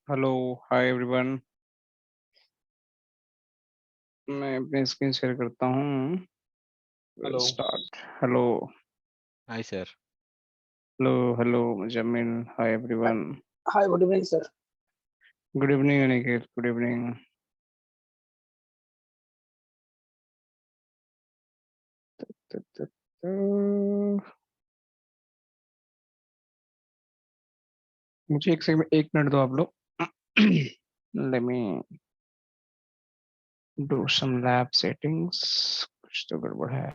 Hello hi everyone. मैं अपनी screen share करता हूँ। Hello. Start. Hello hi sir. Hello hello Muzammil. Hi everyone. Hi good evening sir. Good evening Aniket. Good evening. मुझे एक second, 1 minute दो आप लोग। Let me do some lab settings. कुछ तो गड़बड़ है।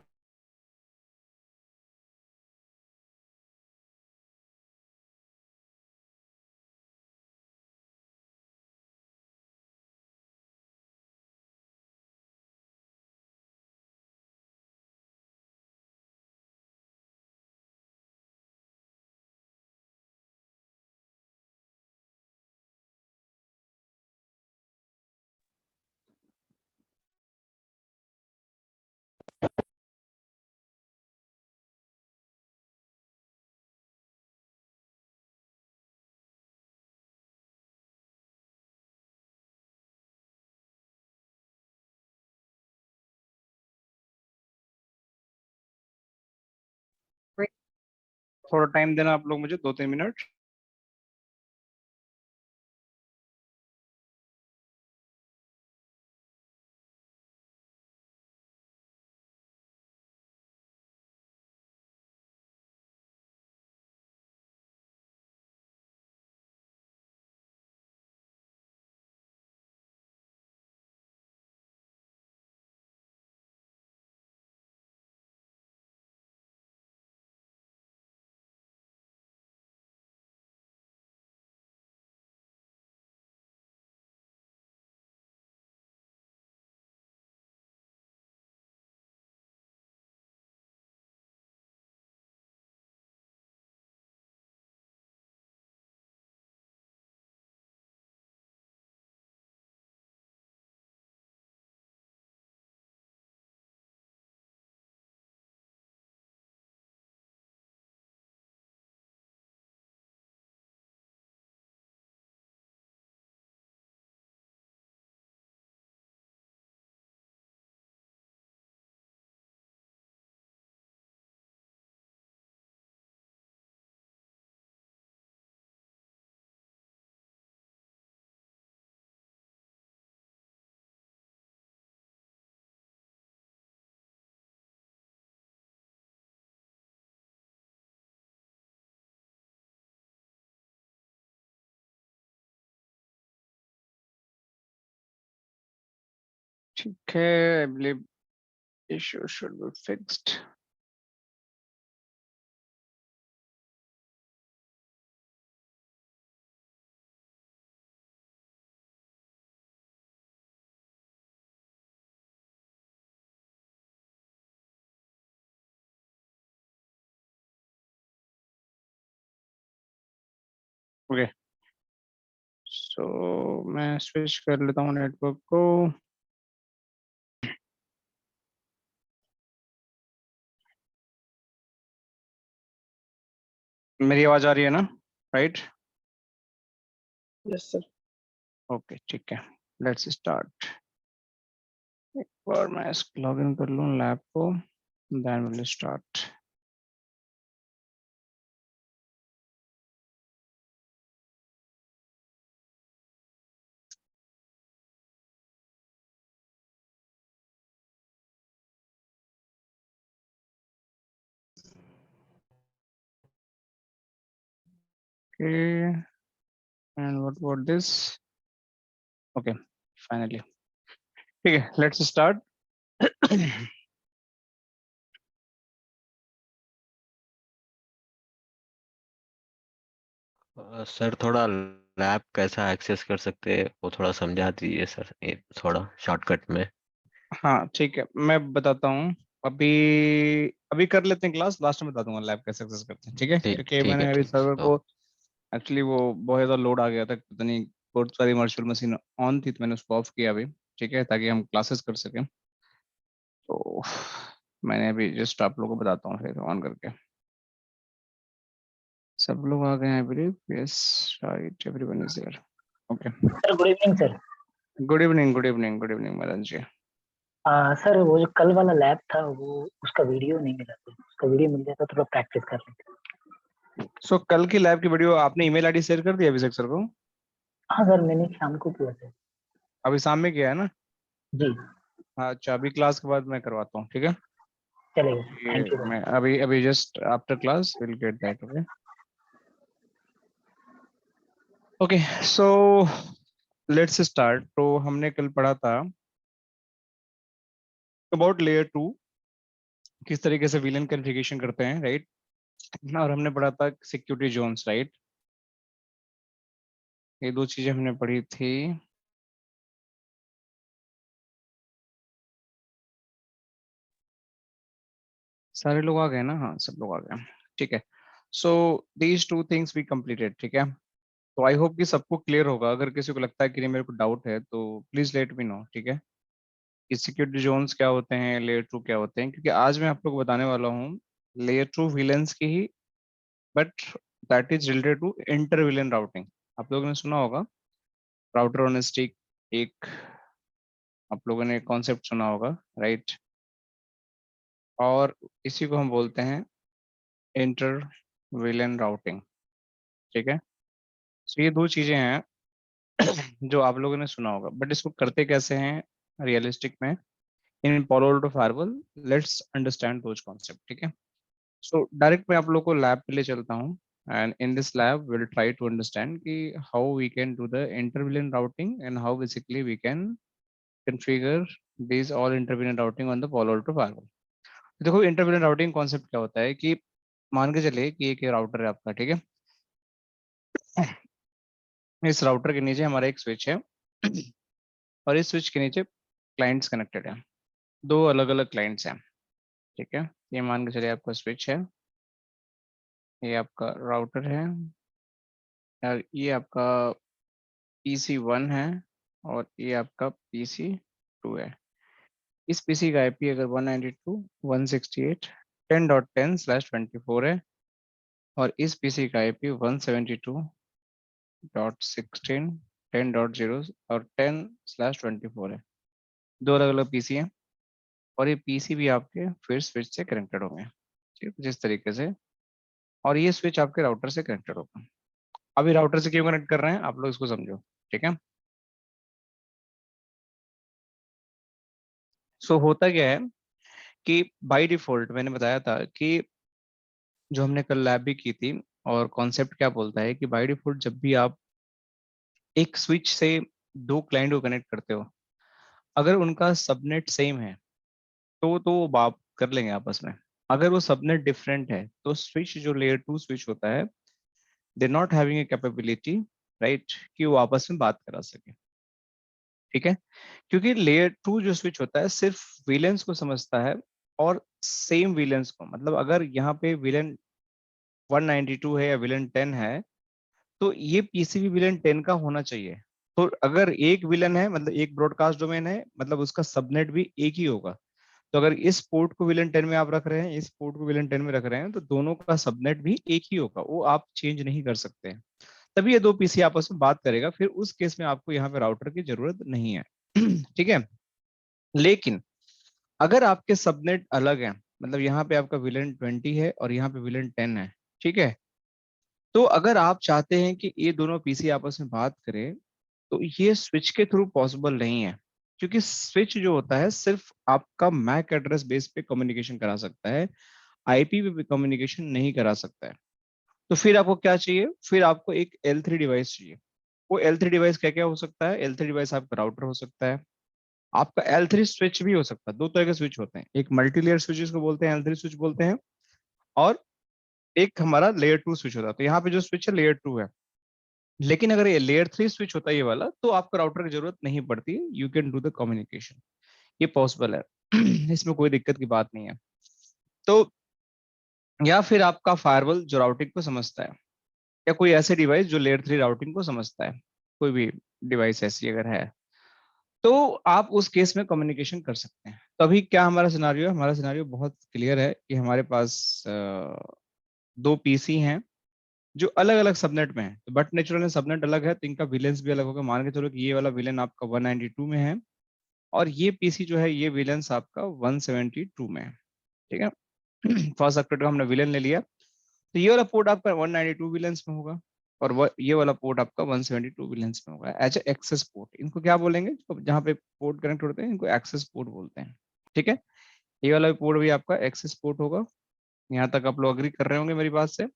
थोड़ा टाइम देना आप लोग मुझे, 2-3 मिनट। ठीक है। I believe issue should be fixed. Okay, so मैं स्विच कर लेता हूँ नेटवर्क को। मेरी आवाज आ रही है ना? राइट। Yes sir. ओके ठीक है, लेट्स स्टार्ट। एक बार मैं लॉग इन कर लूँ लैब को, then will start. Okay, and what about this? Okay, finally. ठीक है, लेट्स स्टार्ट। सर थोड़ा लैब कैसा एक्सेस कर सकते हैं वो थोड़ा समझा दीजिए सर, थोड़ा शॉर्टकट में। हाँ ठीक है, मैं बताता हूँ। अभी अभी कर लेते हैं क्लास, लास्ट में बता दूंगा लैब कैसे एक्सेस करते हैं। ठीक है, ठीक क्योंकि ठीक है मैंने अभी ठीक है सर्वर को ओके। एक्चुअली वो बहुत ज़्यादा लोड आ गया था, पता नहीं बहुत सारी वर्चुअल मशीन ऑन थी, तो मैंने उसको ऑफ किया अभी। ठीक है, ताकि हम क्लासेस कर सकें। तो मैंने अभी जस्ट आप लोगों को बताता हूँ फिर ऑन करके। सब लोग आ गए हैं I believe. Yes right, everyone is there. Okay, sir good evening sir. Good evening, good evening, good evening Madan ji. Sir वो जो कल वाला लैब था वो उसका वीडियो नहीं मिला सर, उसका वीडियो मिल जाता थोड़ा प्रैक्टिस कर लेते। सो कल की लैब की वीडियो आपने ईमेल आईडी शेयर कर दिया अभिषेक सर को? हाँ सर, मैंने शाम को किया सर। अभी शाम में किया है ना? जी हाँ, अच्छा, अभी क्लास के बाद मैं करवाता हूँ, ठीक है? चलेगा, ये थैंक यू सर। मैं अभी अभी just after class will get that. Okay, okay, so let's start. तो हमने कल पढ़ा था अबाउट लेयर टू, किस तरीके से विलन कॉन्फ़िगरेशन करते हैं, राइट? और हमने पढ़ा था सिक्योरिटी जोन्स, राइट? ये दो चीजें हमने पढ़ी थी। सारे लोग आ गए ना? हाँ, सब लोग आ गए, ठीक है। So these two things we completed, ठीक है? तो आई होप कि सबको क्लियर होगा। अगर किसी को लगता है कि नहीं मेरे को डाउट है तो प्लीज लेट मी नो, ठीक है? कि सिक्योरिटी जोन्स क्या होते हैं, लेयर टू क्या होते हैं, क्योंकि आज मैं आप लोग को बताने वाला हूँ लेयर टू विलेंस की ही, but that is related to inter VLAN routing. आप लोगों ने सुना होगा राउटर ऑन स्टिक, एक आप लोगों ने कॉन्सेप्ट सुना होगा, राइट? और इसी को हम बोलते हैं इंटर विलेन राउटिंग, ठीक है? तो ये दो चीजें हैं जो आप लोगों ने सुना होगा, बट इसको करते कैसे हैं रियलिस्टिक में इन Palo Alto Firewall? Let's understand those concept, ठीक है? So डायरेक्ट मैं आप लोग को लैब के लिए चलता हूँ, and in this lab we'll try to understand कि how we can do the interVLAN routing and how basically we can configure these all interVLAN routing on the Palo Alto Firewall। देखो interVLAN routing concept क्या होता है कि मान के चलिए कि एक राउटर है आपका, ठीक है? इस राउटर के नीचे हमारा एक स्विच है और इस स्विच के नीचे क्लाइंट्स कनेक्टेड है, दो अलग अलग क्लाइंट्स हैं, ठीक है? ये मान के चलिए आपका स्विच है, ये आपका राउटर है, और ये आपका PC1 है, और ये आपका PC2 है। इस पीसी का आईपी अगर 192.168.10.10/24 है, और इस पीसी का आईपी 172.16.10.0 और 10/24 है। दो अलग अलग पीसी हैं, और ये पीसी भी आपके फिर स्विच से कनेक्टेड होंगे, ठीक है, जिस तरीके से, और ये स्विच आपके राउटर से कनेक्टेड होगा। अभी राउटर से क्यों कनेक्ट कर रहे हैं आप लोग इसको समझो, ठीक है? सो होता क्या है कि बाय डिफॉल्ट मैंने बताया था कि जो हमने कल लैब भी की थी, और कॉन्सेप्ट क्या बोलता है कि बाय डिफॉल्ट जब भी आप एक स्विच से दो क्लाइंट को कनेक्ट करते हो, अगर उनका सबनेट सेम है तो वो बात कर लेंगे आपस में। अगर वो सबनेट डिफरेंट है तो स्विच जो लेयर टू स्विच होता है, they not having a capability, right, कि वो आपस में बात करा सके, ठीक है? क्योंकि लेयर टू जो स्विच होता है सिर्फ विलेंस को समझता है, और सेम विलेंस को, मतलब अगर यहाँ पे विलेन 192 है या विलेन 10 है, तो ये पीसीबी विलेन 10 का होना चाहिए। तो अगर एक विलन है, मतलब एक ब्रॉडकास्ट डोमेन है, मतलब उसका सबनेट भी एक ही होगा। तो अगर इस पोर्ट को विलन 10 में आप रख रहे हैं, इस पोर्ट को विलन 10 में रख रहे हैं, तो दोनों का सबनेट भी एक ही होगा, वो आप चेंज नहीं कर सकते हैं। तभी ये दो पीसी आपस में बात करेगा, फिर उस केस में आपको यहाँ पे राउटर की जरूरत नहीं है ठीक है? लेकिन अगर आपके सबनेट अलग है, मतलब यहाँ पे आपका विलन 20 है और यहाँ पे विलन 10 है, ठीक है? तो अगर आप चाहते हैं कि ये दोनों पीसी आपस में बात करें, तो ये स्विच के थ्रू पॉसिबल नहीं है, क्योंकि स्विच जो होता है सिर्फ आपका मैक एड्रेस बेस पे कम्युनिकेशन करा सकता है, आईपी पे कम्युनिकेशन नहीं करा सकता है। तो फिर आपको क्या चाहिए? फिर आपको एक L3 डिवाइस चाहिए। वो L3 डिवाइस क्या क्या हो सकता है? L3 डिवाइस आपका राउटर हो सकता है, आपका L3 स्विच भी हो सकता है। दो तरह के स्विच होते हैं, एक मल्टीलेयर स्विच को बोलते हैं, L3 स्विच बोलते हैं, और एक हमारा लेयर टू स्विच होता है। तो यहाँ पे जो स्विच है लेयर टू है, लेकिन अगर ये लेयर थ्री स्विच होता है ये वाला, तो आपको राउटर की जरूरत नहीं पड़ती, you can do the communication, ये पॉसिबल है इसमें कोई दिक्कत की बात नहीं है। तो या फिर आपका फायरवॉल जो राउटिंग को समझता है, या कोई ऐसे डिवाइस जो लेयर थ्री राउटिंग को समझता है, कोई भी डिवाइस ऐसी अगर है, तो आप उस केस में कम्युनिकेशन कर सकते हैं। तो अभी क्या हमारा सिनारियो है? हमारा सिनारियो बहुत क्लियर है कि हमारे पास दो पीसी हैं, जो अलग अलग सबनेट में है, तो बट नेचुरल में सबनेट अलग है तो इनका विलेंस भी अलग होगा। मान के चलो कि ये वाला विलेन आपका 192 में है और ये पीसी जो है ये विलेंस आपका 172 में है, ठीक है। फर्स्ट सेक्टर का हमने विलेन ले लिया, तो ये वाला पोर्ट आपका 192 विलेंस में होगा और ये वाला पोर्ट आपका 172 विलेंस में होगा एज एक्सेस पोर्ट। इनको क्या बोलेंगे, जहाँ पे पोर्ट कनेक्ट होते हैं इनको एक्सेस पोर्ट बोलते हैं, ठीक है। ये वाला पोर्ट भी आपका एक्सेस पोर्ट होगा। यहाँ तक आप लोग अग्री कर रहे होंगे मेरी बात से।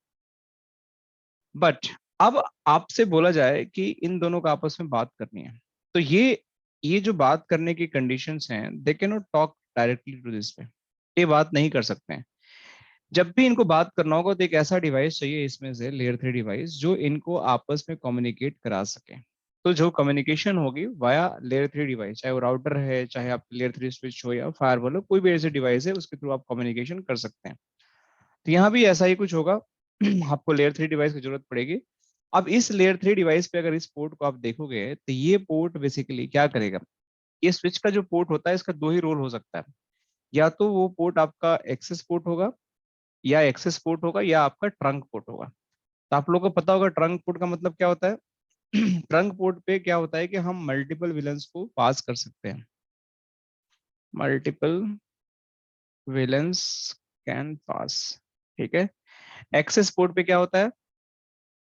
बट अब आपसे बोला जाए कि इन दोनों का आपस में बात करनी है, तो ये जो बात करने की कंडीशंस हैं, they can not talk directly to this पे, ये बात नहीं कर सकते हैं। जब भी इनको बात करना होगा तो एक ऐसा डिवाइस चाहिए इसमें से लेयर 3 डिवाइस जो इनको आपस में कम्युनिकेट करा सके। तो जो कम्युनिकेशन होगी वाया लेयर 3 डिवाइस, चाहे वो राउटर है, चाहे आप लेयर 3 स्विच हो या फायरवॉल हो, कोई भी ऐसे डिवाइस है उसके थ्रू आप कम्युनिकेशन कर सकते हैं। तो यहाँ भी ऐसा ही कुछ होगा। आपको लेयर 3 डिवाइस की जरूरत पड़ेगी। अब इस लेयर 3 डिवाइस पे अगर इस पोर्ट को आप देखोगे तो ये पोर्ट बेसिकली क्या करेगा, ये स्विच का जो पोर्ट होता है इसका दो ही रोल हो सकता है। या तो वो पोर्ट आपका एक्सेस पोर्ट होगा, या एक्सेस पोर्ट होगा, या आपका ट्रंक पोर्ट होगा। तो आप लोगों को पता होगा ट्रंक पोर्ट का मतलब क्या होता है। ट्रंक पोर्ट पे क्या होता है कि हम मल्टीपल विलेंस को पास कर सकते हैं, मल्टीपल विलेंस कैन पास, ठीक है। एक्सेस पोर्ट पे क्या होता है,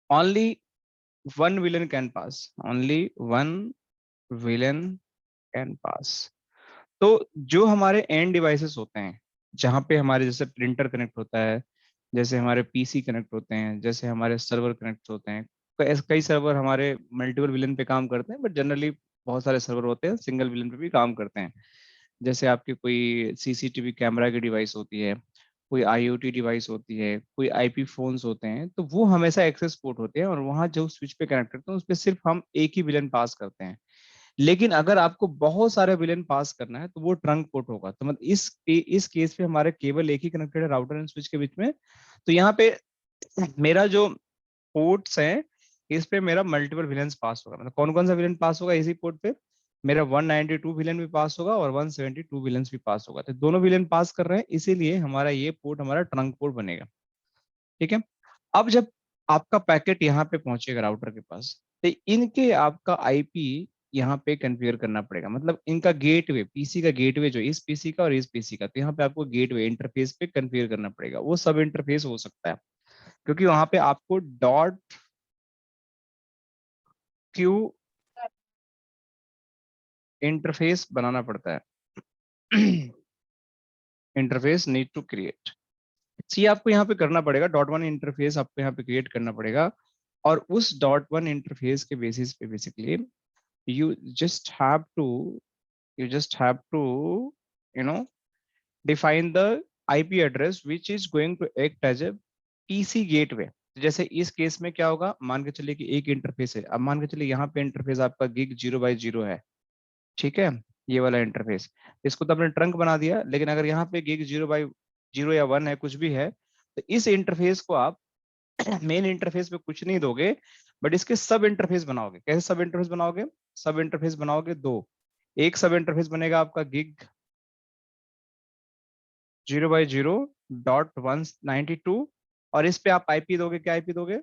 only one villain can pass, only one villain can pass. तो जो हमारे एंड डिवाइसेस होते हैं, जहाँ पे हमारे जैसे प्रिंटर कनेक्ट होता है, जैसे हमारे पीसी कनेक्ट होते हैं, जैसे हमारे सर्वर कनेक्ट होते हैं, कई सर्वर हमारे मल्टीपल विलेन पे काम करते हैं, बट जनरली बहुत सारे सर्वर होते हैं सिंगल विलेन पे भी काम करते हैं। जैसे आपकी कोई सीसीटीवी कैमरा की डिवाइस होती है, कोई आईओटी डिवाइस होती है, कोई आईपी फोन्स होते हैं, तो वो हमेशा एक्सेस पोर्ट होते हैं और वहां जो स्विच पे कनेक्ट करते हैं उस पर सिर्फ हम एक ही विलेन पास करते हैं। लेकिन अगर आपको बहुत सारे विलेन पास करना है तो वो ट्रंक पोर्ट होगा। तो मतलब इस केस पे हमारे केवल एक ही कनेक्टेड है राउटर एंड स्विच के बीच में। तो यहाँ पे मेरा जो पोर्ट्स हैं इस पे मेरा मल्टीपल विलेंस पास होगा। मतलब कौन कौन सा विलेन पास होगा इसी पोर्ट पे, मेरा 192 विलेन भी पास होगा और 172 विलेंस भी पास होगा। तो दोनों विलेन पास कर रहे हैं, इसीलिए हमारा ये पोर्ट हमारा ट्रंक पोर्ट बनेगा, ठीक है। अब जब आपका पैकेट यहाँ पे पहुंचेगा राउटर के पास, तो इनके आपका आईपी यहाँ पे कन्फिगर करना पड़ेगा। मतलब इनका गेटवे, पीसी का गेटवे जो इस पीसी का और इस पीसी का, तो यहाँ पे आपको गेटवे इंटरफेस पे कन्फिगर करना पड़ेगा। वो सब इंटरफेस हो सकता है क्योंकि वहां पे आपको डॉट क्यू इंटरफेस बनाना पड़ता है। इंटरफेस नीड टू क्रिएट, ये आपको यहाँ पे करना पड़ेगा। डॉट वन इंटरफेस आपको यहाँ पे क्रिएट करना पड़ेगा और उस डॉट वन इंटरफेस के बेसिस पे basically you just have to you just have to you know define the IP address which is going to act as a PC gateway। जैसे इस केस में क्या होगा, मान के चलिए कि एक इंटरफेस है। अब मान के चलिए यहाँ पे इंटरफेस आपका गिग 0/0 है, ठीक है, ये वाला इंटरफेस। इसको तो आपने ट्रंक बना दिया, लेकिन अगर यहाँ पे गिग 0/0 या 1 है, कुछ भी है, तो इस इंटरफेस को आप मेन इंटरफेस पे कुछ नहीं दोगे, बट इसके सब इंटरफेस बनाओगे। कैसे सब इंटरफेस बनाओगे, सब इंटरफेस बनाओगे दो। एक सब इंटरफेस बनेगा आपका गिग 0/0.192 और इस पे आप आईपी दोगे। क्या आईपी दोगे,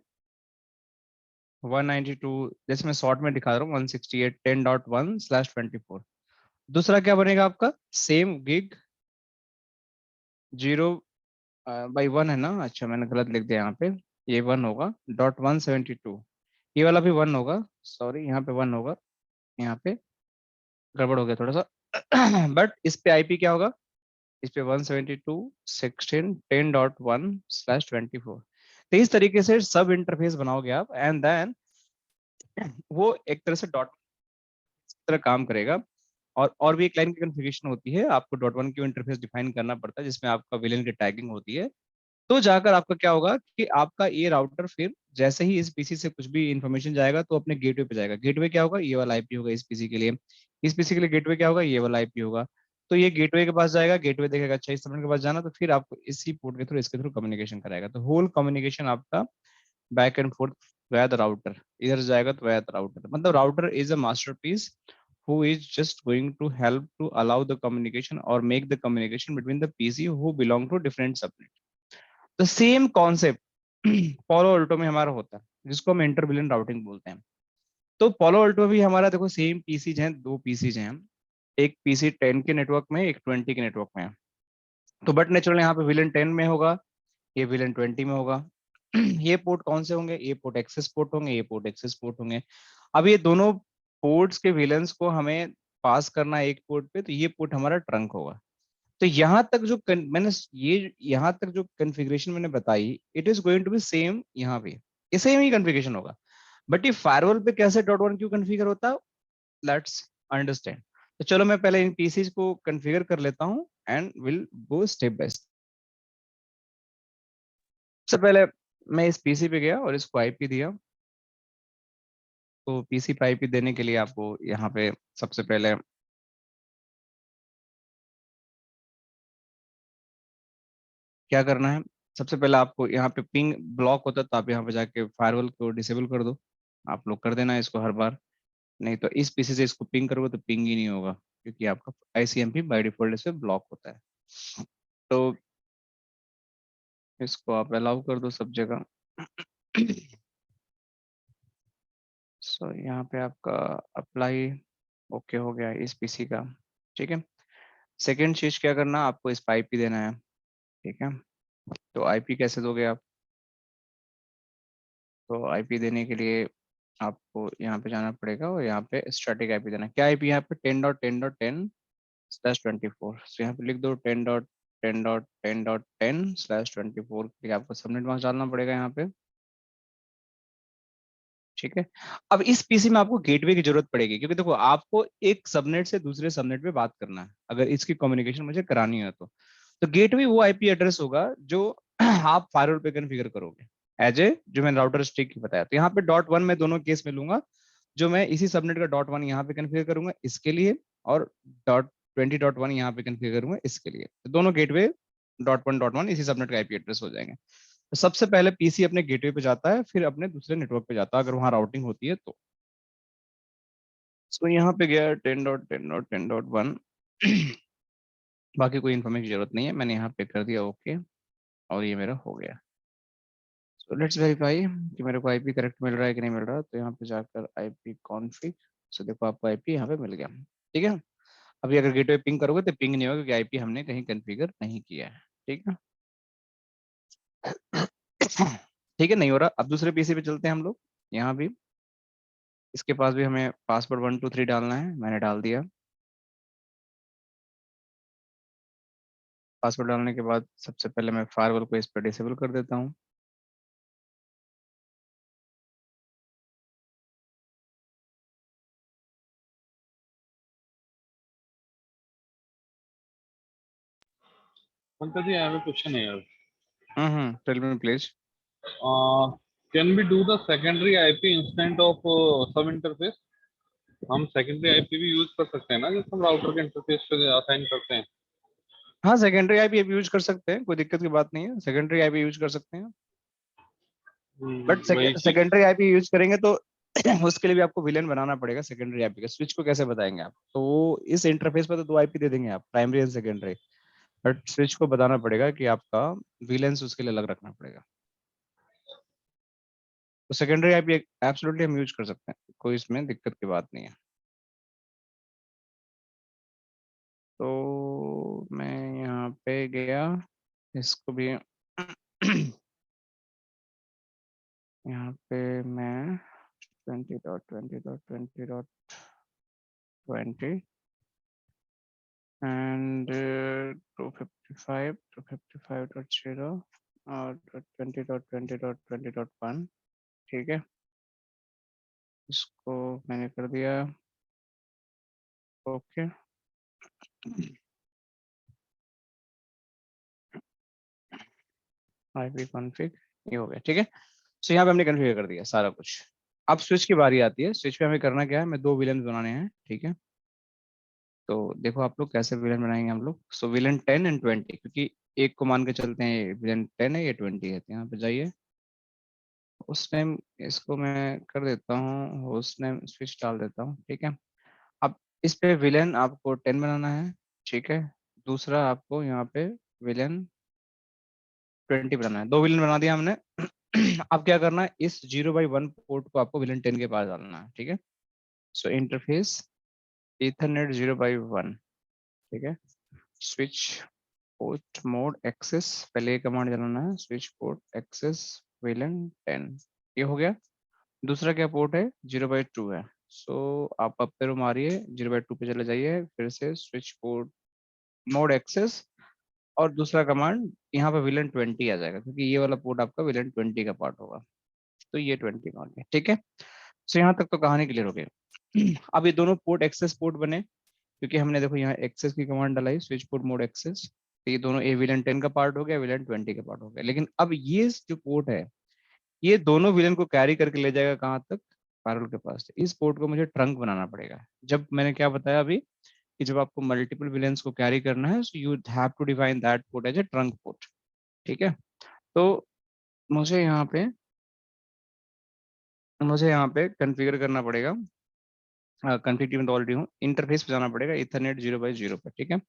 192, जैसे मैं शॉर्ट में दिखा रहा हूँ 168.10.1/24। दूसरा क्या बनेगा आपका, सेम गिग 0/1 है ना, अच्छा मैंने गलत लिख दिया यहाँ पे, ये 1 होगा .172, ये वाला भी 1 होगा, सॉरी यहाँ पे 1 होगा, यहाँ पे गड़बड़ हो गया थोड़ा सा। बट इस पे आईपी क्या होगा, इस पे 172.16.10.1/24। तो इस तरीके से सब इंटरफेस बनाओगे आप एंड देन वो एक तरह से डॉट तरह काम करेगा। और भी एक लाइन की कॉन्फ़िगरेशन होती है, आपको dot one Q interface define करना पड़ता है जिसमें आपका विलेन की टैगिंग होती है। तो जाकर आपका क्या होगा कि आपका ये राउटर फिर जैसे ही इस पीसी से कुछ भी इंफॉर्मेशन जाएगा तो अपने गेटवे पे जाएगा। गेटवे क्या होगा, ये वाला आईपी होगा इस पीसी के लिए। इस पीसी के लिए गेटवे क्या होगा, ये वाला आईपी होगा। तो ये गेटवे के पास जाएगा, गेटवे देखेगा अच्छा इस सबनेट के पास जाना, तो फिर आपको इसी पोर्ट के थ्रू इसके थ्रू कम्युनिकेशन कराएगा। तो होल कम्युनिकेशन आपका बैक एंड फोर्थ वया द राउटर, इधर से जाएगा तो वया द राउटर। मतलब router is a masterpiece who is just going to help to allow the communication or make the communication between the PC who belong to different subnet। The same concept polo Alto में हमारा होता है, जिसको हम inter VLAN routing बोलते हैं। तो पोलो Alto भी हमारा देखो सेम पीसीज हैं, दो पीसीज हैं, एक पीसी 10 के नेटवर्क में, एक 20 के नेटवर्क में है। तो बट नेचुरल यहाँ पे विलेन 10 में होगा, ये विलेन 20 में होगा। ये पोर्ट कौन से होंगे, ये पोर्ट एक्सेस पोर्ट होंगे, ये पोर्ट एक्सेस पोर्ट होंगे। अब ये दोनों पोर्ट्स के विलेंस को हमें पास करना है एक पोर्ट पे, तो ये पोर्ट हमारा ट्रंक होगा। तो यहाँ तक जो मैंने ये यहाँ तक जो कॉन्फ़िगरेशन मैंने बताई, it is going to be same यहाँ पे, ये सेम ही कॉन्फ़िगरेशन होगा। बट ये फायरवॉल पे कैसे डॉट वन क्यों कॉन्फ़िगर होता है, लेट्स अंडरस्टैंड। तो चलो मैं पहले इन पीसीज को कॉन्फ़िगर कर लेता हूँ and will go step by step. सबसे पहले मैं इस पीसी पे गया और इसको आईपी दिया। तो पीसी पे आईपी देने के लिए आपको यहाँ पे सबसे पहले क्या करना है, सबसे पहले आपको यहाँ पे पिंग ब्लॉक होता है, तो आप यहाँ पे जाके फायरवॉल को डिसेबल कर दो। आप लोग कर देना इसको हर बार, नहीं तो इस पीसी से इसको पिंग करोगे तो पिंग ही नहीं होगा, क्योंकि आपका आईसीएमपी बाय डिफॉल्ट से ब्लॉक होता है। तो इसको आप अलाउ कर दो सब जगह। सो यहाँ पे आपका अप्लाई ओके हो गया इस पीसी का, ठीक है। सेकेंड चीज क्या करना, आपको इस पे आईपी देना है, ठीक है। तो आईपी कैसे दोगे आप, तो आईपी देने के लिए आपको यहाँ पे जाना पड़ेगा और यहाँ पे स्टैटिक आईपी देना है। क्या आईपी यहाँ पे 10.10.10/24। तो यहाँ पे लिख दो 10.10.10/24 के लिए आपको सबनेट मास्क डालना पड़ेगा यहाँ पे, ठीक है। अब इस पीसी में आपको गेटवे की जरूरत पड़ेगी, क्योंकि देखो आपको एक सबनेट से दूसरे सबनेट पे बात करना है, अगर इसकी कम्युनिकेशन मुझे करानी है तो गेटवे वो आईपी एड्रेस होगा जो आप फायरवॉल पे कॉन्फ़िगर करोगे एज ए, जो मैंने राउटर स्टिक की बताया। तो यहाँ पे डॉट वन में दोनों केस में लूंगा, जो मैं इसी सबनेट का डॉट वन यहाँ पे कॉन्फ़िगर करूंगा इसके लिए, और .20.1 यहाँ पे कॉन्फ़िगर करूंगा इसके लिए। तो दोनों गेटवे .1.1 इसी सबनेट का आईपी एड्रेस हो जाएंगे। तो सबसे पहले पीसी अपने गेटवे पे जाता है, फिर अपने दूसरे नेटवर्क पे जाता है अगर वहां राउटिंग होती है तो। सो यहाँ पे गया 10.10.10.1। बाकी कोई इन्फॉर्मेशन की जरूरत नहीं है, मैंने यहाँ पे कर दिया ओके, और ये मेरा हो गया। सो लेट्स वेरीफाई कि मेरे को आईपी करेक्ट मिल रहा है कि नहीं मिल रहा। तो यहाँ पे जाकर आईपी कॉन्फ़िग, सो देखो आपको आईपी यहाँ पे मिल गया, ठीक है। अभी अगर गेटवे पिंग करोगे तो पिंग नहीं होगा, क्योंकि आईपी हमने कहीं कॉन्फ़िगर नहीं किया है, ठीक है। ठीक है, नहीं हो रहा। अब दूसरे पीसी पे चलते हैं हम लोग। यहाँ भी इसके पास भी हमें पासवर्ड 123 डालना है, मैंने डाल दिया। पासवर्ड डालने के बाद सबसे पहले मैं फायरवॉल को इस पर डिसेबल कर देता हूँ। Pankaj, I have a question here. Tell me please. Can we do the secondary IP instead of sub interface? हम secondary IP भी use कर सकते हैं ना, जैसे हम router के interface पे assign करते हैं। हाँ, सेकेंडरी आईपी यूज कर सकते हैं, कोई दिक्कत की बात नहीं है, सेकेंडरी आईपी यूज कर सकते हैं। बट वही चीज। सेकेंडरी आईपी यूज करेंगे तो उसके लिए भी आपको विलेन बनाना पड़ेगा सेकेंडरी आईपी का। स्विच को कैसे बताएंगे आप, तो वो इस इंटरफेस पर तो दो आईपी दे देंगे आप, primary and secondary. But switch को बताना पड़ेगा कि आपका विलेंस उसके लिए अलग रखना पड़ेगा। तो सेकेंडरी आईपी एब्सोल्युटली हम यूज कर सकते हैं, कोई इसमें दिक्कत की बात नहीं है। तो मैं यहाँ पे गया, इसको भी यहाँ पे मैं 20.20.20.20 एंड 255.255.0 और 20.20.20.1, ठीक है। इसको मैंने कर दिया ओके। आईपी कॉन्फ़िग ये हो गया, ठीक है। सो यहाँ पे हमने कॉन्फ़िगर कर दिया सारा कुछ। अब स्विच की बारी आती है। स्विच पे हमें करना क्या है, हमें दो विलेन बनाने हैं, ठीक है। तो देखो आप लोग कैसे विलेन बनाएंगे हम लोग। सो विलेन 10 एंड 20, क्योंकि एक को मान के चलते हैं ये विलेन 10 है, ये 20 है। तो यहाँ पे जाइए, उस टाइम इसको मैं कर देता हूँ होस्ट नेम स्विच डाल देता हूँ, ठीक है। अब इस पे विलेन आपको 10 बनाना है, ठीक है। दूसरा आपको यहाँ पे विलेन 20 बनाना है। दो विलेन बना दिया हमने। अब क्या करना है, इस 0/1 पोर्ट को आपको VLAN 10 के पास डालना है, ठीक है। सो इंटरफेस ईथरनेट 0/1, ठीक है। स्विच पोर्ट मोड एक्सेस, पहले ये कमांड चलाना है, स्विच पोर्ट एक्सेस VLAN 10, ये हो गया। दूसरा क्या पोर्ट है, 0/2 है। सो आप अप एरो मारिए, 0/2 पे चले जाइए, फिर से स्विच पोर्ट मोड एक्सेस, और दूसरा कमांड यहाँ पे VLAN 20 आ जाएगा, क्योंकि ये वाला पोर्ट आपका VLAN 20 का पार्ट होगा, तो ये 20 मान गया, ठीक है। सो यहाँ तक तो कहानी क्लियर हो गई। अब ये दोनों पोर्ट एक्सेस पोर्ट बने, क्योंकि हमने देखो यहाँ एक्सेस की कमांड डलाई, स्विच पोर्ट मोड एक्सेस, तो ये दोनों VLAN 10 का पार्ट हो गया, VLAN 20 का पार्ट हो गया। लेकिन अब ये जो पोर्ट है, ये दोनों VLAN को कैरी करके ले जाएगा कहाँ तक, फायरवॉल के पास। इस पोर्ट को मुझे ट्रंक बनाना पड़ेगा। जब मैंने क्या बताया अभी कि जब आपको मल्टीपल VLANs को कैरी करना है, so you have to define that port as a trunk port, ठीक है। तो मुझे यहाँ पे कॉन्फ़िगर करना पड़ेगा, कॉन्फ़िगर में तो ऑलरेडी हूँ, इंटरफेस पे जाना पड़ेगा इथरनेट 0/0 पे, ठीक है।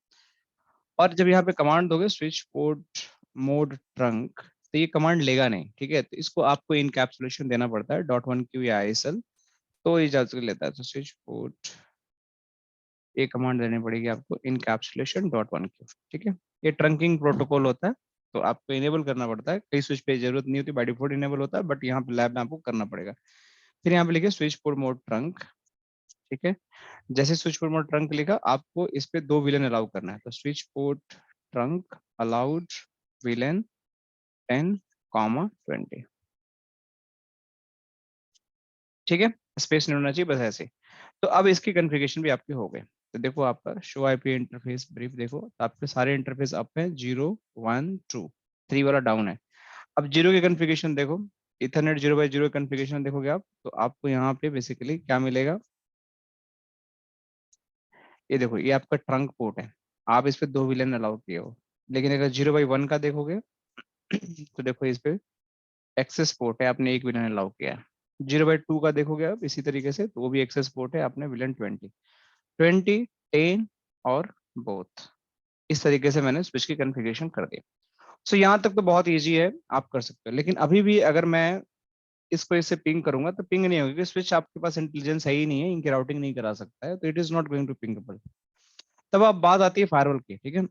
और जब यहाँ पे कमांड दोगे स्विच पोर्ट मोड ट्रंक, तो ये कमांड लेगा नहीं, ठीक है। तो इसको आपको इनकैप्सुलेशन देना पड़ता है .1q या ISL, तो ये इजाजत लेता है। तो स्विच पोर्ट, ये कमांड देनी पड़ेगी आपको, इनकैप्सुलेशन .1q, ठीक है। ये ट्रंकिंग प्रोटोकॉल होता है, तो आपको इनेबल करना पड़ता है। कई स्विच पे जरूरत नहीं होती, बाय डिफॉल्ट इनेबल होता है, बट यहाँ पे लैब में आपको करना पड़ेगा। फिर यहाँ पे लिखिए स्विच पोर्ट मोड ट्रंक, ठीक है। जैसे स्विच पोर्ट मोड ट्रंक लिखा, आपको इस पे 2 VLAN अलाउ करना है। तो switch port trunk allowed VLAN 10, 20, ठीक है। स्पेस नहीं होना चाहिए, बस ऐसे। तो अब इसकी कॉन्फ़िगरेशन भी आपके हो गए। तो देखो आपका शो आईपी इंटरफेस ब्रीफ देखो, तो आपके सारे इंटरफेस अप है, 0, 1, 2, 3 वाला डाउन है। अब 0 की कॉन्फ़िगरेशन देखो, इथरनेट 0/0 कॉन्फ़िगरेशन देखोगे आप, तो आपको यहाँ पे बेसिकली क्या मिलेगा, ये देखो, ये आपका ट्रंक पोर्ट है, आप इस पे 2 VLAN अलाउ किए हो। लेकिन अगर 0/1 का देखोगे, तो देखो इस पे एक्सेस पोर्ट है, आपने 1 VLAN अलाउ किया है। 0/2 का देखोगे आप इसी तरीके से, तो वो भी एक्सेस पोर्ट है, आपने VLAN 20, 10 और बोथ, इस तरीके से मैंने स्विच की कॉन्फ़िगरेशन कर दी। सो यहाँ तक तो बहुत इजी है, आप कर सकते हो। लेकिन अभी भी अगर मैं इसको इससे पिंग करूंगा, तो पिंग नहीं होगी, स्विच आपके पास इंटेलिजेंस है ही नहीं है, इनकी राउटिंग नहीं करा सकता है, तो it is not going to pingable. तब अब बात आती है फायरवॉल की, ठीक है।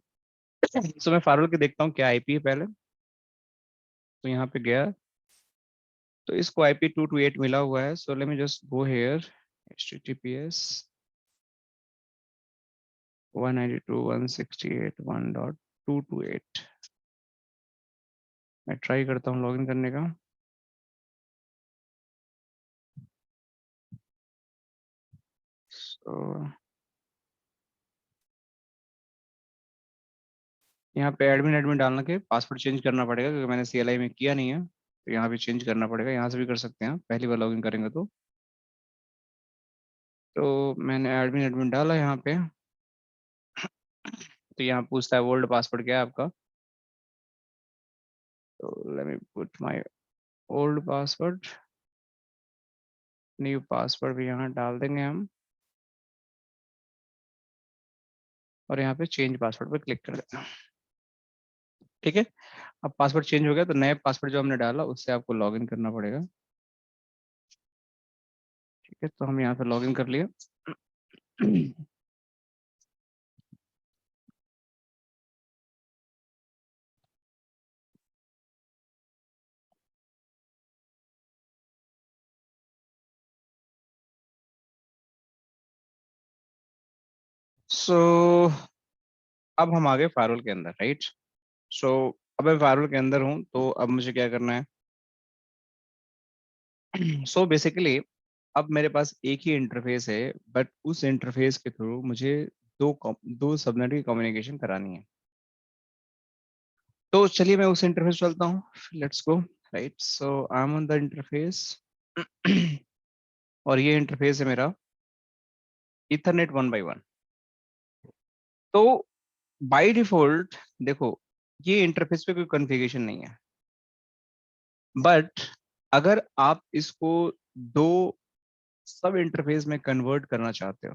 सो मैं फायरवॉल की देखता हूँ क्या आईपी है पहले। तो यहाँ पे गया, तो इसको IP 228 मिला हुआ है। So let me just go here, https 192.168.1.228। मैं ट्राई करता हूँ लॉगिन करने का। सो यहाँ पे एडमिन एडमिन डालना के पासवर्ड चेंज करना पड़ेगा, क्योंकि मैंने CLI में किया नहीं है, तो यहाँ पे चेंज करना पड़ेगा। यहाँ से भी कर सकते हैं, पहली बार लॉगिन करेंगे तो मैंने एडमिन एडमिन डाला यहाँ पे। तो यहाँ पूछता है ओल्ड पासवर्ड क्या है आपका, तो let me put my old password, new password भी यहाँ डाल देंगे हम, और यहाँ पे चेंज पासवर्ड पे क्लिक कर देना, ठीक है। अब पासवर्ड चेंज हो गया, तो नए पासवर्ड जो हमने डाला उससे आपको लॉगिन करना पड़ेगा, ठीक है। तो हम यहाँ से लॉगिन कर लिया। सो अब हम आ गए फायरवॉल के अंदर, राइट। सो अब मैं फायरवॉल के अंदर हूँ, तो अब मुझे क्या करना है। सो बेसिकली अब मेरे पास एक ही इंटरफेस है, बट उस इंटरफेस के थ्रू मुझे दो सबनेट की कम्युनिकेशन करानी है। तो चलिए मैं उस इंटरफेस चलता हूँ, let's go, right. So I am on the interface, और ये इंटरफेस है मेरा इथरनेट 1/1। तो बाय डिफॉल्ट देखो, ये इंटरफेस पे कोई कॉन्फ़िगरेशन नहीं है, बट अगर आप इसको दो सब इंटरफेस में कन्वर्ट करना चाहते हो,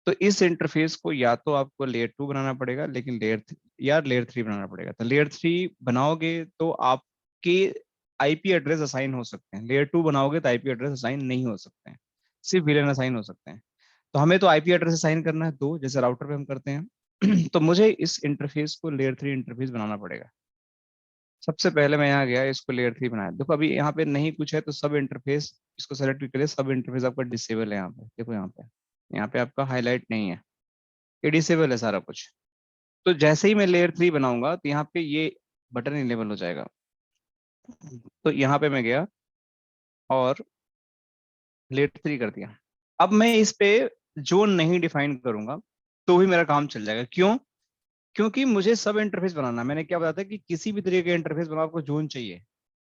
तो इस इंटरफेस को या तो आपको लेयर 2 बनाना पड़ेगा, लेकिन लेयर 3 बनाना पड़ेगा। तो लेयर 3 बनाओगे तो आपके आईपी एड्रेस असाइन हो सकते हैं, लेयर 2 बनाओगे तो आईपी एड्रेस असाइन नहीं हो सकते हैं, सिर्फ वीलन असाइन हो सकते हैं। तो हमें तो आईपी एड्रेस असाइन करना है 2, जैसे राउटर पे हम करते हैं। तो मुझे इस इंटरफेस को लेयर 3 इंटरफेस बनाना पड़ेगा। सबसे पहले मैं यहाँ गया, इसको लेयर 3 बनाया। देखो अभी यहाँ पे नहीं कुछ है तो सब इंटरफेस इसको सेलेक्ट करिए, सब इंटरफेस आपका डिसेबल है यहाँ पे। देखो यहाँ पे आपका हाईलाइट नहीं है, ये डिसेबल है सारा कुछ। तो जैसे ही मैं लेयर 3 बनाऊंगा तो यहाँ पे ये बटन इनेबल हो जाएगा। तो यहाँ पे मैं गया और लेयर 3 कर दिया। अब मैं इस पे जोन नहीं डिफाइन करूंगा तो भी मेरा काम चल जाएगा। क्यों? क्योंकि मुझे सब इंटरफेस बनाना है। मैंने क्या बताया था कि किसी भी तरीके का इंटरफेस बनाओ आपको जोन चाहिए।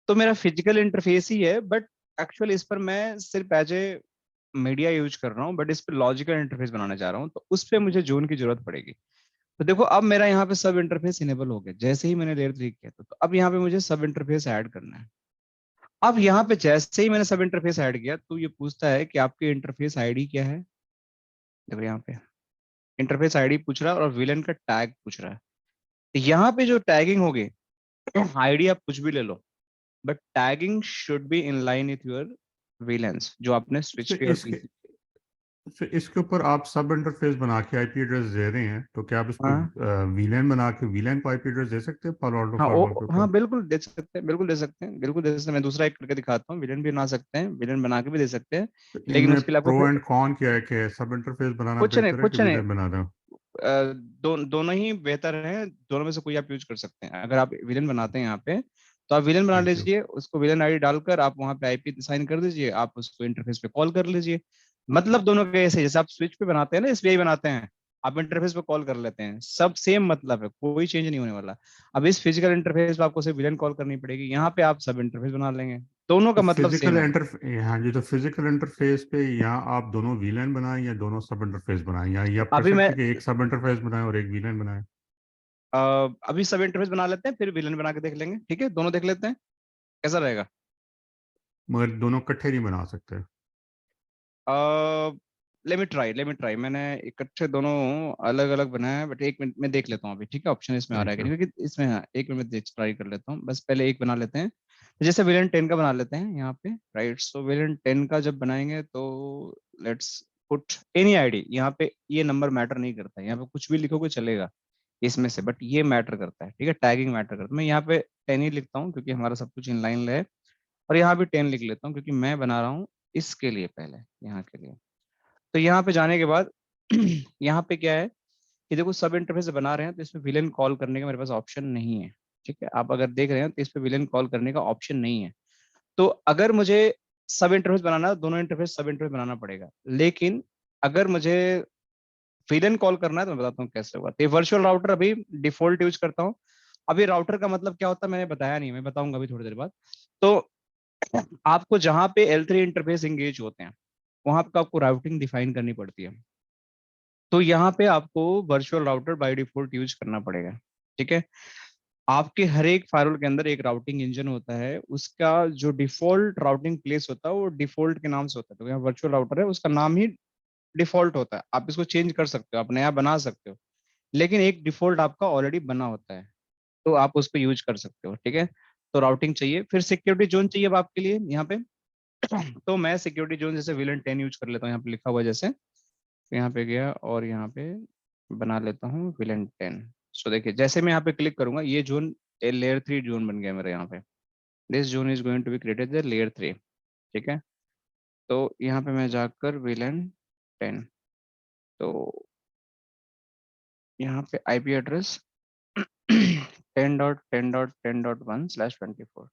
तो मेरा फिजिकल इंटरफेस ही है, बट एक्चुअली इस पर मैं सिर्फ एज ए मीडिया यूज कर रहा हूँ, बट इस पर लॉजिकल इंटरफेस बनाना चाह रहा हूँ, तो उस पर मुझे जोन की जरूरत पड़ेगी। तो देखो अब मेरा यहाँ पे सब इंटरफेस इनेबल हो गया जैसे ही मैंने लेयर 3 किया। तो अब यहाँ पे मुझे सब इंटरफेस ऐड करना है। अब यहाँ पे जैसे ही मैंने सब इंटरफेस ऐड किया तो ये पूछता है कि आपके इंटरफेस आईडी क्या है। देखो यहाँ पे इंटरफेस आईडी पूछ रहा है और विलन का टैग पूछ रहा है। तो यहाँ पे जो टैगिंग होगी, आईडी आप कुछ भी ले लो, but tagging should be in line with your VLANs जो आपने स्विच तो पे और इसके पीसी। तो इसके ऊपर आप सब इंटरफेस बना के आईपी एड्रेस दे रहे हैं, तो क्या आप इसको हाँ वीलैन बना के वीलैन को आईपी एड्रेस दे सकते हैं पालो आल्टो हाँ फार्मर के हाँ ऊपर? बिल्कुल दे सकते हैं, बिल्कुल दे सकते हैं, बिल्कुल दे सकते हैं। मैं दूसरा एक करके दिखाता हूँ, विलेन भी बना सकते हैं, विलेन बना के भी दे सकते हैं। तो लेकिन इनमें उसके लिए आपको प्रो फिर एंड कॉन क्या है कि सब इंटरफेस बनाना कुछ नहीं, बेहतर है कि कुछ नहीं। वीलैन बनाना? दोनों ही बेहतर हैं, दोनों में से कोई आप यूज कर सकते हैं। अगर आप विलेन बनाते हैं यहाँ पे तो आप विलेन बना थैंक यू। लीजिए, उसको विलेन आईडी डालकर आप वहाँ पे आईपी साइन कर दीजिए, आप उसको इंटरफेस पे कॉल कर लीजिए। मतलब दोनों के ऐसे, जैसे आप स्विच पे बनाते हैं ना, एसबीआई बनाते हैं, आप इंटरफेस पे कॉल कर लेते हैं, सब सेम मतलब है, कोई चेंज नहीं होने वाला। अब इस फिजिकल इंटरफेस पे आपको सिर्फ विलेन कॉल करनी पड़ेगी, यहाँ पे आप सब इंटरफेस बना लेंगे, दोनों का तो मतलब फिजिकल सेम है। इंटर हाँ जी, तो फिजिकल इंटरफेस पे या आप दोनों वीलैन बनाएं या दोनों सब इंटरफेस बनाएं, या ये आप कर अभी मैं सकते हैं कि एक सब इंटरफेस बनाएं और एक वीलैन बनाएं? अ, अभी सब इंटरफेस बना लेते हैं, फिर विलेन बना के देख लेंगे। ठीक है, दोनों देख लेते हैं कैसा रहेगा। मगर दोनों इकट्ठे नहीं बना सकते? Let me try. मैंने इकट्ठे दोनों अलग अलग बनाया है, बट एक मिनट में देख लेता हूँ अभी। ठीक है, ऑप्शन इसमें आ रहा है थैंक कि यू। नहीं, क्योंकि इसमें हाँ, एक मिनट में ट्राई कर लेता हूँ। बस पहले एक बना लेते हैं। तो जैसे विलन 10 का बना लेते हैं यहाँ पे, राइट। सो विलन 10 का जब बनाएंगे तो लेट्स पुट एनी आईडी। यहाँ पे ये नंबर मैटर नहीं करता है, यहाँ पे कुछ भी लिखोगे चलेगा इसमें से, बट ये मैटर करता है। ठीक है, टैगिंग मैटर करता है। मैं यहाँ पे 10 ही लिखता हूँ क्योंकि हमारा सब कुछ इन लाइन है, और यहाँ भी 10 लिख लेता हूँ क्योंकि मैं बना रहा हूँ इसके लिए, पहले यहाँ के लिए। तो यहाँ पे जाने के बाद यहाँ पे क्या है कि देखो सब इंटरफेस बना रहे हैं तो इसमें विलेन कॉल करने का मेरे पास ऑप्शन नहीं है। ठीक है, आप अगर देख रहे हैं तो इस पे विलेन कॉल करने का ऑप्शन नहीं है। तो अगर मुझे सब इंटरफेस बनाना है, दोनों इंटरफेस सब इंटरफेस बनाना पड़ेगा। लेकिन अगर मुझे विलेन कॉल करना है तो मैं बताता हूँ कैसे होगा। तो वर्चुअल राउटर अभी डिफॉल्ट यूज करता हूँ। अभी राउटर का मतलब क्या होता है मैंने बताया नहीं, मैं बताऊंगा अभी थोड़ी देर बाद। तो आपको जहां पे L3 इंटरफेस एंगेज होते हैं वहां पे आपको राउटिंग डिफाइन करनी पड़ती है। तो यहाँ पे आपको virtual router by default use करना पड़ेगा। ठीक है, आपके हर एक फायरवॉल के अंदर एक राउटिंग इंजन होता है, उसका जो डिफॉल्ट राउटिंग प्लेस होता है वो डिफॉल्ट के नाम से होता है। तो यहाँ वर्चुअल राउटर है, उसका नाम ही डिफॉल्ट होता है। आप इसको चेंज कर सकते हो, आप नया बना सकते हो, लेकिन एक डिफॉल्ट आपका ऑलरेडी बना होता है, तो आप उसको यूज कर सकते हो। ठीक है, तो राउटिंग चाहिए, फिर सिक्योरिटी जोन चाहिए अब आपके लिए यहाँ पे। तो मैं सिक्योरिटी जोन जैसे विलन 10 यूज कर लेता हूँ, यहाँ पे लिखा हुआ है जैसे। तो यहाँ पे गया और यहाँ पे बना लेता हूँ विलन 10। सो देखिए जैसे मैं यहाँ पे क्लिक करूंगा ये जोन लेयर 3 जोन बन गया मेरे यहाँ पे। This zone is going to be created the layer 3। ठीक है, तो यहाँ पे मैं जाकर विलन 10, तो यहाँ पे आईपी एड्रेस 10.10.10.1/24।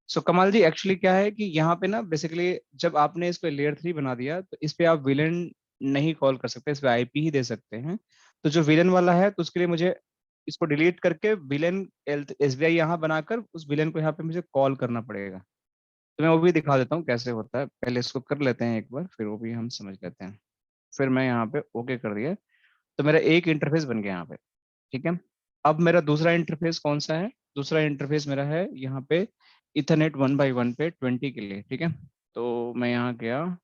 सो कमाल जी एक्चुअली क्या है कि यहाँ पे ना बेसिकली जब आपने इसको लेयर 3 बना दिया तो इस पे आप विलेन नहीं कॉल कर सकते, इस पे आईपी ही दे सकते हैं। तो जो विलेन वाला है तो उसके लिए मुझे इसको डिलीट करके विलेन एसबीआई यहाँ बनाकर उस विलेन को यहाँ पे मुझे कॉल करना पड़ेगा। तो मैं वो भी दिखा देता हूँ कैसे होता है। पहले इसको कर लेते हैं एक बार, फिर वो भी हम समझ लेते हैं। फिर मैं यहाँ पे ओके कर दिया, तो मेरा एक इंटरफेस बन गया यहाँ पे। ठीक है, अब मेरा दूसरा इंटरफेस कौन सा है? दूसरा इंटरफेस मेरा है यहाँ पे इथरनेट 1x1 पे 20 के लिए। ठीक है, तो मैं यहाँ गया।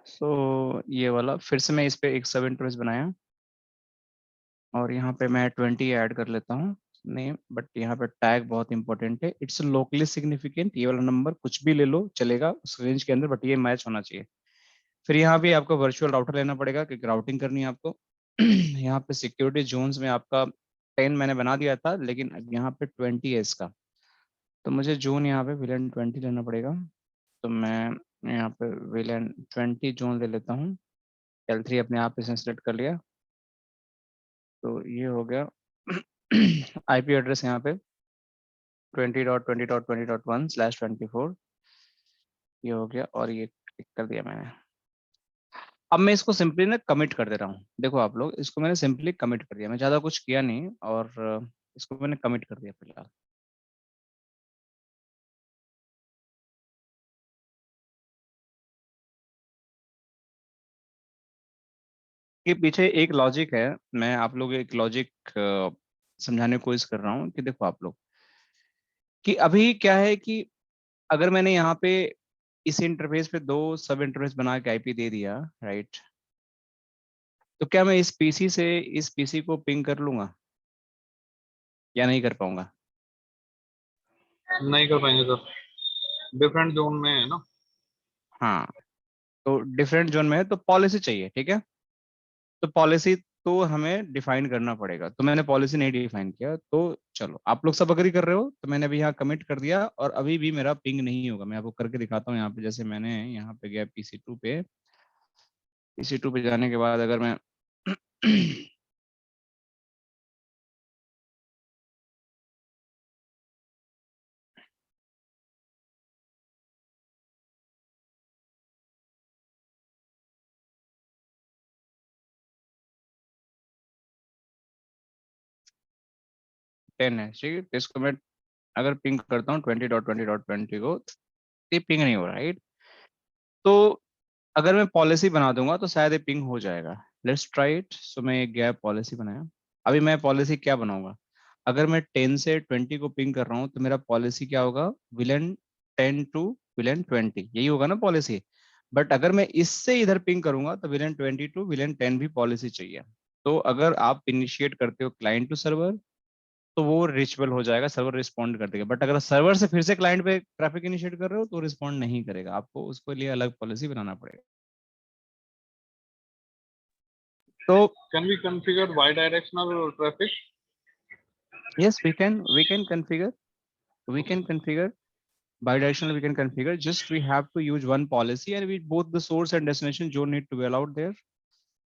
सो ये वाला फिर से मैं इस पे एक सब इंटरफेस बनाया और यहाँ पे मैं 20 ऐड कर लेता हूँ। नेम, बट यहाँ पे टैग बहुत इंपॉर्टेंट है। इट्स लोकली सिग्निफिकेंट, ये वाला नंबर कुछ भी ले लो चलेगा उस रेंज के अंदर, बट ये मैच होना चाहिए। फिर यहाँ भी आपको वर्चुअल राउटर लेना पड़ेगा क्योंकि राउटिंग करनी है आपको। यहाँ पे सिक्योरिटी जोन्स में आपका 10 मैंने बना दिया था, लेकिन अब यहाँ पे 20 है इसका, तो मुझे जोन यहाँ पे विलन 20 लेना पड़ेगा। तो मैं यहाँ पे विलन 20 जोन ले लेता हूँ। L3 अपने आप इसने सेलेक्ट कर लिया, तो ये हो गया। आईपी एड्रेस यहाँ पे 20.20.20.1/24, ये हो गया और ये टिक कर दिया मैंने। अब मैं इसको सिंपली ना कमिट कर दे रहा हूँ। देखो आप लोग, इसको मैंने सिंपली कमिट कर दिया, मैं ज़्यादा कुछ किया नहीं, और इसको मैंने कमिट कर दिया फिलहाल। के पीछे एक लॉजिक है, मैं आप लोग एक लॉजिक समझाने की कोशिश कर रहा हूँ कि देखो आप लोग, कि अभी क्या है कि अगर मैंने यहाँ पे इस इंटरफेस पे 2 सब इंटरफेस बना के आईपी दे दिया, राइट, तो क्या मैं इस पीसी से इस पीसी को पिंग कर लूंगा या नहीं कर पाऊंगा? नहीं कर पाएंगे सर, डिफरेंट जोन में है ना। हाँ, तो डिफरेंट जोन में है तो पॉलिसी चाहिए, ठीक है। तो पॉलिसी तो हमें डिफाइन करना पड़ेगा, तो मैंने पॉलिसी नहीं डिफाइन किया। तो चलो आप लोग सब अग्री कर रहे हो, तो मैंने अभी यहाँ कमिट कर दिया और अभी भी मेरा पिंग नहीं होगा। मैं आपको करके दिखाता हूँ यहाँ पे। जैसे मैंने यहाँ पे गया PC2 पे, PC2 पे जाने के बाद अगर मैं टेन है, ठीक है, तो इसको मैं अगर पिंग करता हूँ 20.20.20 को, ये पिंग नहीं हो रहा, राइट। तो अगर मैं पॉलिसी बना दूंगा तो शायद ये पिंग हो जाएगा। Let's try it. सो मैं एक गैप पॉलिसी बनाया। अभी मैं पॉलिसी क्या बनाऊंगा, अगर मैं 10 से 20 को पिंग कर रहा हूँ तो मेरा पॉलिसी क्या होगा, विलन 10 टू विलन 20, यही होगा ना पॉलिसी। बट अगर मैं इससे इधर पिंग करूंगा तो विलन 20 टू विलन 10 भी पॉलिसी चाहिए। तो अगर आप इनिशिएट करते हो क्लाइंट टू सर्वर तो वो रिचुअल हो जाएगा, सर्वर रिस्पॉन्ड कर देगा। बट अगर सर्वर से फिर से क्लाइंट पे ट्रैफिक इनिशिएट कर रहे हो तो रिस्पॉन्ड नहीं करेगा, आपको उसके लिए अलग पॉलिसी बनाना पड़ेगा। तो can be configure by directional traffic? yes, we can configure bidirectional, we can configure, just we have to use one policy and we both the source and destination don't need to be allowed there.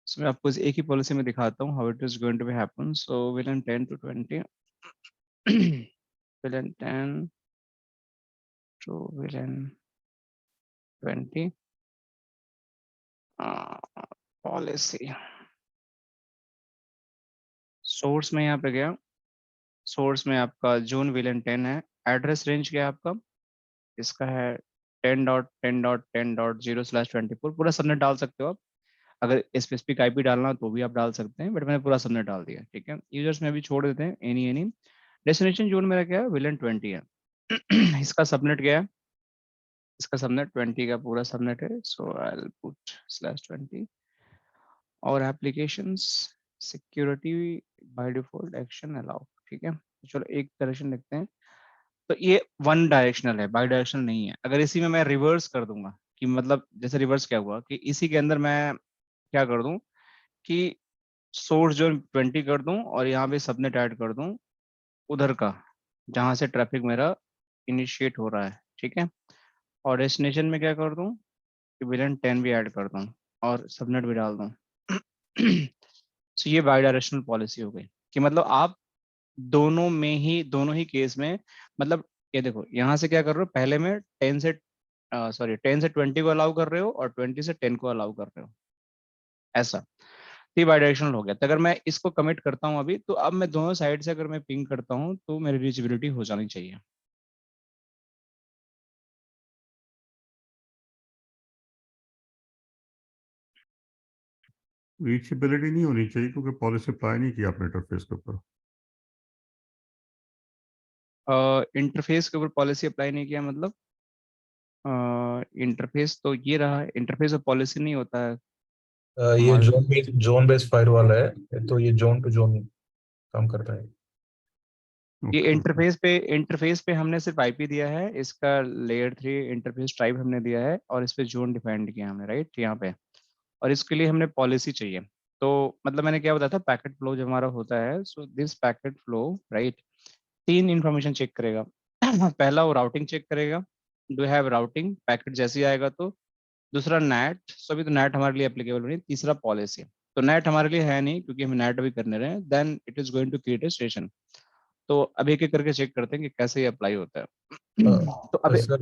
So मैं आपको एक ही policy में दिखाता हूँ how it is going to be happen. So villain 10 to 20 villain 10 to villain 20 policy source में यहाँ पे गया। सोर्स में आपका जोन विलेन 10 है। एड्रेस रेंज क्या है आपका, इसका है 10.10.10.0/24। पूरा सबनेट डाल सकते हो आप, अगर स्पेसिफिक आईपी डालना तो भी आप डाल सकते हैं, बट मैंने पूरा सबनेट डाल दिया, ठीक है। यूजर्स में भी छोड़ देते हैं एनी। डेस्टिनेशन जोन मेरा क्या है, विलेन 20 है। इसका सबनेट क्या है, इसका सबनेट 20 का पूरा सबनेट है। सो आई विल पुट /20 और applications security by default action allow, ठीक है। चलो एक डायरेक्शन लिखते हैं। तो ये वन डायरेक्शनल है, बाई डायरेक्शनल नहीं है। अगर इसी में मैं रिवर्स कर दूंगा, कि मतलब जैसे रिवर्स क्या हुआ कि इसी के अंदर मैं क्या कर दूं कि सोर्स जो 20 कर दूं और यहाँ पे सबनेट ऐड कर दूं उधर का जहां से ट्रैफिक मेरा इनिशिएट हो रहा है, ठीक है। और डेस्टिनेशन में क्या कर दूं कि विलेन 10 भी ऐड कर दूं और सबनेट भी डाल दूं। तो ये बाई डायरेक्शनल पॉलिसी हो गई, कि मतलब आप दोनों ही केस में, मतलब ये देखो यहाँ से क्या कर रहे हो, पहले में 10 से 20 को अलाउ कर रहे हो और 20 से 10 को अलाउ कर रहे हो, ऐसा। तो ये बाई डायरेक्शनल हो गया। तो अगर मैं इसको कमिट करता हूँ अभी, तो अब मैं दोनों साइड से अगर मैं पिंग करता हूँ तो मेरी रीचेबिलिटी हो जानी चाहिए। रीचेबिलिटी नहीं होनी चाहिए क्योंकि पॉलिसी अप्लाई नहीं किया आपने इंटरफेस के ऊपर। इंटरफेस के ऊपर पॉलिसी अप्लाई नहीं किया मतलब, इंटरफेस तो ये रहा, इंटरफेस और पॉलिसी नहीं होता है ये हमारे। जोन बेस्ड फायर वाला है, तो ये जोन टू जोन काम करता है। ये ओके, इंटरफेस पे हमने सिर्फ आईपी दिया है, इसका लेयर 3 इंटरफेस टाइप हमने दिया है और इस पे जोन डिफाइंड किया हमने, राइट, यहाँ पे। और इसके लिए हमने पॉलिसी चाहिए। तो मतलब मैंने क्या बताया था, पैकेट फ्लो जब हमारा होता है, so this packet flow, right, 3 information check करेगा। पहला वो राउटिंग चेक करेगा, डू हैव राउटिंग, पैकेट जैसे ही आएगा तो। दूसरा नेट, सो अभी तो नेट हमारे लिए एप्लीकेबल नहीं। तीसरा पॉलिसी, तो नेट हमारे लिए है नहीं क्योंकि हम नेट अभी करने रहे हैं। Then it is going to create a station. तो अब एक एक करके चेक करते हैं कि कैसे ये अप्लाई होता है। तो अभी सर,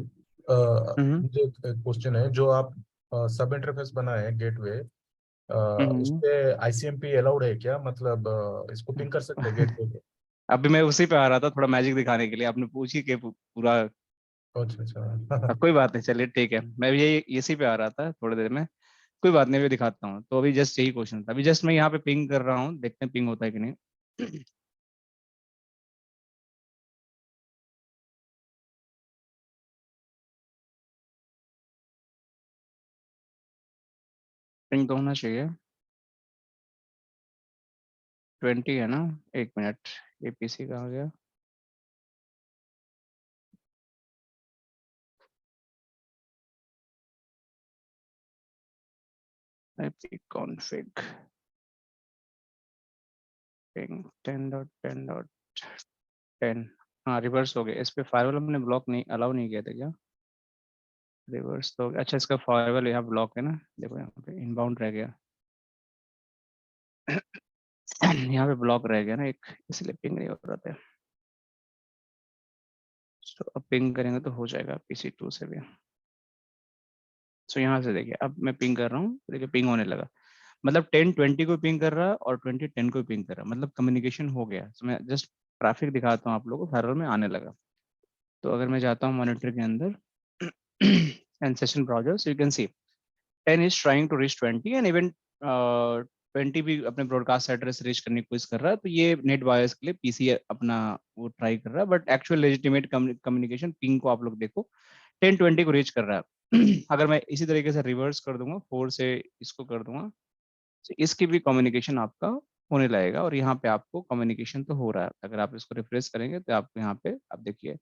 हम्म मुझे एक क्वेश्चन है। जो आप सब इंटरफेस बनाए हैं गेटवे, उस हम्म। पे आईसीएमपी अलाउड है क्या? मतलब इसको पिंग कर सकते हैं गेटवे पे? अभी मैं उसी पे आ रहा था, थोड़ा मैजिक दिखाने के लिए। आपने पूछी कि पूरा अच्छा अच्छा। कोई बात नहीं, चलिए ठीक है। मैं भी ये इसी पे आ रहा था थोड़ी देर में। कोई बात नहीं, मैं दिखाता हूँ। तो अभी जस्ट यही क्वेश्चन था। अभी जस्ट मैं यहाँ पे पिंग कर रहा हूँ, देखते हैं पिंग होता है कि नहीं। पिंग तो होना चाहिए। 20 है ना? एक मिनट, एपीसी कहाँ गया? ip config ping 10.10.10। हाँ, रिवर्स हो गया। इस पे फायरवॉल हमने ब्लॉक नहीं, अलाउ नहीं किया था क्या? रिवर्स तो हो गया। अच्छा, इसका फायरवॉल यहाँ ब्लॉक है ना, देखो यहाँ पे इनबाउंड रह गया। यहाँ पे ब्लॉक रह गया ना एक, इसलिए पिंग नहीं हो रहा था। तो अब पिंग करेंगे तो हो जाएगा PC2 से भी। सो यहाँ से देखिए, अब मैं पिंग कर रहा हूँ, देखिए पिंग होने लगा। मतलब 10:20 को पिंग कर रहा है और 20:10 को पिंग कर रहा है, मतलब कम्युनिकेशन हो गया। तो मैं जस्ट ट्रैफिक दिखाता हूँ आप लोगों को, फायरवॉल में आने लगा। तो अगर मैं जाता हूँ मॉनिटर के अंदर and session browser, so you can see 10 is trying to reach 20 and even 20 भी अपने ब्रॉडकास्ट एड्रेस रीच करने की कोशिश कर रहा है। तो ये नेट बायस के लिए पीसी अपना वो ट्राई कर रहा है, but actual legitimate communication ping को आप लोग देखो 10:20 को रीच कर रहा है। अगर मैं इसी तरीके से रिवर्स कर दूंगा, 4 से इसको कर दूंगा, तो इसकी भी कम्युनिकेशन आपका होने लगेगा। और यहाँ पे आपको कम्युनिकेशन तो हो रहा है। अगर आप इसको रिफ्रेश करेंगे तो आपको यहाँ पे आप देखिए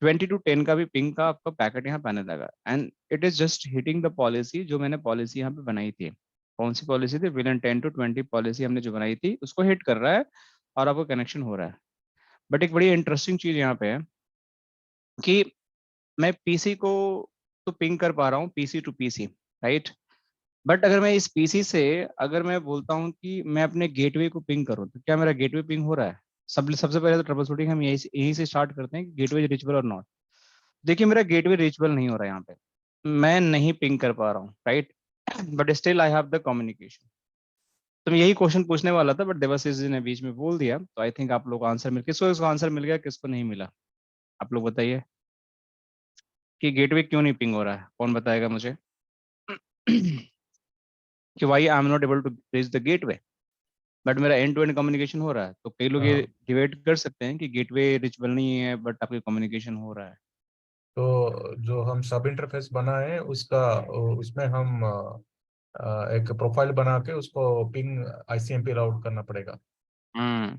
20 to 10 का भी पिंग का आपका पैकेट यहाँ पे आने लगा। And it is just hitting the policy जो मैंने पॉलिसी यहाँ पे बनाई थी। कौन सी पॉलिसी थी? विलन 10 to 20 पॉलिसी हमने जो बनाई थी, उसको हिट कर रहा है और आपको कनेक्शन हो रहा है। बट एक बड़ी इंटरेस्टिंग चीज यहाँ पे है कि मैं पीसी को तो पिंग कर पा रहा हूँ, PC to PC, right. But अगर मैं इस पीसी से, अगर मैं बोलता हूँ कि मैं अपने गेटवे को पिंग करूँ, तो क्या मेरा गेटवे पिंग हो रहा है? सबसे पहले तो ट्रबल शूटिंग हम यहीं से स्टार्ट करते हैं कि गेटवे रिचेबल और नॉट। देखिए मेरा गेटवे रिचेबल नहीं हो रहा है यहाँ पे, मैं नहीं पिंग कर पा रहा हूँ, right. But still I have the communication. तो मैं यही क्वेश्चन पूछने वाला था, बट देवाशीष जी ने बीच में बोल दिया। तो आई थिंक आप लोग आंसर मिल, किसको इसको आंसर मिल गया, किसको नहीं मिला? आप लोग बताइए कि गेटवे क्यों नहीं पिंग हो रहा है, कौन बताएगा मुझे? कि why I am not able to reach the gateway, but मेरा एंड टू एंड कम्युनिकेशन हो रहा है। तो कई लोग ये डिबेट कर सकते हैं कि गेटवे रिचेबल नहीं है बट आपके कम्युनिकेशन हो रहा है। तो जो हम सब इंटरफेस बनाए उसका, उसमें हम एक प्रोफाइल बना के उसको पिंग आईसीएमपी राउट करना पड़ेगा। Hmm.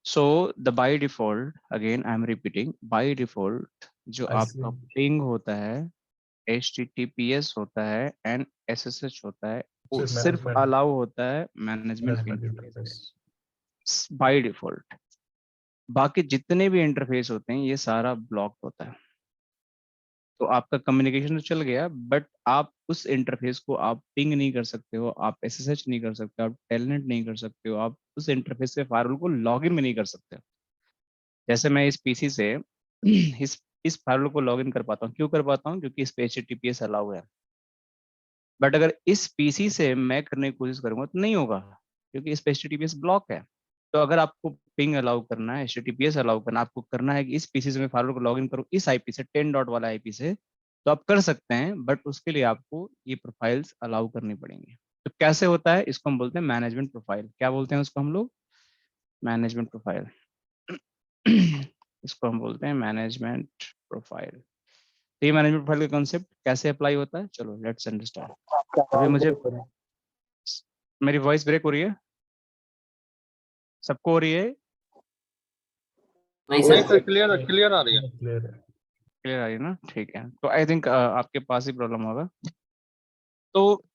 So the by default, again I am repeating, by default जो आपका आईसीएमपी पिंग होता है, HTTPS होता है एंड SSH होता है, वो सिर्फ सिर्फ मैनेजमेंट अलाउ होता है मैनेजमेंट मैनेजमेंट इंटरफेस इंटरफेस। पे बाय डिफॉल्ट। बाकी जितने भी इंटरफेस होते हैं ये सारा ब्लॉक होता है। तो आपका कम्युनिकेशन तो चल गया, बट आप उस इंटरफेस को आप पिंग नहीं कर सकते हो, आप SSH नहीं कर सकते, आप टेलनेट नहीं कर सकते हो, आप उस इंटरफेस से फायरवॉल को लॉगिन भी नहीं कर सकते। जैसे मैं इस पीसी से इस फायरवॉल को लॉगिन कर पाता हूँ। क्यों कर पाता हूँ? क्योंकि इस पे HTTPS अलाउ है। बट अगर इस पीसी से मैं करने की कोशिश करूंगा तो नहीं होगा, क्योंकि इस पे HTTPS ब्लॉक है। तो अगर आपको पिंग अलाउ करना है, HTTPS अलाउ करना, आपको करना है कि इस पीसी से मैं फायरवॉल को लॉगिन करूँ इस आईपी से, 10 डॉट वाला आईपी से, तो आप कर सकते हैं। बट उसके लिए आपको ये प्रोफाइल्स अलाउ करनी पड़ेंगी। तो कैसे होता है? इसको हम बोलते हैं मैनेजमेंट प्रोफाइल। क्या बोलते हैं उसको हम लोग? Management profile. इसको हम बोलते हैं मैनेजमेंट प्रोफाइल। तो ये मैनेजमेंट प्रोफाइल का कॉन्सेप्ट कैसे अप्लाई होता है, चलो लेट्स अंडरस्टैंड। आपका अभी आवाज मुझे, ब्रेक हो रहा है। मेरी वॉइस ब्रेक हो रही है? सबको हो रही है? नहीं नहीं सर सर, क्लियर क्लियर आ रही है। क्लियर है। क्लियर आ रही है ना? ठीक है, तो आई थिंक आपके पास ही प्रॉब्लम होगा। तो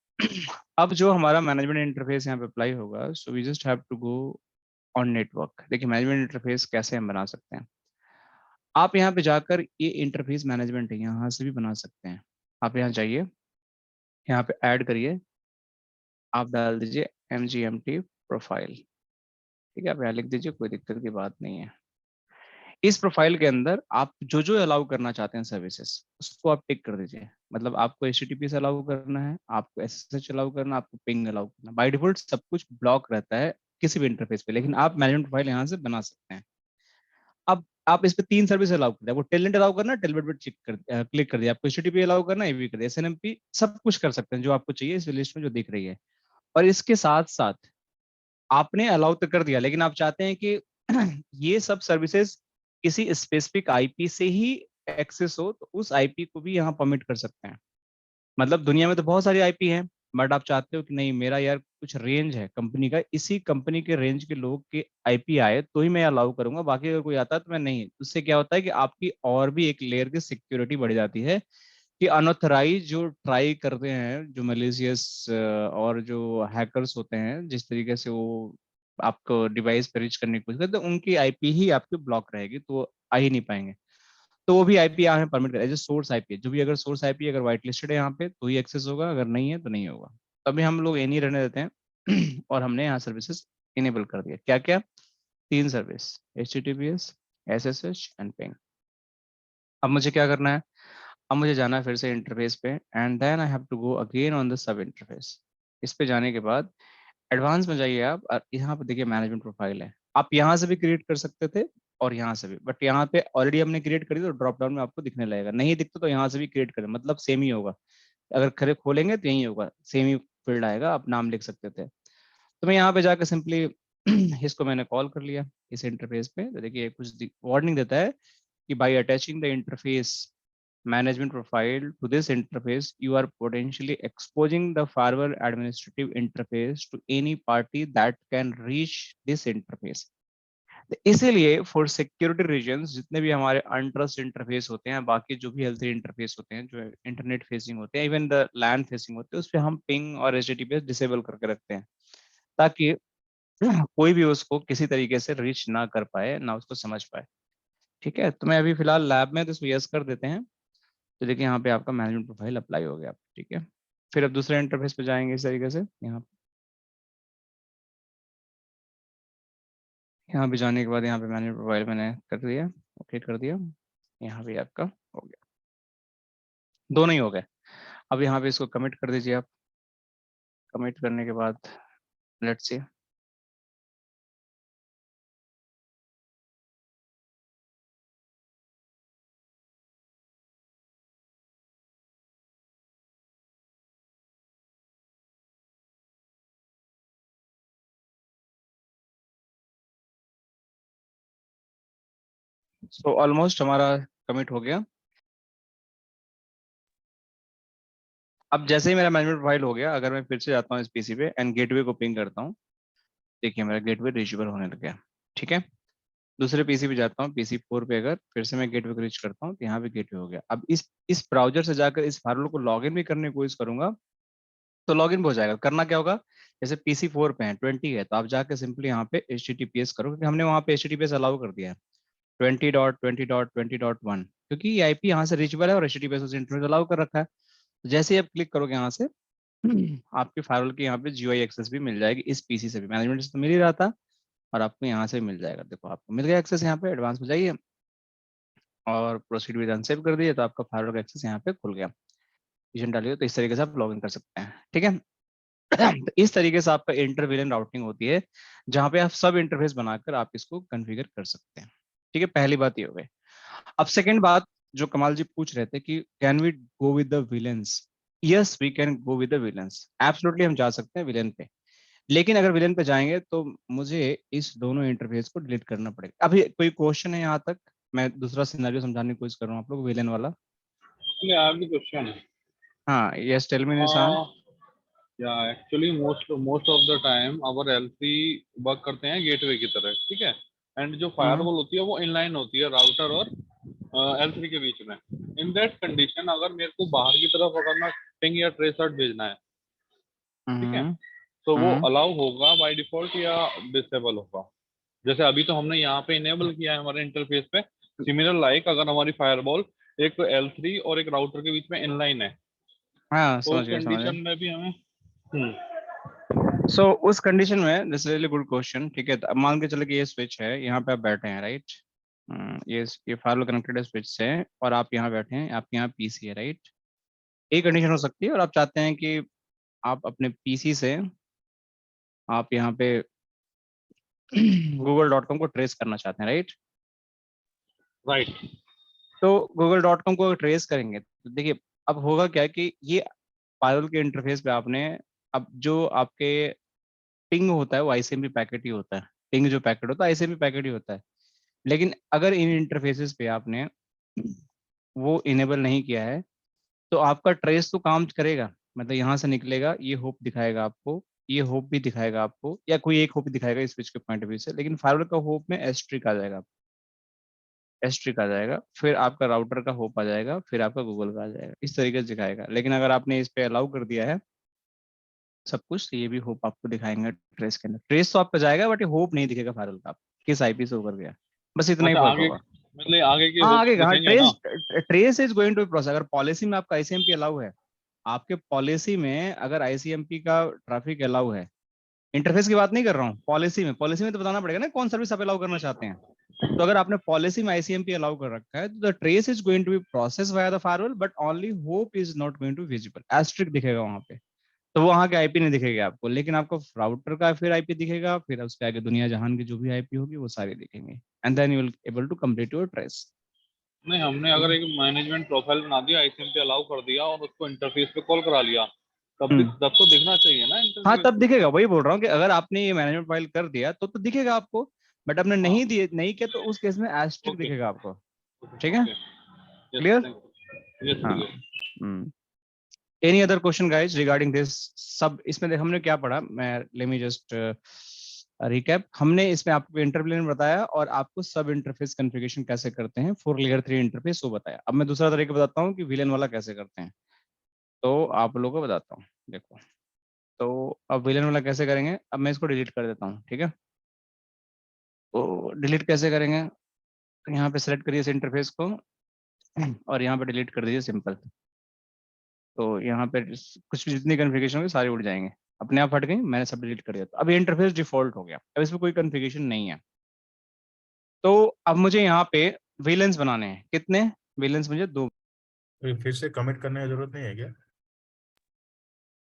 अब जो हमारा मैनेजमेंट इंटरफेस यहाँ पे अप्लाई होगा, so we just have to go on network. देखिए मैनेजमेंट इंटरफेस कैसे हम बना सकते हैं। आप यहाँ पे जाकर, ये इंटरफेस मैनेजमेंट है, यहाँ से भी बना सकते हैं। आप यहाँ जाइए, यहाँ पे ऐड करिए, आप डाल दीजिए MGMT प्रोफाइल। ठीक है, आप यहाँ लिख दीजिए, कोई दिक्कत की बात नहीं है। इस प्रोफाइल के अंदर आप जो जो अलाउ करना चाहते हैं सर्विसेज, उसको आप टिक कर दीजिए। मतलब आपको HTTPS अलाउ करना है, आपको SSH अलाउ करना, आपको पिंग अलाउ करना। बाय डिफॉल्ट सब कुछ ब्लॉक रहता है किसी भी इंटरफेस पे, लेकिन आप मैनेजमेंट प्रोफाइल यहाँ से बना सकते हैं। अब आप इस पे 3 सर्विस अलाउ कर दिया, वो टेलनेट अलाउ करना, टेलनेट पे क्लिक कर दिया, आपको HTTP अलाउ करना, ये भी कर दिया, SNMP सब कुछ कर सकते हैं जो आपको चाहिए इस लिस्ट में जो दिख रही है। और इसके साथ साथ आपने अलाउ तो कर दिया, लेकिन आप चाहते हैं कि ये सब सर्विसेज किसी स्पेसिफिक आईपी से ही एक्सेस हो, तो उस आईपी को भी यहाँ परमिट कर सकते हैं। मतलब दुनिया में तो बहुत सारी आईपी हैं, बट आप चाहते हो कि नहीं, मेरा यार कुछ रेंज है कंपनी का, इसी कंपनी के रेंज के लोग के आईपी आए तो ही मैं अलाउ करूंगा, बाकी अगर कोई आता है तो मैं नहीं। उससे क्या होता है कि आपकी और भी एक लेयर की सिक्योरिटी बढ़ जाती है कि अनऑथराइज जो ट्राई करते हैं, जो मलेशियस और जो हैकर्स होते हैं, जिस तरीके से वो आपको डिवाइस पे रीच करने की कोशिश करते हैं, उनकी आईपी ही आपकी ब्लॉक रहेगी, तो वो आ ही नहीं पाएंगे। तो वो भी आईपी यहाँ परमिट करें, जो सोर्स आईपी है, जो भी अगर सोर्स आईपी अगर व्हाइट लिस्टेड है यहाँ पे तो ही एक्सेस होगा, अगर नहीं है तो नहीं होगा। तभी हम लोग नहीं रहने देते हैं और हमने यहाँ सर्विसेज इनेबल कर दिया। क्या क्या? 3 service, HTTPS, SSH and ping. अब मुझे क्या करना है? अब मुझे जाना है फिर से इंटरफेस पे, and then I have to go again on the sub interface. इस पे जाने के बाद एडवांस में जाइए आप, और यहाँ पे देखिए मैनेजमेंट प्रोफाइल है। आप यहाँ से भी क्रिएट कर सकते थे और यहाँ से भी, बट यहाँ पे ऑलरेडी हमने क्रिएट करी तो ड्रॉप डाउन में आपको दिखने लगेगा। नहीं दिखता तो यहाँ से भी क्रिएट करें, मतलब सेम ही होगा। अगर खरे खोलेंगे तो यही होगा, सेम ही फील्ड आएगा, आप नाम लिख सकते थे। तो मैं यहाँ पे जाकर सिंपली इसको मैंने कॉल कर लिया इस इंटरफेस पे। तो देखिए कुछ वार्निंग देता है कि bye attaching the interface management profile to this interface, you are potentially exposing the firewall administrative interface to any party that can reach this interface. तो इसीलिए फॉर सिक्योरिटी रीजंस जितने भी हमारे अनट्रस्ट इंटरफेस होते हैं, बाकी जो भी हेल्थी इंटरफेस होते हैं, जो इंटरनेट फेसिंग होते हैं, इवन द लैंड फेसिंग होते हैं, उस पर हम पिंग और HTTPS डिसेबल करके रखते हैं, ताकि कोई भी उसको किसी तरीके से रीच ना कर पाए, ना उसको समझ पाए। ठीक है, तो मैं अभी फिलहाल लैब में तो इसको यस कर देते हैं। तो देखिए यहाँ पे आपका मैनेजमेंट प्रोफाइल अप्लाई हो गया। ठीक है, फिर अब दूसरे इंटरफेस पे जाएंगे इस तरीके से। यहाँ पे जाने के बाद यहाँ पे मैनेजमेंट प्रोफाइल मैंने कर दिया, ओके कर दिया। यहाँ पे आपका हो गया, दोनों ही हो गए। अब यहाँ पे इसको कमिट कर दीजिए आप। कमिट करने के बाद लेट्स सी, सो ऑलमोस्ट हमारा कमिट हो गया। अब जैसे ही मेरा मैनेजमेंट प्रोफाइल हो गया, अगर मैं फिर से जाता हूँ इस पीसी पे एंड गेटवे को पिंग करता हूँ, देखिए मेरा गेटवे रीचेबल होने लग गया। ठीक है, दूसरे पीसी पे जाता हूँ, PC4 पे अगर फिर से मैं गेटवे को रीच करता हूँ तो यहाँ पे गेटवे हो गया। अब इस ब्राउजर से जाकर इस फायरवॉल को लॉगिन भी करने की कोशिश करूंगा तो लॉगिन भी हो जाएगा। करना क्या होगा, जैसे PC4 पे है 20 है, तो आप जाके सिंपली यहाँ पे HTTPS करो, क्योंकि हमने वहाँ पे HTTPS अलाउ कर दिया है 20.20.20.1, क्योंकि ये आईपी यहाँ से रीचेबल है और HTTPS उस इंटरनेट अलाउ कर रखा है। तो जैसे ही आप क्लिक करोगे यहाँ से आपके फायरवॉल की यहाँ पे GUI एक्सेस भी मिल जाएगी, इस पीसी से भी। मैनेजमेंट से तो मिल ही रहा था और आपको यहाँ से भी मिल जाएगा। देखो आपको मिल गया एक्सेस, यहाँ पे एडवांस में जाइए और प्रोसीड विद अनसेव कर दिए, तो आपका फायरवॉल का एक्सेस यहाँ पे खुल गया। विजन डालिए तो इस तरीके से आप लॉगिन कर सकते हैं। ठीक है, तो इस तरीके से आपका इंटरवेलेंट राउटिंग होती है, जहां पे आप सब इंटरफेस बनाकर आप इसको कॉन्फ़िगर कर सकते हैं। ठीक है, पहली बात ये हो गई। अब सेकंड बात जो कमाल जी पूछ रहे थे कि can we go with the VLANs? Yes, we can go with the VLANs, absolutely हम जा सकते हैं विलेन पे। लेकिन अगर विलेन पे जाएंगे तो मुझे इस दोनों इंटरफेस को डिलीट करना पड़ेगा। अभी कोई क्वेश्चन है यहाँ तक? मैं दूसरा सिनेरियो समझाने की कोशिश कर रहा हूँ आप लोग, विलेन वाला। I have the question. हाँ, यस टेल मी निशान। Yeah, actually most of the time our LC work करते हैं गेटवे की तरह, ठीक है। एंड जो फायरवॉल होती है वो इनलाइन होती है राउटर और L3 के बीच में। इन दैट कंडीशन अगर मेरे को बाहर की तरफ अगर मैं पिंग या ट्रेस आउट भेजना है, ठीक है, तो वो अलाउ होगा बाय डिफॉल्ट या डिसेबल होगा? जैसे अभी तो हमने यहाँ पे इनेबल किया है हमारे इंटरफेस पे। सिमिलर लाइक अगर हमारी फायरवॉल एक L3 और एक राउटर के बीच में इनलाइन है, हाँ तो उस समझ गया कंडीशन में भी हमें सो उस कंडीशन में दिस रियली गुड क्वेश्चन, ठीक है। तो अब मान के चले कि ये स्विच है, यहाँ पे आप बैठे हैं, राइट। ये फायरवॉल कनेक्टेड है स्विच से, और आप यहाँ बैठे हैं, आपके यहाँ पीसी है, राइट। एक कंडीशन हो सकती है, और आप चाहते हैं कि आप अपने पीसी से आप यहाँ पे google.com को ट्रेस करना चाहते हैं, राइट। राइट। तो google.com को ट्रेस करेंगे तो देखिए अब होगा क्या कि ये फायरवॉल के इंटरफेस पे आपने, अब जो आपके पिंग होता है वो आईसीएमपी पैकेट ही होता है। पिंग जो पैकेट होता है आईसीएमपी पैकेट ही होता है। लेकिन अगर इन इंटरफेसेस पे आपने वो इनेबल नहीं किया है तो आपका ट्रेस तो काम करेगा, मतलब यहाँ से निकलेगा, ये होप दिखाएगा आपको, ये होप भी दिखाएगा आपको, या कोई एक होप दिखाएगा इस स्विच के पॉइंट ऑफ व्यू से। लेकिन फायरवॉल का होप में एस्ट्रिक आ जाएगा, एस्ट्रिक आ जाएगा, फिर आपका राउटर का होप आ जाएगा, फिर आपका गूगल का आ जाएगा, इस तरीके से दिखाएगा। लेकिन अगर आपने इस पे अलाउ कर दिया है सब कुछ, तो ये भी होप आपको दिखाएंगे ट्रेस के अंदर। ट्रेस तो आपका जाएगा बट ये होप नहीं दिखेगा फायरवॉल का, किस आईपी से होकर गया, बस इतना ही अच्छा फर्क आगे, होगा। मतलब आगे के हाँ होप्स आगे कहाँ दिखेंगे ना? Trace is going to be process. अगर पॉलिसी में आपका आईसीएमपी अलाउ है, आपके पॉलिसी में अगर आईसीएमपी का ट्रैफिक अलाउ है, इंटरफेस की बात नहीं कर रहा हूँ, पॉलिसी में, पॉलिसी में तो बताना पड़ेगा ना कौन सर्विस आप अलाउ करना चाहते हैं। तो अगर आपने पॉलिसी में आईसीएमपी अलाउ कर रखा है तो the trace is going to be process via the firewall, but only hop is not going to visible, asterisk दिखेगा वहां पे। तो वो वहाँ के आईपी नहीं दिखेगा आपको, लेकिन आपको राउटर का फिर आईपी दिखेगा, फिर उसके आगे दुनिया जहान की जो भी आईपी होगी वो सारी दिखेंगे, and then you will able to complete your trace. नहीं, हमने अगर एक मैनेजमेंट प्रोफाइल बना दिया, आईसीएमपी अलाउ कर दिया और उसको इंटरफेस पे कॉल करा लिया, तब भी तब तो दिखना चाहिए ना हाँ इंटरफेस तब पे। दिखेगा, वही बोल रहा हूँ कि अगर आपने ये मैनेजमेंट फाइल कर दिया तो दिखेगा आपको, बट आपने हाँ, नहीं दिए, नहीं किया, तो उस केस में एस्ट्रिक ओके दिखेगा आपको। ठीक है, okay, yes clear. Thank you, yes हाँ। Clear. Any other question guys regarding this सब? इसमें देख हमने क्या पढ़ा, मैं लेट मी जस्ट रिकैप। हमने इसमें आपको इंटरप्लेन बताया और आपको सब इंटरफेस कॉन्फ़िगरेशन कैसे करते हैं फॉर लेयर 3 इंटरफेस वो बताया। अब मैं दूसरा तरीका बताता हूँ कि विलेन वाला कैसे करते हैं, तो आप लोगों को बताता हूँ। देखो, तो अब विलेन वाला कैसे करेंगे, अब मैं इसको डिलीट कर देता हूँ, ठीक है। तो डिलीट कैसे करेंगे, तो यहाँ पे सेलेक्ट करिए इस इंटरफेस को और यहाँ पे डिलीट कर दीजिए सिंपल। तो यहाँ पे कुछ भी जितनी कॉन्फ़िगरेशन होगी सारी उड़ जाएंगे, अपने आप हट गई, मैंने सब डिलीट कर दिया। तो अब ये इंटरफेस डिफॉल्ट हो गया, अब इसमें कोई कॉन्फ़िगरेशन नहीं है। तो अब मुझे यहाँ पे विलेंस बनाने हैं, कितने विलेंस? मुझे 2। फिर से कमिट करने की जरूरत नहीं है क्या?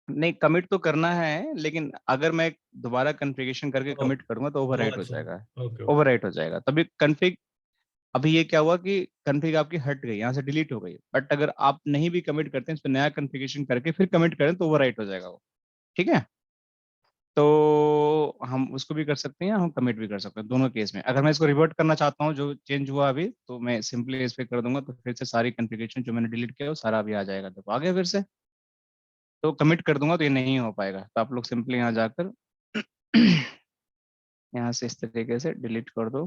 नहीं, कमिट तो करना है, लेकिन अगर मैं दोबारा कॉन्फ़िगरेशन करके कमिट करूंगा तो ओवरराइट हो अच्छा, जाएगा, ओके ओवरराइट हो जाएगा। तभी कॉन्फ़िग, अभी ये क्या हुआ कि कॉन्फ़िग आपकी हट गई, यहाँ से डिलीट हो गई, बट अगर आप नहीं भी कमिट करते हैं, इस पर नया कॉन्फ़िगरेशन करके फिर कमिट करें तो ओवरराइट हो जाएगा वो। ठीक है, तो हम उसको भी कर सकते हैं, हम कमिट भी कर सकते हैं, दोनों केस में। अगर मैं इसको रिवर्ट करना चाहता हूँ जो चेंज हुआ अभी, तो मैं सिंपली इस पे कर दूंगा, तो फिर से सारी कॉन्फ़िगरेशन जो मैंने डिलीट किया वो सारा अभी आ जाएगा। देखो आ गया फिर से, तो कमिट कर दूंगा तो ये नहीं हो पाएगा। तो आप लोग सिंपली यहाँ जाकर यहाँ से इस तरीके से डिलीट कर दो,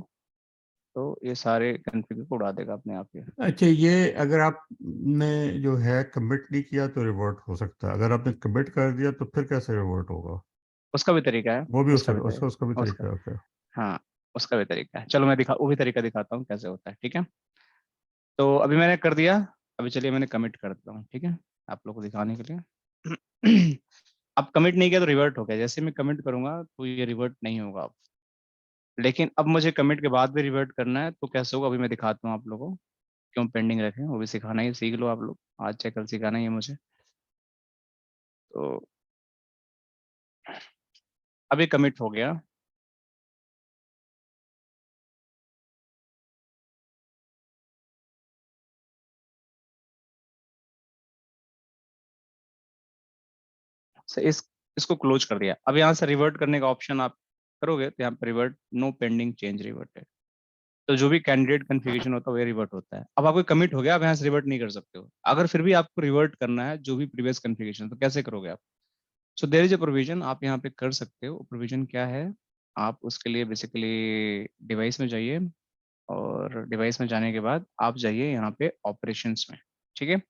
तो ये सारे कॉन्फ़िगर को उड़ा देगा अपने आप ही। अच्छा, ये अगर आपने जो है कमिट नहीं किया तो रिवर्ट हो सकता है, अगर आपने कमिट कर दिया तो फिर कैसे रिवर्ट होगा? उसका भी तरीका है, वो भी उसका उसका भी उसका उसका भी तरीका, उसका, तरीका है, ओके। हाँ उसका भी तरीका है। चलो मैं वो भी तरीका दिखाता हूँ कैसे होता है, ठीक है। तो अभी मैंने कर दिया, अभी चलिए मैंने कमिट कर देता हूँ, ठीक है, आप लोग को दिखाने के लिए। अब कमिट नहीं किया तो रिवर्ट हो गया, जैसे मैं कमिट करूंगा तो ये रिवर्ट नहीं होगा अब। लेकिन अब मुझे कमिट के बाद भी रिवर्ट करना है, तो कैसे होगा अभी मैं दिखाता हूँ आप लोगों को। क्यों पेंडिंग रखें, वो भी सिखाना ही, सीख लो आप लोग, आज से कल सिखाना ही है मुझे। तो अभी कमिट हो गया, इसको क्लोज कर दिया। अब यहाँ से रिवर्ट करने का ऑप्शन आप करोगे तो यहाँ पर revert, no pending change reverted. तो जो भी कैंडिडेट कन्फिगरेशन होता है वो रिवर्ट होता है। अब आपको कमिट हो गया, अब यहाँ से रिवर्ट नहीं कर सकते हो। अगर फिर भी आपको रिवर्ट करना है जो भी प्रीवियस कन्फिगरेशन, तो कैसे करोगे आप? So there is a provision, आप यहाँ पे कर सकते हो। प्रोविजन क्या है, आप उसके लिए बेसिकली डिवाइस में जाइए, और डिवाइस में जाने के बाद आप जाइए यहाँ पे ऑपरेशंस में, ठीक है।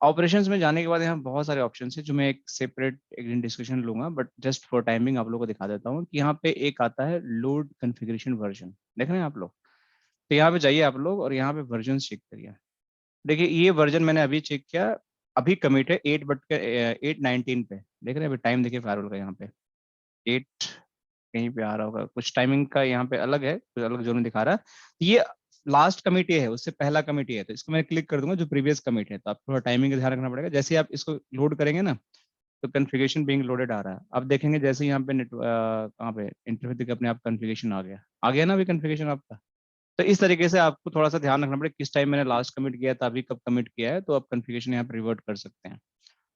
ऑपरेशंस में जाने के बाद यहाँ बहुत सारे ऑप्शन है जो मैं एक सेपरेट एक दिन डिस्कशन लूंगा, बट जस्ट फॉर टाइमिंग आप लोगों को दिखा देता हूँ कि यहाँ पे एक आता है लोड कॉन्फ़िगरेशन वर्जन, देख रहे हैं आप लोग। तो यहाँ पे जाइए आप लोग और यहाँ पे वर्जन चेक करिए। देखिए ये वर्जन मैंने अभी चेक किया, अभी कमिट है 8:19 पे, देख रहे हैं अभी टाइम देखिए फायरवल का यहाँ पे 8 कहीं पे आ रहा होगा, कुछ टाइमिंग का यहाँ पे अलग है, कुछ अलग जोन दिखा रहा है। ये लास्ट कमिट ये है, उससे पहला कमिट ये है, तो इसको मैं क्लिक कर दूंगा जो प्रीवियस कमिट है। तो आप थोड़ा टाइमिंग का ध्यान रखना पड़ेगा। जैसे ही आप इसको लोड करेंगे ना तो कॉन्फ़िगरेशन बीइंग लोडेड आ रहा है। अब देखेंगे जैसे यहाँ पे कहाँ पे इंटरफेस दिखे अपने आप कॉन्फ़िगरेशन आ गया ना अभी कॉन्फ़िगरेशन आपका। तो इस तरीके से आपको थोड़ा सा ध्यान रखना पड़ेगा किस टाइम मैंने लास्ट कमिट किया था, अभी कब कमिट किया है, तो आप कॉन्फ़िगरेशन यहाँ पे रिवर्ट कर सकते हैं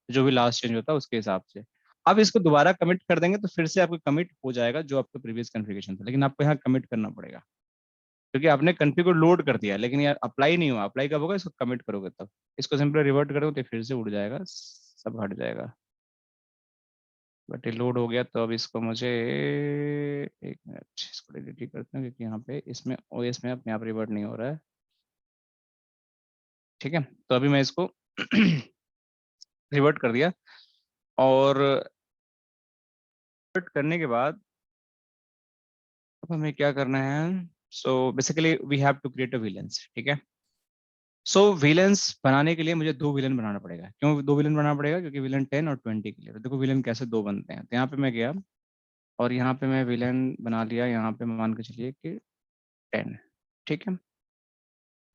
जो भी लास्ट चेंज होता है उसके हिसाब से। अब इसको दोबारा कमिट कर देंगे तो फिर से आपको कमिट हो जाएगा जो आपका प्रीवियस कॉन्फ़िगरेशन था, लेकिन आपको यहाँ कमिट करना पड़ेगा क्योंकि आपने कॉन्फ़िग को लोड कर दिया लेकिन यार अप्लाई नहीं हुआ। अप्लाई कब होगा, इसको कमिट करोगे तब। इसको सिंपली रिवर्ट करोगे तो फिर से उड़ जाएगा, सब हट जाएगा। बट ये लोड हो गया तो अब इसको मुझे एक मिनट इसको डिलीट ही करते हैं क्योंकि यहाँ पे इसमें ओएस में अपने आप रिवर्ट नहीं हो रहा है, ठीक है। तो अभी मैं इसको रिवर्ट कर दिया, और रिवर्ट करने के बाद अब हमें क्या करना है। So basically we have to create a VLANs, ठीक है। सो विलेंस बनाने के लिए मुझे 2 विलन बनाना पड़ेगा। क्यों 2 विलन बनाना पड़ेगा, क्योंकि विलन 10 और 20 के लिए। तो देखो विलन कैसे 2 बनते हैं। तो यहाँ पे मैं गया और यहाँ पे मैं विलन बना लिया, यहाँ पे मान के चलिए कि 10, ठीक है।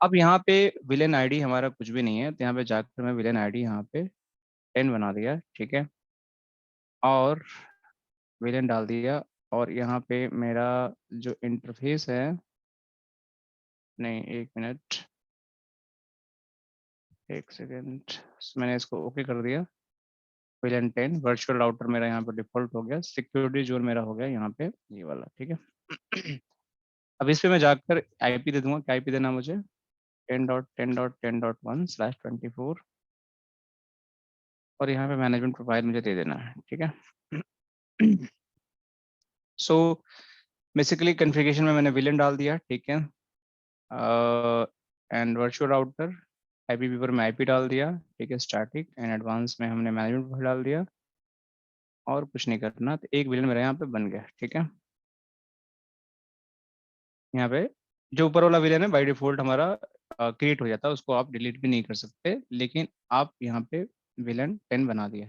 अब यहाँ पे विलेन आईडी हमारा कुछ भी नहीं है, तो यहाँ पे जाकर मैं विलेन आईडी यहाँ पे 10 बना दिया, ठीक है, और विलेन डाल दिया। और यहाँ पे मेरा जो इंटरफेस है, नहीं एक मिनट, एक सेकेंड, मैंने इसको ओके कर दिया। विलेन 10 वर्चुअल राउटर मेरा यहाँ पे डिफॉल्ट हो गया, सिक्योरिटी जोन मेरा हो गया यहाँ पे ये वाला, ठीक है। अब इस पे मैं जाकर आईपी दे दूंगा। क्या आईपी देना मुझे, 10.10.10.1/24, और यहाँ पे मैनेजमेंट प्रोफाइल मुझे दे देना है, ठीक है। सो बेसिकली कॉन्फ़िगरेशन में मैंने विलेन डाल दिया, ठीक है, एंड वर्चुअल राउटर आईपी पर मैं आईपी डाल दिया, ठीक है, स्टैटिक एंड एडवांस में हमने मैनेजमेंट प्रोफाइल डाल दिया, और कुछ नहीं करना। तो एक विलेन मेरा यहाँ पे बन गया, ठीक है। यहाँ पे जो ऊपर वाला विलेन है बाय डिफॉल्ट हमारा क्रिएट हो जाता है, उसको आप डिलीट भी नहीं कर सकते, लेकिन आप यहाँ पे विलेन 10 बना दिया,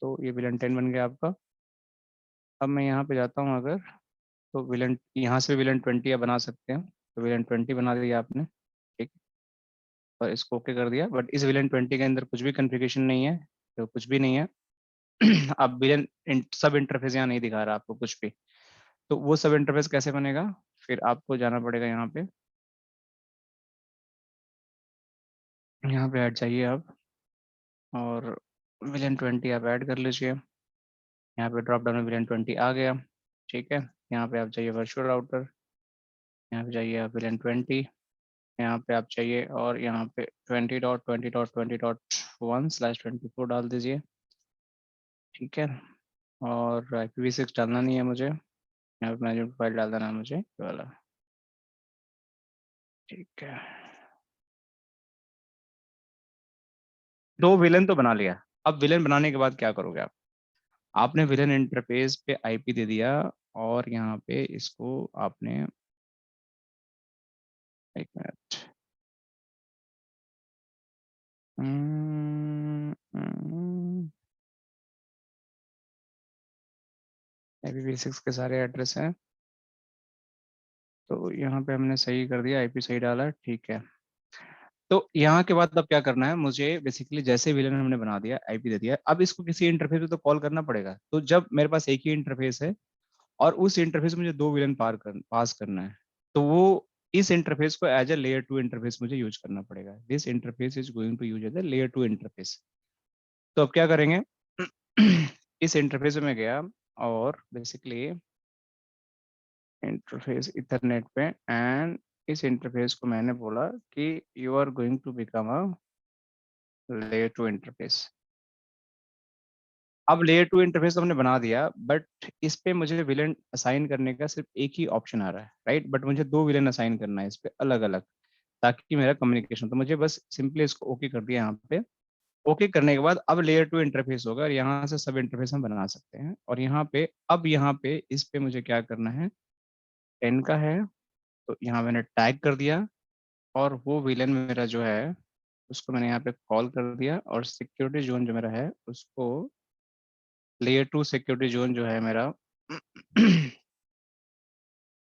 तो ये विलेन 10 बन गया आपका। अब मैं यहाँ पे जाता हूँ अगर, तो विलेन यहाँ से विलेन 20 आप बना सकते हैं, तो विलेन 20 बना दिया आपने, ठीक, और इसको ओके कर दिया। बट इस विलेन 20 के अंदर कुछ भी कॉन्फ़िगरेशन नहीं है, तो कुछ भी नहीं है। अब विलेन सब इंटरफेस यहाँ नहीं दिखा रहा आपको कुछ भी, तो वो सब इंटरफेस कैसे बनेगा, फिर आपको जाना पड़ेगा यहाँ पे ऐड चाहिए आप, और विलेन 20 आप ऐड कर लीजिए। यहाँ पे ड्रॉप डाउन में विलेन 20 आ गया, ठीक है। यहाँ पे आप चाहिए वर्चुअल राउटर, यहाँ पे चाहिए आप विलेन 20, यहाँ पे आप चाहिए, और यहाँ पे 20.20.20.1/24 डाल दीजिए, ठीक है। और IPv6 डालना नहीं है मुझे, यहाँ पे मैनेजमेंट फाइल डाल देना है मुझे ये वाला, ठीक है। 2 विलेन तो बना लिया। अब विलेन बनाने के बाद क्या करोगे आप, आपने विलेन इंटरफेस पे आईपी दे दिया, और यहाँ पे इसको आपने, एक मिनट, IPv6 के सारे एड्रेस हैं, तो यहाँ पे हमने सही कर दिया, आईपी सही डाला, ठीक है। तो यहाँ के बाद अब क्या करना है मुझे, बेसिकली जैसे विलेन हमने बना दिया, आईपी दे दिया, अब इसको किसी इंटरफेस पे तो कॉल करना पड़ेगा। तो जब मेरे पास एक ही इंटरफेस है और उस इंटरफेस में मुझे 2 विलेन पास करना है, तो वो इस इंटरफेस को एज ए लेयर 2 इंटरफेस मुझे यूज करना पड़ेगा। This interface is going to use as a layer 2 interface. तो अब क्या करेंगे, इस इंटरफेस में गया और बेसिकली इंटरफेस इथरनेट पे, एंड इस इंटरफेस को मैंने बोला कि you are going to become a layer 2 interface. अब लेयर 2 इंटरफेस तो हमने बना दिया, बट इस पे मुझे विलेन असाइन करने का सिर्फ एक ही ऑप्शन आ रहा है, राइट? बट मुझे 2 विलेन असाइन करना है इस पे अलग-अलग, ताकि मेरा कम्युनिकेशन, तो मुझे बस सिंपली इसको ओके कर दिया यहाँ पे। ओके करने के बाद अब लेयर 2 इंटरफेस होगा और यहाँ से सब इंटरफेस हम बना सकते हैं। और यहाँ पे अब यहाँ पे इस पे मुझे क्या करना है, 10 का है, तो यहाँ मैंने टैग कर दिया और वो विलेन मेरा जो है उसको मैंने यहाँ पे कॉल कर दिया, और सिक्योरिटी ज़ोन जो मेरा है उसको लेयर 2 सिक्योरिटी ज़ोन जो है मेरा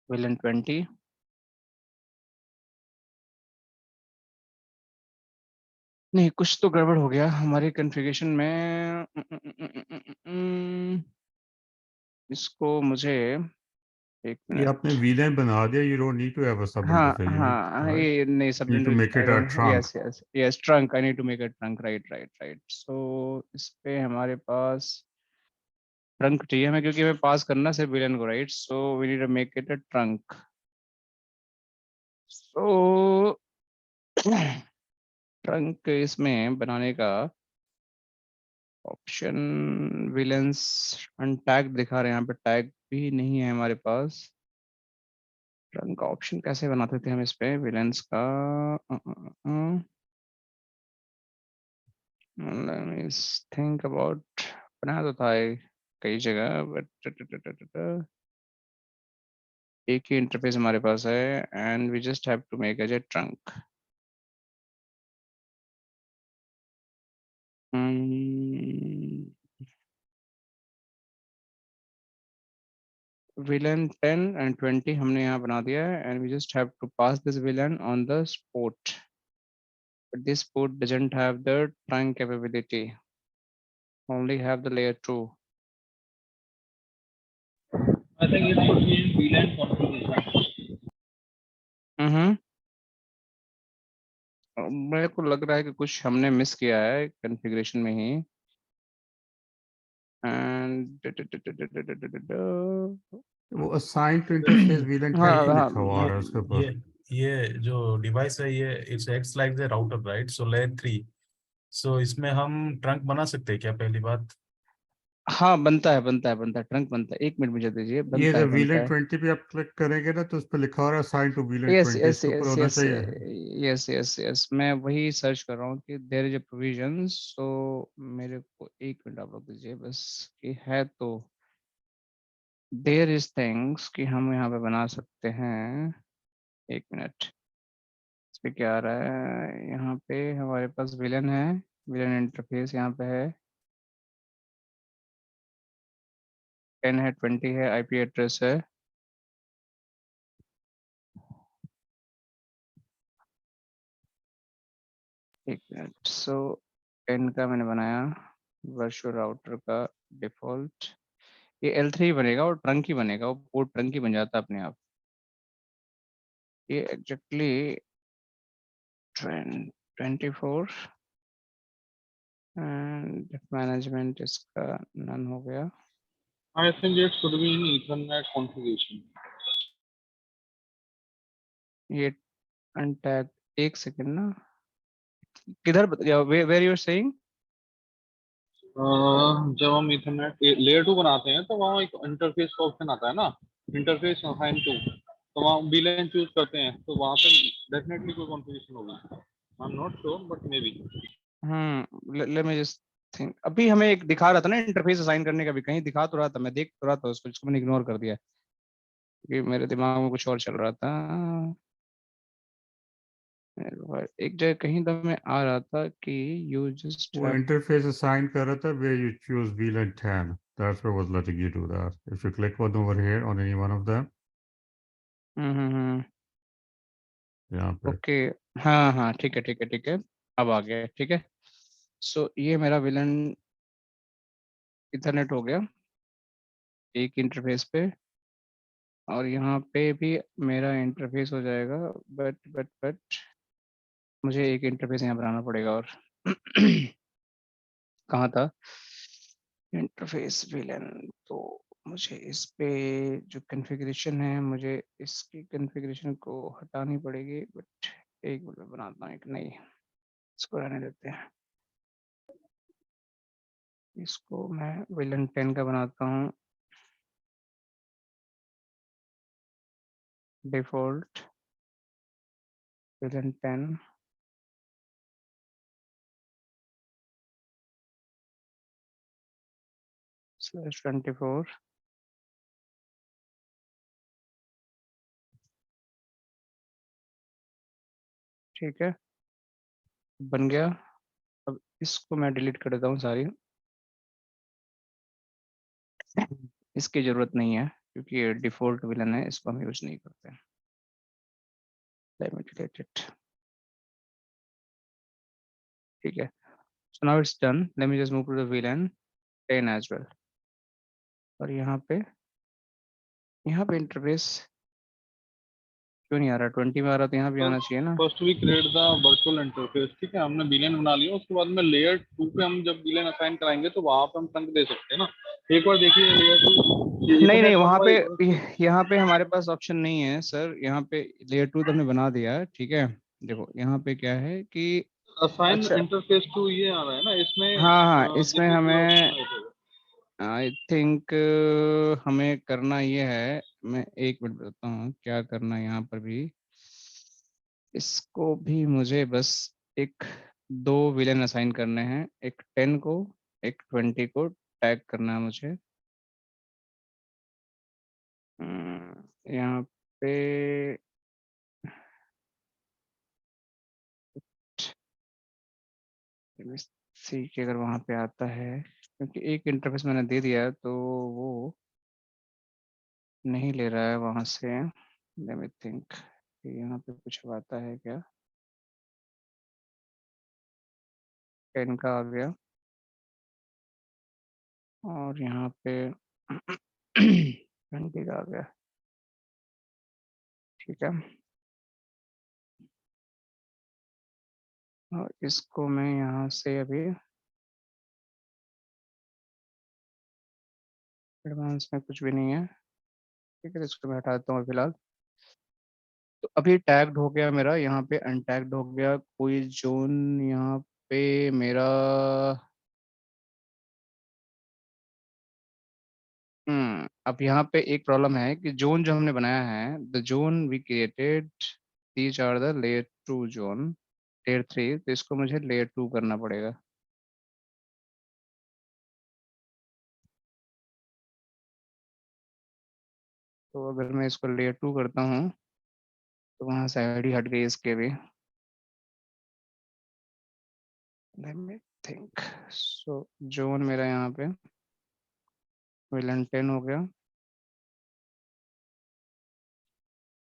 विलेन 20, नहीं कुछ तो गड़बड़ हो गया हमारे कॉन्फ़िगरेशन में। इसको मुझे 1 ये आपने मिनट। VLAN बना दिया, you don't need to have a sub हाँ, interface, हाँ, right? ये नहीं सब You need to make I it a don't, trunk. Yes trunk, I need to make a trunk, right. So इस पे हमारे पास ट्रंक चाहिए हमें, क्योंकि हमें पास करना सिर्फ विलेन को, right? So we need to make it a trunk. सो ट्रंक इसमें बनाने का ऑप्शन, विलेंस अनटैग दिखा रहे हैं यहाँ पे, टैग भी नहीं है हमारे पास। ट्रंक का ऑप्शन कैसे बनाते थे हम इस पे विलेंस का? Let me think about, बनाया तो था कई जगह, बट एक ही इंटरफेस हमारे पास है and we just have to make as a trunk. VLAN 10 and 20 हमने यहाँ बना दिया है and we just have to pass this VLAN on the port, but this port doesn't have the trunk capability, only have the layer 2. I think it should be in VLAN configuration. हम्म, मेरे को लग रहा है कि कुछ हमने miss किया है कॉन्फ़िगरेशन में ही। एंड वो assign to interface VLAN हाँ 10 ही हाँ, लिखा हुआ आ रहा है उसके ऊपर। ये जो डिवाइस है ये it's acts like the router, right? So layer 3, सो इसमें हम ट्रंक बना सकते हैं क्या, पहली बात? हाँ बनता है ट्रंक बनता है। 1 मिनट मुझे दीजिए, ये जब बनता VLAN है। 20 पे आप क्लिक करेंगे ना तो उस पर लिखा हो रहा है assign to VLAN yes 20, yes इसके ऊपर यस होना यस चाहिए। यस मैं वही सर्च कर रहा हूँ कि देयर इज अ प्रोविजन। सो मेरे को 1 मिनट आप लोग दीजिए बस, कि है तो देयर इज थिंग्स कि हम यहाँ पे बना सकते हैं। 1 मिनट, इस पे क्या आ रहा है? यहाँ पे हमारे पास विलन है, विलन इंटरफेस यहाँ पे है, 10 है, 20 है, आईपी एड्रेस है। एक मिनट, सो 10 का मैंने बनाया, वर्चुअल राउटर का डिफॉल्ट, ये L3 बनेगा और ट्रंक ही बनेगा, वो पोर्ट ट्रंक ही बन जाता है अपने आप। ये एग्जैक्टली 24 एंड मैनेजमेंट इसका नन हो गया। I think it should be in Ethernet configuration. ये अनटैग, 1 सेकंड ना, किधर वेयर यू आर सेइंग? जब हम इथरनेट लेयर 2 बनाते हैं तो वहाँ एक इंटरफेस का ऑप्शन आता है ना, इंटरफेस असाइन टू, तो वहाँ VLAN चूज करते हैं, तो वहाँ पे डेफिनेटली कोई कॉन्फ़िगरेशन होगी। आई am not sure but may be. Late me just think. अभी हमें एक दिखा रहा था ना इंटरफेस असाइन करने का, भी कहीं दिखा तो रहा था, मैं देख तो रहा था उसको, जिसको मैंने इग्नोर कर दिया क्योंकि मेरे दिमाग में कुछ और चल रहा था। एक जगह कहीं तो मैं आ रहा था कि यू जस्ट वो इंटरफेस असाइन कर रहा था where you choose VLAN 10, that's what was letting you do that. If you click on over here on any one of them, हम्म, यहाँ पे ओके, हाँ ठीक है, अब आ गया, ठीक है। सो ये मेरा विलन इथरनेट हो गया एक इंटरफेस पे, और यहाँ पे भी मेरा इंटरफेस हो जाएगा, बट मुझे एक इंटरफेस यहाँ बनाना पड़ेगा। और कहाँ था इंटरफेस विलन? तो मुझे इस पे जो कॉन्फ़िगरेशन है, मुझे इसकी कॉन्फ़िगरेशन को हटानी पड़ेगी, बट एक मिनट में बनाता हूँ एक नई, इसको रहने देते हैं। इसको मैं विलन 10 का बनाता हूँ, डिफॉल्ट विलन 10 /24। ठीक है, बन गया। अब इसको मैं डिलीट कर देता हूँ सारी, इसकी जरूरत नहीं है क्योंकि ये डिफॉल्ट विलन है, इसको हम यूज नहीं करते। Let me delete it। ठीक है, so now it's done। Let me just move to the villain 10 as well। और यहाँ पे इंटरफेस क्यों नहीं आ रहा? 20 में आ रहा तो यहाँ भी आना चाहिए ना। First we create the virtual interface, ठीक है, हमने विलेन बना लिया। उसके बाद में लेयर 2 पे हम जब विलेन असाइन कराएंगे तो वहां पे हम ट्रंक दे सकते हैं ना। एक बार देखिए लेयर 2 नहीं, वहां पे यहाँ पे हमारे पास ऑप्शन नहीं है सर। यहाँ पे लेयर 2 तो हमने बना दिया है, ठीक है। देखो यहाँ पे क्या है कि असाइन अच्छा, इंटरफेस टू ये आ रहा है ना इसमें। हाँ इसमें देखिए पूरा हमें ऑप्शन है। आई थिंक हमें करना ये है, मैं एक मिनट बताता हूँ क्या करना है यहाँ पर भी। इसको भी मुझे बस एक 2 विलेन असाइन करने हैं, एक 10 को एक 20 को टैग करना है मुझे। यहाँ पे सी के अगर वहाँ पे आता है, क्योंकि एक इंटरफेस मैंने दे दिया है तो वो नहीं ले रहा है वहाँ से। लेट मी थिंक, यहाँ पे कुछ आता है क्या? 10 का आ गया और यहाँ पे 20 का आ गया। ठीक है, और इसको मैं यहाँ से अभी एडवांस में कुछ भी नहीं है, ठीक है, तो इसको मैं हटा देता हूँ फिलहाल। तो अभी टैग्ड हो गया मेरा, यहाँ पे अनटैग्ड हो गया कोई जोन यहाँ पे मेरा। अब यहाँ पे एक प्रॉब्लम है कि जोन जो हमने बनाया है, the zone we created these are the layer 2 zone, layer 3, तो इसको मुझे लेयर 2 करना पड़ेगा। तो अगर मैं इसको लेयर 2 करता हूँ तो वहाँ से आईडी हट गई इसके भी। लेट मी थिंक, सो जोन मेरा यहाँ पे विलन 10 हो गया,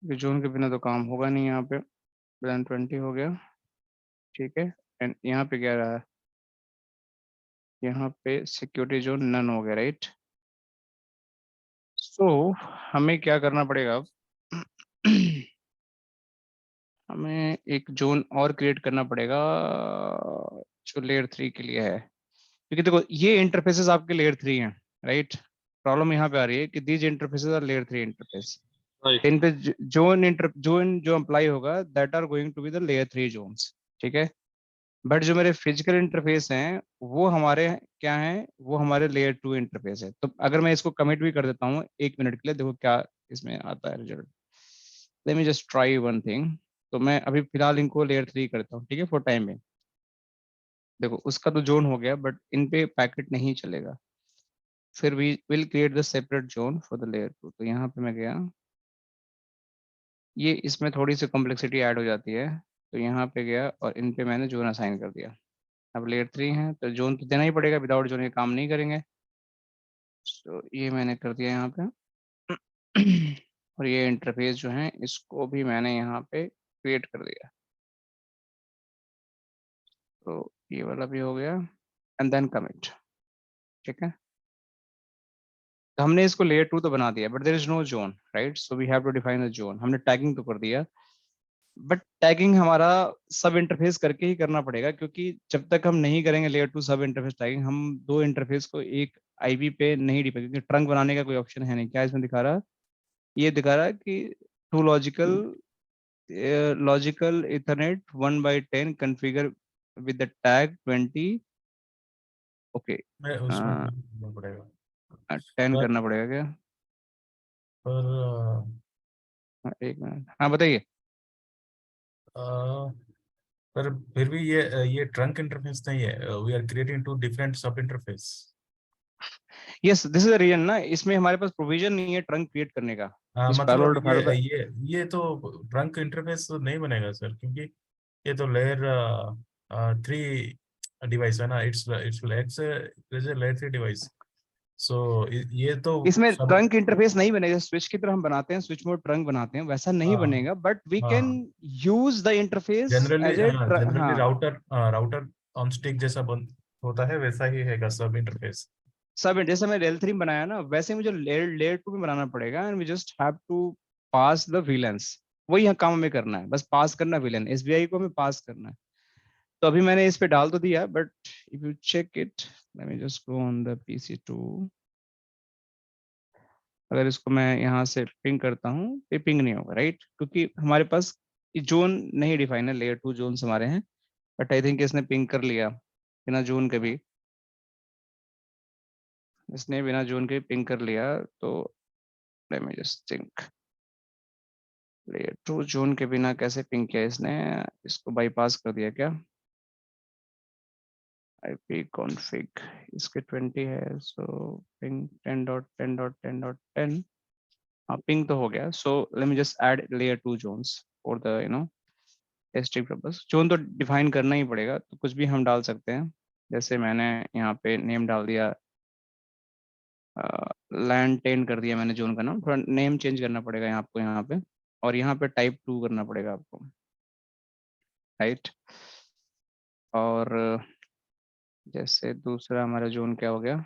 ये जोन के बिना तो काम होगा नहीं। यहाँ पे विलन 20 हो गया, ठीक है। एंड यहाँ पे क्या रहा? यहाँ पे सिक्योरिटी जोन नन हो गया, राइट। सो हमें क्या करना पड़ेगा अब? हमें एक जोन और क्रिएट करना पड़ेगा जो लेयर 3 के लिए है, क्योंकि देखो ये इंटरफेसेस आपके लेयर 3 हैं, राइट। प्रॉब्लम यहाँ पे आ रही है कि these interfaces are layer 3 interface. Right. इन पे जोन जो अप्लाई होगा that are going to be the layer 3 zones, ठीक है। बट जो मेरे फिजिकल इंटरफेस हैं वो हमारे क्या हैं, वो हमारे लेयर 2 इंटरफेस है। तो अगर मैं इसको कमिट भी कर देता हूँ 1 मिनट के लिए, देखो क्या इसमें आता है result. Late me just try one thing. तो मैं अभी फिलहाल इनको लेयर 3 करता हूँ, ठीक है, फॉर टाइम में। देखो उसका तो जोन हो गया बट इन पे पैकेट नहीं चलेगा। फिर we will create the separate zone for the layer 2। तो यहाँ पे मैं गया, ये इसमें थोड़ी सी कॉम्प्लेक्सिटी ऐड हो जाती है। तो यहाँ पे गया और इन पे मैंने जोन असाइन कर दिया। अब लेयर 3 है तो जोन तो देना ही पड़ेगा, विदाउट जोन ये काम नहीं करेंगे। तो ये मैंने कर दिया यहाँ पे। और ये इंटरफेस जो है इसको भी मैंने यहाँ पे क्रिएट कर दिया। तो ये वाला भी हो गया एंड देन कमिट, ठीक है। तो हमने इसको लेयर 2 तो बना दिया but there is no zone, right. So we have to define the zone. हमने टैगिंग तो कर दिया बट टैगिंग हमारा सब इंटरफेस करके ही करना पड़ेगा, क्योंकि जब तक हम नहीं करेंगे लेयर 2 सब इंटरफेस टैगिंग, हम 2 इंटरफेस को एक आईपी पे नहीं डिपेंड, क्योंकि ट्रंक बनाने का कोई ऑप्शन है नहीं। क्या इसमें दिखा रहा? ये दिखा रहा है कि two logical ethernet 1/10 configure with the tag 20 okay मैं उसमें करना पड़ेगा 10 पर करना पड़ेगा क्या? एक मिनट, हाँ बताइए। अ, पर फिर भी ये ट्रंक इंटरफेस नहीं है, we are creating two different sub interface. Yes, this is the reason ना, इसमें हमारे पास प्रोविजन नहीं है ट्रंक क्रिएट करने का। इस मतलब पैरेलल फाइबर ये तो ट्रंक इंटरफेस नहीं बनेगा सर, क्योंकि ये तो लेयर 3 डिवाइस है ना, इट्स इट्स लेयर 3 डिवाइस। सो ये तो इसमें सब। ट्रंक इंटरफेस नहीं बनेगा, स्विच की तरह हम बनाते हैं, स्विच मोड ट्रंक बनाते हैं, वैसा नहीं हाँ बनेगा, बट वी कैन हाँ use the interface generally as a generally हाँ। राउटर ऑन स्टिक जैसा बन होता है, वैसा ही है सब इंटरफेस। सब जैसे मैंने L3 बनाया ना, वैसे मुझे लेयर 2 में बनाना पड़ेगा, and we just have to pass the VLANs. वही यहाँ काम हमें करना है, बस पास करना विलेन, एसबीआई को हमें पास करना है। तो अभी मैंने इस पे डाल तो दिया, but if you check it, let me just go on the PC2। अगर इसको मैं यहाँ से पिंग करता हूँ, ये पिंग नहीं होगा, राइट? क्योंकि हमारे पास जोन नहीं डिफाइन है, लेयर 2 जोन हमारे हैं। बट आई थिंक इसने पिंग कर लिया बिना जोन के भी, इसने बिना जोन के पिंग कर लिया। तो late me just think, layer 2 zone के बिना कैसे पिंग किया इसने? इसको बाईपास कर दिया क्या? आईपी कॉन्फ़िग इसके 20 है, सो पिंग 10.10.10.10। हाँ, पिंग तो हो गया। सो let me just add layer 2 Jones for the testing purpose. Zone तो डिफाइन करना ही पड़ेगा, तो कुछ भी हम डाल सकते हैं। जैसे मैंने यहाँ पे नेम डाल दिया, लैंड 10 कर दिया मैंने जोन का नाम। थोड़ा नेम चेंज करना पड़ेगा यहाँ आपको, यहाँ पे, और यहाँ पे टाइप 2 करना पड़ेगा आपको, राइट? और जैसे दूसरा हमारा जोन क्या हो गया,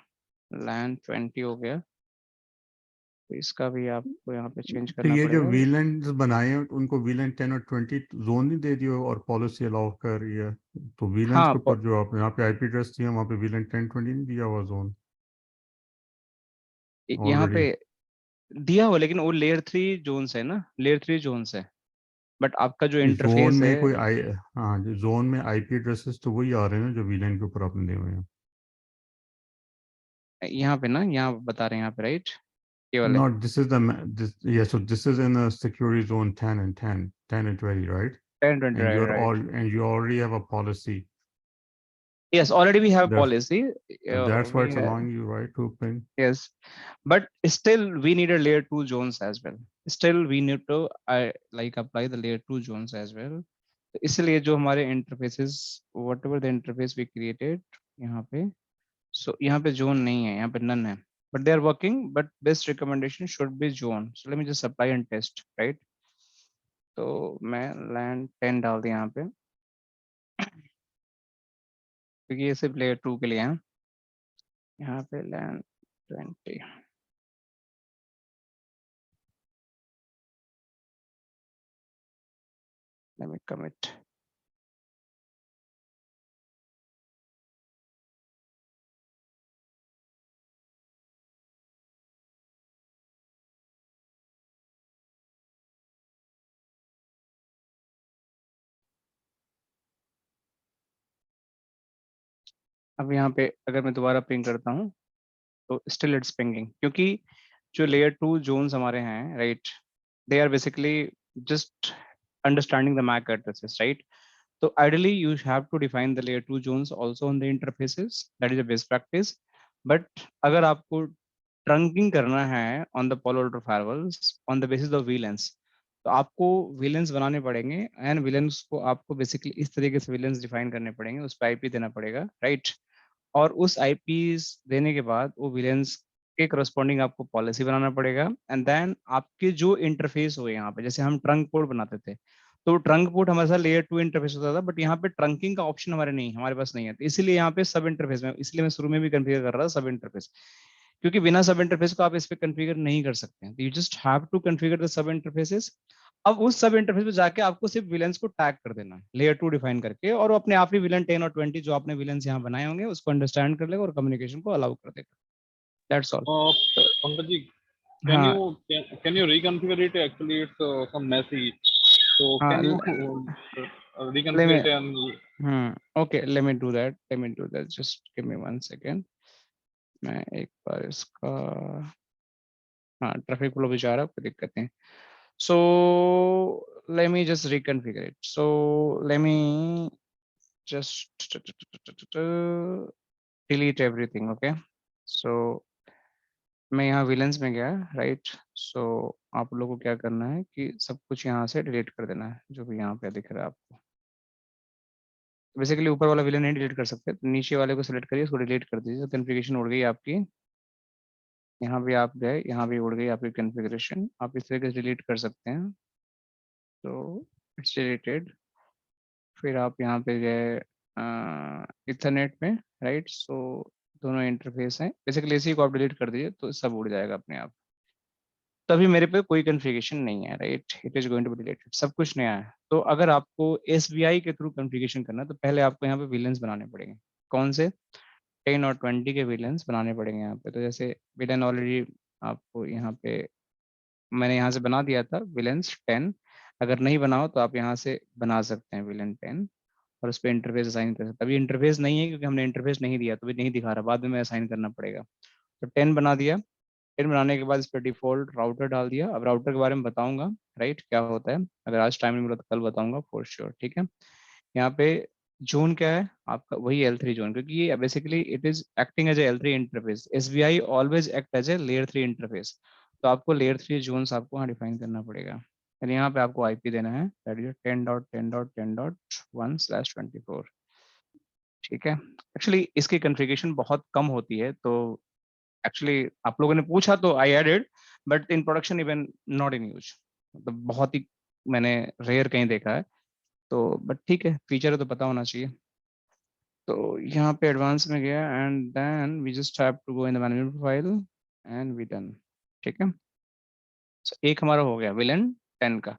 लैंड 20 हो गया, तो इसका भी आपको यहाँ पे चेंज तो करना ये जो पड़ेगा। वीलैंड बनाए हैं उनको वीलैंड 10 और 20 जोन नहीं दे दियो और पॉलिसी अलाउ कर रही है, तो वीलैंड हाँ, के ऊपर जो आप यहाँ पे आईपी एड्रेस दिए वहाँ पे वीलैंड 10-20 नहीं दिया हुआ जोन यहाँ ऑलरेडी। पे दिया हुआ, लेकिन वो लेयर 3 जोन्स है ना, लेयर 3 जोन्स है। बट आपका जो जोन इंटरफेस में है, कोई आई, हाँ जो जोन में आईपी एड्रेसेस तो वही आ रहे हैं ना जो वीलैंड के ऊपर आपने दिए हुए हैं। यहाँ पे ना, यहाँ बता रहे हैं यहाँ पे, राइट? ये वाले Not this is the so this is in a security zone 10 and 10 and 20, right? 10-20, And you're all right? and you already have a policy. Yes, already we have That's policy. that's why We it's have, allowing you, right, to ping. yes, but still we need a layer 2 zones as well. Still we need to like apply the layer 2 zones as well. तो इसलिए जो हमारे interfaces, whatever the interface we created यहाँ पे, so यहाँ पे zone नहीं है, यहाँ पे नन है, but they are working, but best recommendation should be zone. So let me just apply and test, right? तो मैं लैंड 10 डाल दिया यहाँ पे, क्योंकि ये सिर्फ लेयर 2 के लिए है। यहाँ पे लैंड 20, let me commit। अब यहाँ पे अगर मैं दोबारा पिंग करता हूँ, तो स्टिल इट्स पिंगिंग, क्योंकि जो लेयर 2 जोन्स हमारे हैं, right, they are basically just understanding the MAC addresses, right? So ideally, you have to define the layer 2 zones also on the interfaces. That is a best practice. But अगर आपको trunking करना है on the polar firewalls on the basis of VLANs, तो आपको VLANs बनाने पड़ेंगे, and VLANs को आपको basically इस तरीके से VLANs define करने पड़ेंगे, उस पर IP देना पड़ेगा, right? और उस IPs देने के बाद वो VLANs के करस्पॉन्डिंग आपको पॉलिसी बनाना पड़ेगा, एंड देन आपके जो इंटरफेस हो यहाँ पे, जैसे हम ट्रंक पोर्ट बनाते थे, तो ट्रंक पोर्ट हमारे साथ लेयर 2 इंटरफेस होता था, बट यहाँ पे ट्रंकिंग का ऑप्शन हमारे पास नहीं है, तो इसीलिए यहाँ पे सब इंटरफेस में, इसलिए मैं शुरू में भी कन्फिगर कर रहा था सब इंटरफेस, क्योंकि बिना सब इंटरफेस को आप इस पे कन्फिगर नहीं कर सकते हैं। You just have to configure the sub interfaces. अब उस सब इंटरफेस पे जाके आपको सिर्फ विलेंस को टैग कर देना है लेयर 2 डिफाइन करके, और वो अपने आप ही विलेन 10 और 20 जो आपने विलेंस यहाँ बनाए होंगे उसको अंडरस्टैंड कर लेगा और कम्युनिकेशन को अलाउ कर देगा। That's all. पंकज जी, हाँ can you reconfigure it? Actually, it's some messy. So हाँ can you रिकॉन्फ़िगरेशन okay, let me do that, just give me 1 second. मैं एक बार इसका, हाँ ट्रैफिक फ्लो भी जा रहा है, कोई दिक्कत नहीं. So let me just reconfigure it. So let me just delete everything. Okay, so मैं यहाँ विलेंस में गया, राइट. सो आप लोगों को क्या करना है कि सब कुछ यहाँ से डिलीट कर देना है जो भी यहाँ पे दिख रहा है आपको. बेसिकली ऊपर वाला विलेन नहीं डिलीट कर सकते, तो नीचे वाले को सिलेक्ट करिए, उसको डिलीट कर दीजिए. कॉन्फ़िगरेशन उड़ गई आपकी, यहाँ भी आप गए, यहाँ भी उड़ गई आपकी कॉन्फ़िगरेशन. आप इस तरीके से डिलीट कर सकते हैं. तो इट्स डिलीटेड. फिर आप यहाँ पे गए इथरनेट में, राइट. सो दोनों इंटरफेस हैं, बेसिकली इसी को आप डिलीट कर दीजिए तो सब उड़ जाएगा अपने आप. तभी मेरे पे कोई कॉन्फ़िगरेशन नहीं है, right. It is going to be deleted, सब कुछ नया है. तो अगर आपको SBI के थ्रू कॉन्फ़िगरेशन करना है तो पहले आपको यहाँ पे विलेंस बनाने पड़ेंगे. कौन से? 10 और 20 के विलेंस बनाने पड़ेंगे यहाँ पे. तो जैसे विलेन ऑलरेडी आपको यहाँ पे मैंने यहाँ से बना दिया था, विलेंस 10. अगर नहीं बनाओ तो आप यहाँ से बना सकते हैं विलेन 10 और उस पर इंटरफेस असाइन कर सकते हैं. अभी इंटरफेस नहीं है क्योंकि हमने इंटरफेस नहीं दिया, तो भी नहीं दिखा रहा, बाद में असाइन करना पड़ेगा. तो 10 बना दिया. 10 बनाने के बाद इस पर डिफॉल्ट राउटर डाल दिया. अब राउटर के बारे में बताऊंगा, राइट, क्या होता है. अगर आज टाइम नहीं मिला तो कल बताऊंगा फॉर श्योर, ठीक है. यहाँ पे जोन क्या है आपका? वही L3 जोन, क्योंकि ये basically it is acting as a L3 interface. SBI always act as a layer 3 interface. तो आपको लेयर 3 जोन्स आपको यहाँ डिफाइन करना पड़ेगा. यानी यहाँ पे आपको IP देना है, दैट इज 10.10.10.1/24. ठीक है. एक्चुअली इसकी कॉन्फ़िगरेशन बहुत कम होती है, तो एक्चुअली आप लोगों ने पूछा तो I added, but in production even not in use. मतलब बहुत ही मैंने रेयर कहीं देखा है. तो बट ठीक है, फीचर है तो पता होना चाहिए. तो यहाँ पे एडवांस में गया and then we just have to go in the management profile and we done. ठीक है. So, एक हमारा हो गया विलेन 10 का.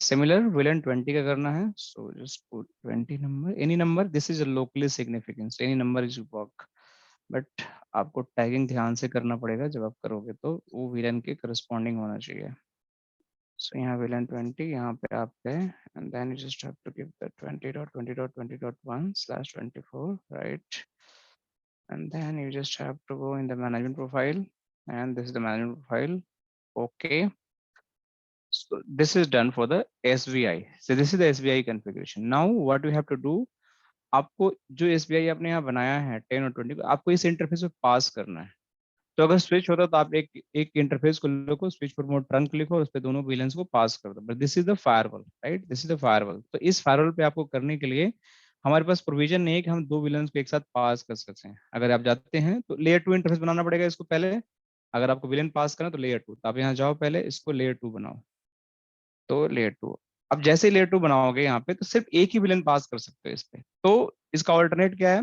सिमिलर विलेन 20 का करना है. So just put 20 number, any number. This is locally significance, any number is work. But आपको टैगिंग ध्यान से करना पड़ेगा. जब आप करोगे तो वो विलेन के करस्पॉन्डिंग होना चाहिए. सो यहाँ विलेन 20, यहाँ पे आप गए and then you just have to give the 20.20.20.1/24, right. And then you just have to go in the management profile, and this is the management profile. Okay. So this is done for the SBI. So this is the SBI configuration. Now what we have to do, आपको जो SBI आपने यहाँ बनाया है 10 और 20 को, आपको इस इंटरफेस में पास करना है. तो अगर स्विच होता तो आप एक इंटरफेस को लिखो, स्विच प्रमोट ट्रंक लिखो और उस पे दोनों विलेंस को पास कर दो. But this is the firewall, right. This is the firewall. तो इस फायरवॉल पे आपको करने के लिए हमारे पास प्रोविजन नहीं है कि हम दो विलेंस को एक साथ पास कर सकते हैं. अगर आप जाते हैं तो लेयर 2 इंटरफेस बनाना पड़ेगा इसको पहले. अगर आपको विलेन पास करना तो लेयर 2, तो आप यहाँ जाओ, पहले इसको लेयर 2 बनाओ. तो लेयर 2, अब जैसे ही लेयर 2 बनाओगे यहाँ पे तो सिर्फ एक ही विलेन पास कर सकते हो इस पे. तो इसका ऑल्टरनेट क्या है?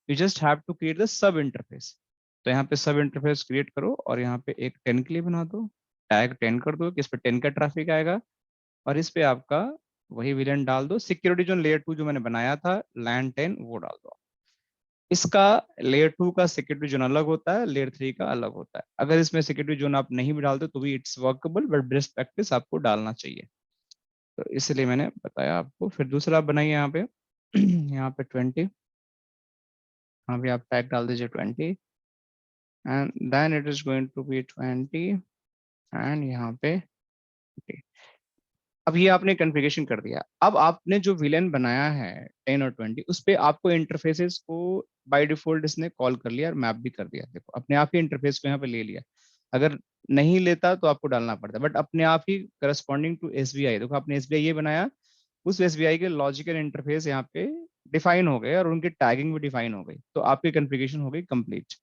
You just have to create the sub interface. तो यहाँ पे सब इंटरफेस क्रिएट करो और यहाँ पे एक 10 के लिए बना दो, टैग 10 कर दो कि इस पे 10 का ट्रैफिक आएगा और इस पे आपका वही विलेन डाल दो. सिक्योरिटी जोन लेयर 2 जो मैंने बनाया था लैंड 10 वो डाल दो. इसका लेयर 2 का सिक्योरिटी जोन अलग होता है, लेयर 3 का अलग होता है. अगर इसमें सिक्योरिटी जोन आप नहीं भी डालते तो भी it's workable, but best practice आपको डालना चाहिए. तो इसलिए मैंने बताया आपको. फिर दूसरा आप बनाइए यहाँ पे यहाँ पे 20, यहाँ पे आप टैग डाल दीजिए 20 and then it is going to be 20 and यहाँ पे 20. अब ये आपने कॉन्फ़िगरेशन कर दिया. अब आपने जो विलेन बनाया है 10 और 20, उस पे आपको इंटरफेसेस को बाय डिफॉल्ट इसने कॉल कर लिया और मैप भी कर दिया. देखो अपने आप ही इंटरफेस को यहाँ पे ले लिया. अगर नहीं लेता तो आपको डालना पड़ता, बट अपने आप ही करस्पॉन्डिंग टू SBI. देखो आपने SBI ये बनाया, उस SBI के लॉजिकल इंटरफेस यहाँ पे डिफाइन हो गए और उनकी टैगिंग भी डिफाइन हो गई. तो आपकी कॉन्फ़िगरेशन हो गई कंप्लीट.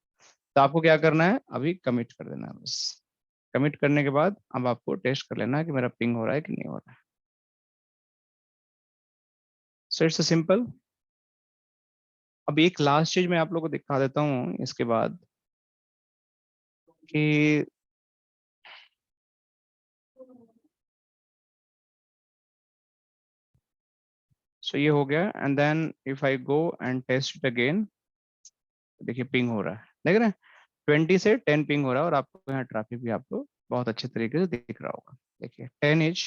तो आपको क्या करना है, अभी कमिट कर देना है बस. कमिट करने के बाद अब आपको टेस्ट कर लेना है कि मेरा पिंग हो रहा है कि नहीं हो रहा है. So it's simple. अब एक लास्ट चीज मैं आप लोगों को दिखा देता हूँ इसके बाद कि सो ये हो गया. And then if I go and test it again, देखिए पिंग हो रहा है, देख रहे हैं 20 से 10 पिंग हो रहा है और आपको यहाँ ट्रैफिक भी आपको बहुत अच्छे तरीके से दिख रहा होगा. देखिए 10 इज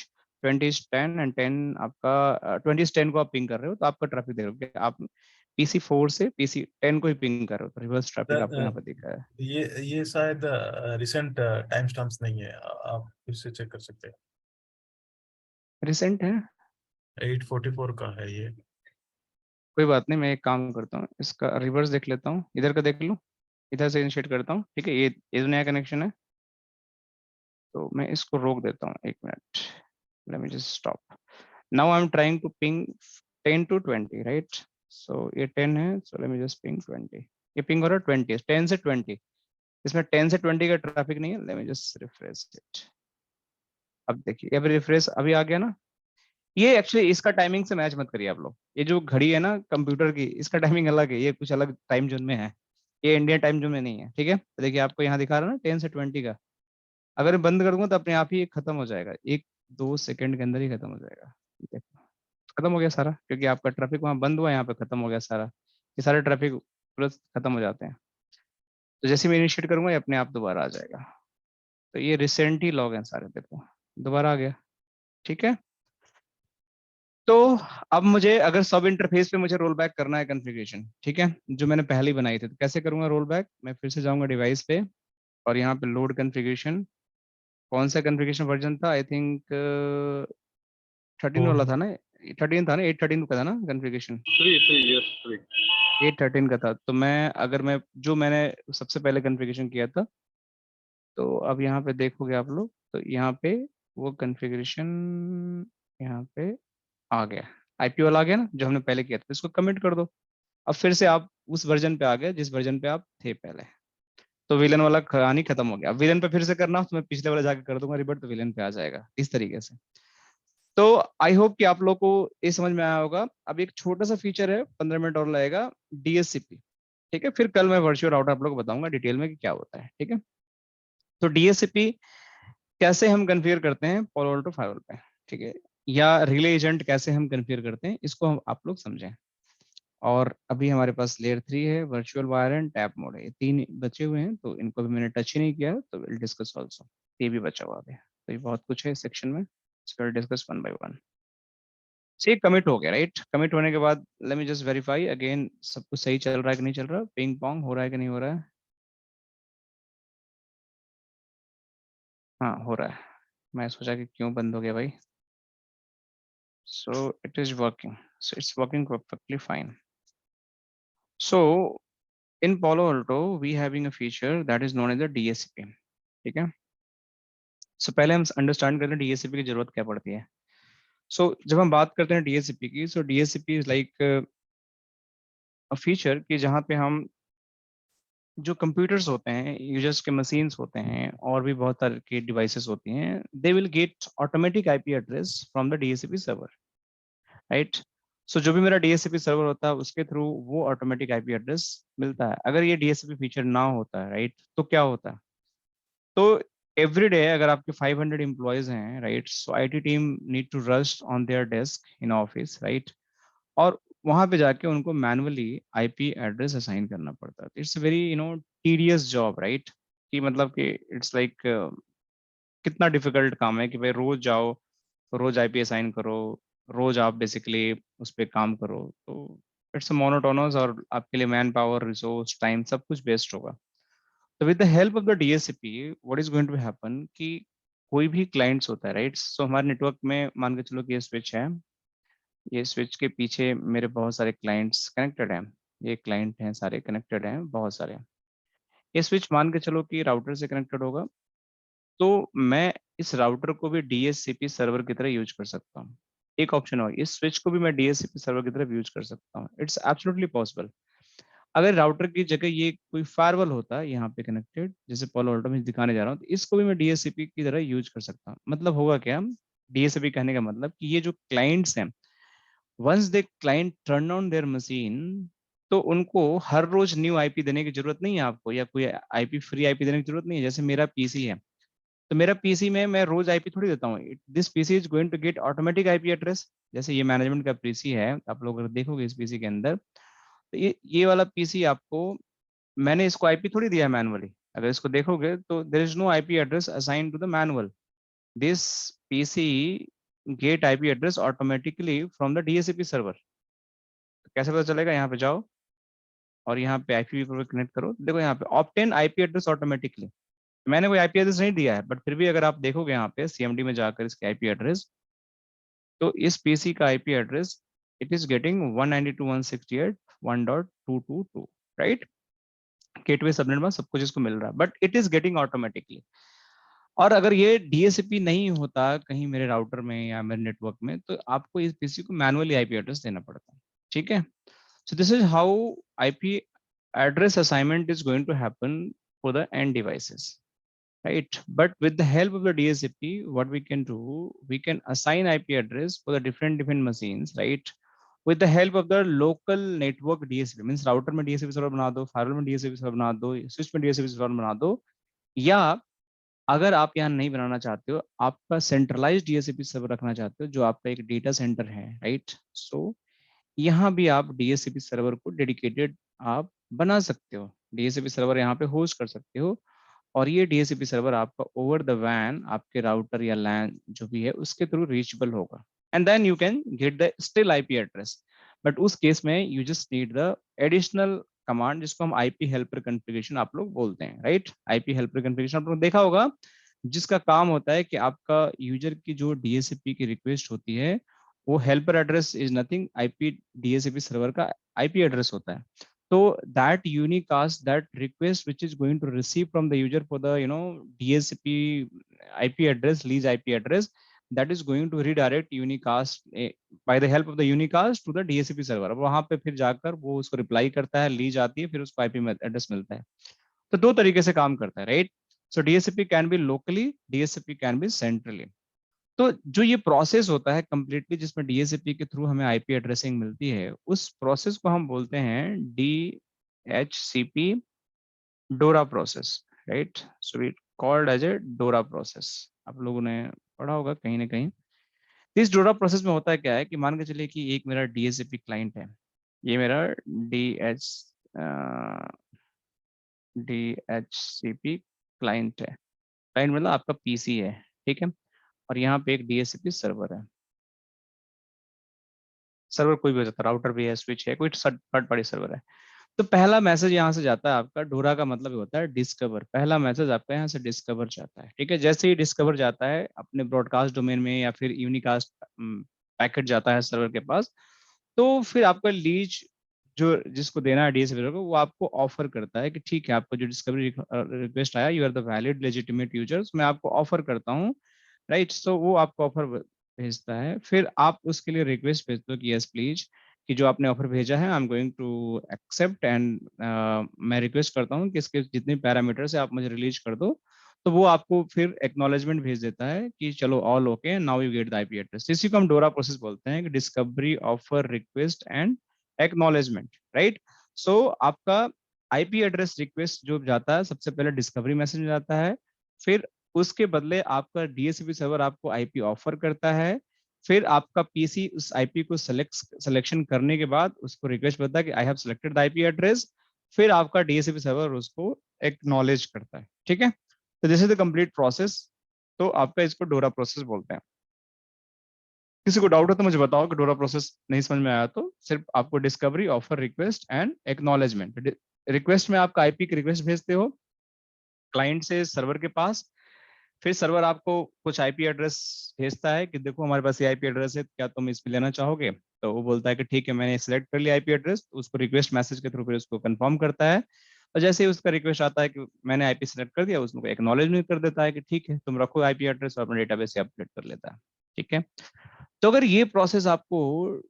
20 is 10 एंड 10 आपका 20 is 10 को आप पिंग कर रहे हो तो आपका ट्रैफिक देख रहे हो, आप PC 4 से PC 10 को ही पिंग कर रहे हो, तो रिवर्स ट्रैफिक आपको यहाँ पर दिख रहा है। ये शायद रिसेंट टाइम स्टैम्प्स नहीं है, आप फिर से चेक कर सकते हैं। रिसेंट है, 8:44 का है ये। कोई बात नहीं, मैं एक काम करता हूँ, इसका रिवर्स देख लेता हूँ, इधर का देख लूँ, इधर से इनिशिएट करता हूँ, ठीक है। ये जो नया कनेक्शन है तो मैं इसको रोक देता हूँ 1 minute, let me just stop. Now I am trying to ping 10 to 20, right. So ये 10 है, so let me just ping 20, ये पिंग हो रहा है 20, 10 से 20, इसमें 10 से 20 का ट्रैफिक नहीं है। Late me just refresh it, अब देखिए अभी रिफ्रेश अभी आ गया ना। ये एक्चुअली इसका टाइमिंग से मैच मत करिए आप लोग, ये जो घड़ी है ना कंप्यूटर की, इसका टाइमिंग अलग है, ये कुछ अलग टाइम जोन में है, ये इंडियन टाइम जोन में नहीं है, ठीक है। तो देखिए आपको यहाँ दिखा रहा है ना 10 से 20 का, अगर मैं बंद कर दूंगा तो अपने आप ही ये खत्म हो जाएगा, 1-2 सेकंड के अंदर ही खत्म हो जाएगा। देखो खत्म हो गया सारा, क्योंकि आपका ट्रैफिक वहाँ बंद हुआ, यहाँ पे खत्म हो गया सारा, ये सारे ट्रैफिक तुरंत खत्म हो जाते हैं। तो जैसे मैं इनिशिएट करूंगा ये अपने आप दोबारा आ जाएगा। तो ये रिसेंट ही लॉग हैं सारे, देखो दोबारा आ गया, ठीक है। तो अब मुझे अगर सब इंटरफेस पे मुझे रोल बैक करना है कॉन्फ़िगरेशन, ठीक है, जो मैंने पहले ही बनाई थी, तो कैसे करूंगा रोल बैक? मैं फिर से जाऊंगा डिवाइस पे और यहाँ पे लोड कॉन्फ़िगरेशन, कौन सा कॉन्फ़िगरेशन वर्जन था, आई थिंक 13 वाला था ना, 13 था ना, 8:13 का था ना कॉन्फ़िगरेशन, 3 yes 3 8:13 का था। तो मैं अगर मैं जो मैंने सबसे पहले कॉन्फ़िगरेशन किया था, तो अब यहाँ पे देखोगे आप लोग, तो यहाँ पे वो कॉन्फ़िगरेशन यहाँ पे आ गया, आईपी वाला आ गया ना जो हमने पहले किया था, इसको कमिट कर दो। अब फिर से आप उस वर्जन पे आ गए जिस वर्जन पे आप थे पहले, तो विलन वाला कहानी खत्म हो गया। अब विलन पे फिर से करना हो तो मैं पिछले वाला जाके कर दूंगा रिवर्ट, तो विलन पे आ जाएगा इस तरीके से। तो आई होप कि आप लोग को ये समझ में आया होगा। अब एक छोटा सा फीचर है, 15 मिनट और लगेगा, डीएससीपी, ठीक है। फिर कल मैं वर्चुअल राउटर आप लोग को बताऊंगा डिटेल में कि क्या होता है, ठीक है। तो डीएससीपी कैसे हम कन्फिगर करते हैं पोलो अल्टो फायरवॉल पे, ठीक है, या रिले एजेंट कैसे हम कन्फिगर करते हैं, इसको हम आप लोग समझें। और अभी हमारे पास लेयर 3 है, virtual wire and tap mode है, ये 3 बचे हुए हैं, तो इनको भी मैंने टच ही नहीं किया, तो विल डिस्कस आल्सो, ये भी बचा हुआ है। तो ये बहुत कुछ है इस सेक्शन में, इसको डिस्कस वन बाय वन। से कमिट हो गया, राइट। कमिट होने के बाद late me just verify again, सब कुछ सही चल रहा है कि नहीं चल रहा, पिंग पोंग हो रहा है कि नहीं हो रहा है। हाँ हो रहा है, मैं सोचा कि क्यों बंद हो गया भाई। So it is working, so it's working perfectly fine. So in Palo Alto we having a feature that is known as the DSCP, ठीक है। सो पहले हम अंडरस्टैंड करते हैं DSCP की जरूरत क्या पड़ती है। सो जब हम बात करते हैं DSCP की, सो DSCP is like a feature कि जहाँ पे हम जो कंप्यूटर्स होते हैं, यूजर्स के मशीन्स होते हैं, और भी बहुत तरह की डिवाइसेस होती हैं, they will get automatic IP address from the DSCP server, right. So जो भी मेरा DSCP सर्वर होता है उसके थ्रू वो ऑटोमेटिक आईपी एड्रेस मिलता है। अगर ये DSCP फीचर ना होता है, राइट, तो क्या होता है? तो एवरी डे अगर आपके 500 एम्प्लॉयज हैं, right, so IT team need to rush on their desk in office, right, और वहां पे जाके उनको मैनुअली आईपी एड्रेस असाइन करना पड़ता है। It's very tedious job, right, कि मतलब कि इट्स लाइक कितना डिफिकल्ट काम है कि भाई रोज जाओ, रोज आईपी असाइन करो, रोज आप बेसिकली उस पर काम करो, तो इट्स मोनोटोनस, और आपके लिए मैन पावर, रिसोर्स, टाइम सब कुछ वेस्ट होगा। तो with the help of the DSCP what is going to happen कि कोई भी क्लाइंट्स होता है, राइट, सो हमारे नेटवर्क में मान के चलो कि ये स्विच है, ये स्विच के पीछे मेरे बहुत सारे क्लाइंट्स कनेक्टेड हैं, ये क्लाइंट हैं सारे कनेक्टेड हैं बहुत सारे। ये स्विच मान के चलो कि राउटर से कनेक्टेड होगा, तो मैं इस राउटर को भी DSCP सर्वर की तरह यूज कर सकता हूँ। एक ऑप्शन हो, इस स्विच को भी मैं DSCP सर्वर की तरह यूज कर सकता हूँ, इट्स एब्सोल्युटली पॉसिबल। अगर राउटर की जगह ये कोई फायरवॉल होता है यहाँ पे कनेक्टेड, जैसे पोलो अल्टो में दिखाने जा रहा हूँ, तो इसको भी मैं DSCP की तरह यूज कर सकता हूँ। मतलब होगा क्या, DSCP कहने का मतलब कि ये जो क्लाइंट्स हैं, once they client turn on their machine, तो उनको हर रोज न्यू आईपी देने की जरूरत नहीं है आपको, या कोई आईपी फ्री आईपी देने की जरूरत नहीं है। जैसे मेरा पीसी है, तो मेरा पीसी में मैं रोज आईपी थोड़ी देता हूँ, this PC is going to get automatic IP address. जैसे ये मैनेजमेंट का पीसी है, आप लोग अगर देखोगे इस पीसी के अंदर, तो ये वाला पीसी आपको, मैंने इसको आईपी थोड़ी दिया है मैनुअली। अगर इसको देखोगे तो there is no IP address assign to the manual, this PC get IP address automatically from the DHCP server. कैसे पता चलेगा? यहाँ पे जाओ और यहाँ पे IPv4 पे कनेक्ट करो। देखो यहाँ पे ऑब्टेन आईपी एड्रेस ऑटोमेटिकली। मैंने कोई आईपी एड्रेस नहीं दिया है, बट फिर भी अगर आप देखोगे यहाँ पे CMD में जाकर इसके आईपी एड्रेस, तो इस पीसी का IP address it is getting 192.168.1.222, right? Gateway subnet में सब कुछ इसको मिल रहा है, but it is getting automatically. और अगर ये डीएचसीपी नहीं होता कहीं मेरे राउटर में या मेरे नेटवर्क में, तो आपको इस पीसी को मैनुअली आईपी एड्रेस देना पड़ता। ठीक है, so this is how IP address assignment is going to happen for the end devices, right? But with the help of the DHCP, what we can do, we can assign IP address for the different machines, right? With the help of the local network DHCP, means router में DHCP server बना दो, firewall में DHCP server बना दो, switch में DHCP server बना दो, या अगर आप यहाँ नहीं बनाना चाहते हो, आपका सेंट्रलाइज्ड DHCP सर्वर रखना चाहते हो, जो आपका एक डेटा सेंटर है, राइट? सो यहाँ भी आप DHCP सर्वर को डेडिकेटेड आप बना सकते हो, DHCP सर्वर यहाँ पे होस्ट कर सकते हो, और ये DHCP सर्वर आपका ओवर द वैन आपके राउटर या लैन जो भी है उसके थ्रू रीचेबल होगा, and then you can get the still IP address. But उस केस में you just need the additional command जिसको हम आईपी हेल्पर कॉन्फ़िगरेशन आप लोग बोलते हैं, राइट? आईपी हेल्पर कॉन्फ़िगरेशन आप लोग देखा होगा, जिसका काम होता है कि आपका यूजर की जो DHCP की रिक्वेस्ट होती है, वो helper address is nothing, IP DHCP server का आईपी एड्रेस होता है। So that unicast, that request which is going to receive from the user for the DHCP IP address, lease IP address, that is going to redirect unicast by the help of the unicast to the DHCP server। अब वहां पे फिर जाकर वो उसको reply करता है, lease आती है, फिर उसको IP एड्रेस मिलता है। तो दो तरीके से काम करता है, right? So DHCP can be locally, DHCP can be centrally. तो जो ये प्रोसेस होता है कंप्लीटली जिसमें DHCP के थ्रू हमें आईपी एड्रेसिंग मिलती है, उस प्रोसेस को हम बोलते हैं DHCP DORA process, right? So it called as a DORA process. आप लोगों ने पढ़ा होगा कहीं ना कहीं। इस डोरा प्रोसेस में होता है क्या है कि मान के चलिए कि एक मेरा DHCP क्लाइंट है, ये मेरा DHCP क्लाइंट है। क्लाइंट मतलब आपका PC है, ठीक है? और यहाँ पे एक DHCP सर्वर है। सर्वर कोई भी हो सकता है, राउटर भी है, स्विच है, कोई थर्ड पार्टी सर्वर है। तो पहला मैसेज यहाँ से जाता है आपका, डोरा का मतलब होता है डिस्कवर। पहला मैसेज आपका यहाँ से डिस्कवर जाता है, ठीक है? जैसे ही डिस्कवर जाता है अपने ब्रॉडकास्ट डोमेन में या फिर यूनिकास्ट पैकेट जाता है सर्वर के पास, तो फिर आपका लीज जो जिसको देना है DHCP को, वो आपको ऑफर करता है कि ठीक है, आपको जो डिस्कवरी रिक्वेस्ट आया, you are the valid legitimate users, मैं आपको ऑफर करता हूँ, राइट? सो वो आपको ऑफर भेजता है, फिर आप उसके लिए रिक्वेस्ट भेजते हो कि यस प्लीज, कि जो आपने ऑफर भेजा है I am going to accept, and मैं रिक्वेस्ट करता हूँ कि इसके जितने पैरामीटर्स है आप मुझे रिलीज कर दो। तो वो आपको फिर एक्नॉलेजमेंट भेज देता है कि चलो all okay, now you get the IP address. इसी को हम डोरा प्रोसेस बोलते हैं कि discovery, offer, request and acknowledgement, right? So आपका आईपी एड्रेस रिक्वेस्ट जो जाता है, सबसे पहले डिस्कवरी मैसेज जाता है, फिर उसके बदले आपका DHCP सर्वर आपको आईपी ऑफर करता है, फिर आपका PC उस आईपी को सिलेक्शन करने के बाद उसको रिक्वेस्ट करता है कि I have selected the IP address, फिर आपका DHCP सर्वर उसको एक्नॉलेज करता है, ठीक है? तो this is the complete process. तो आपका इसको डोरा प्रोसेस बोलते हैं। किसी को डाउट हो तो मुझे बताओ कि डोरा प्रोसेस नहीं समझ में आया तो। सिर्फ आपको discovery, offer, request and acknowledgement. Request में आपका आईपी की रिक्वेस्ट भेजते हो क्लाइंट से सर्वर के पास, फिर सर्वर आपको कुछ आईपी एड्रेस भेजता है कि देखो हमारे पास ये आईपी एड्रेस है, क्या तुम इस पे लेना चाहोगे? तो वो बोलता है कि ठीक है, मैंने सिलेक्ट कर लिया आईपी एड्रेस। उसको रिक्वेस्ट मैसेज के थ्रू फिर उसको कंफर्म करता है, और जैसे ही उसका रिक्वेस्ट आता है कि मैंने आईपी सिलेक्ट कर दिया, उसको एक्नॉलेजमेंट कर देता है कि ठीक है, तुम रखो आईपी एड्रेस, और अपने डेटाबेस से अपडेट कर लेता है, ठीक है? तो अगर ये प्रोसेस आपको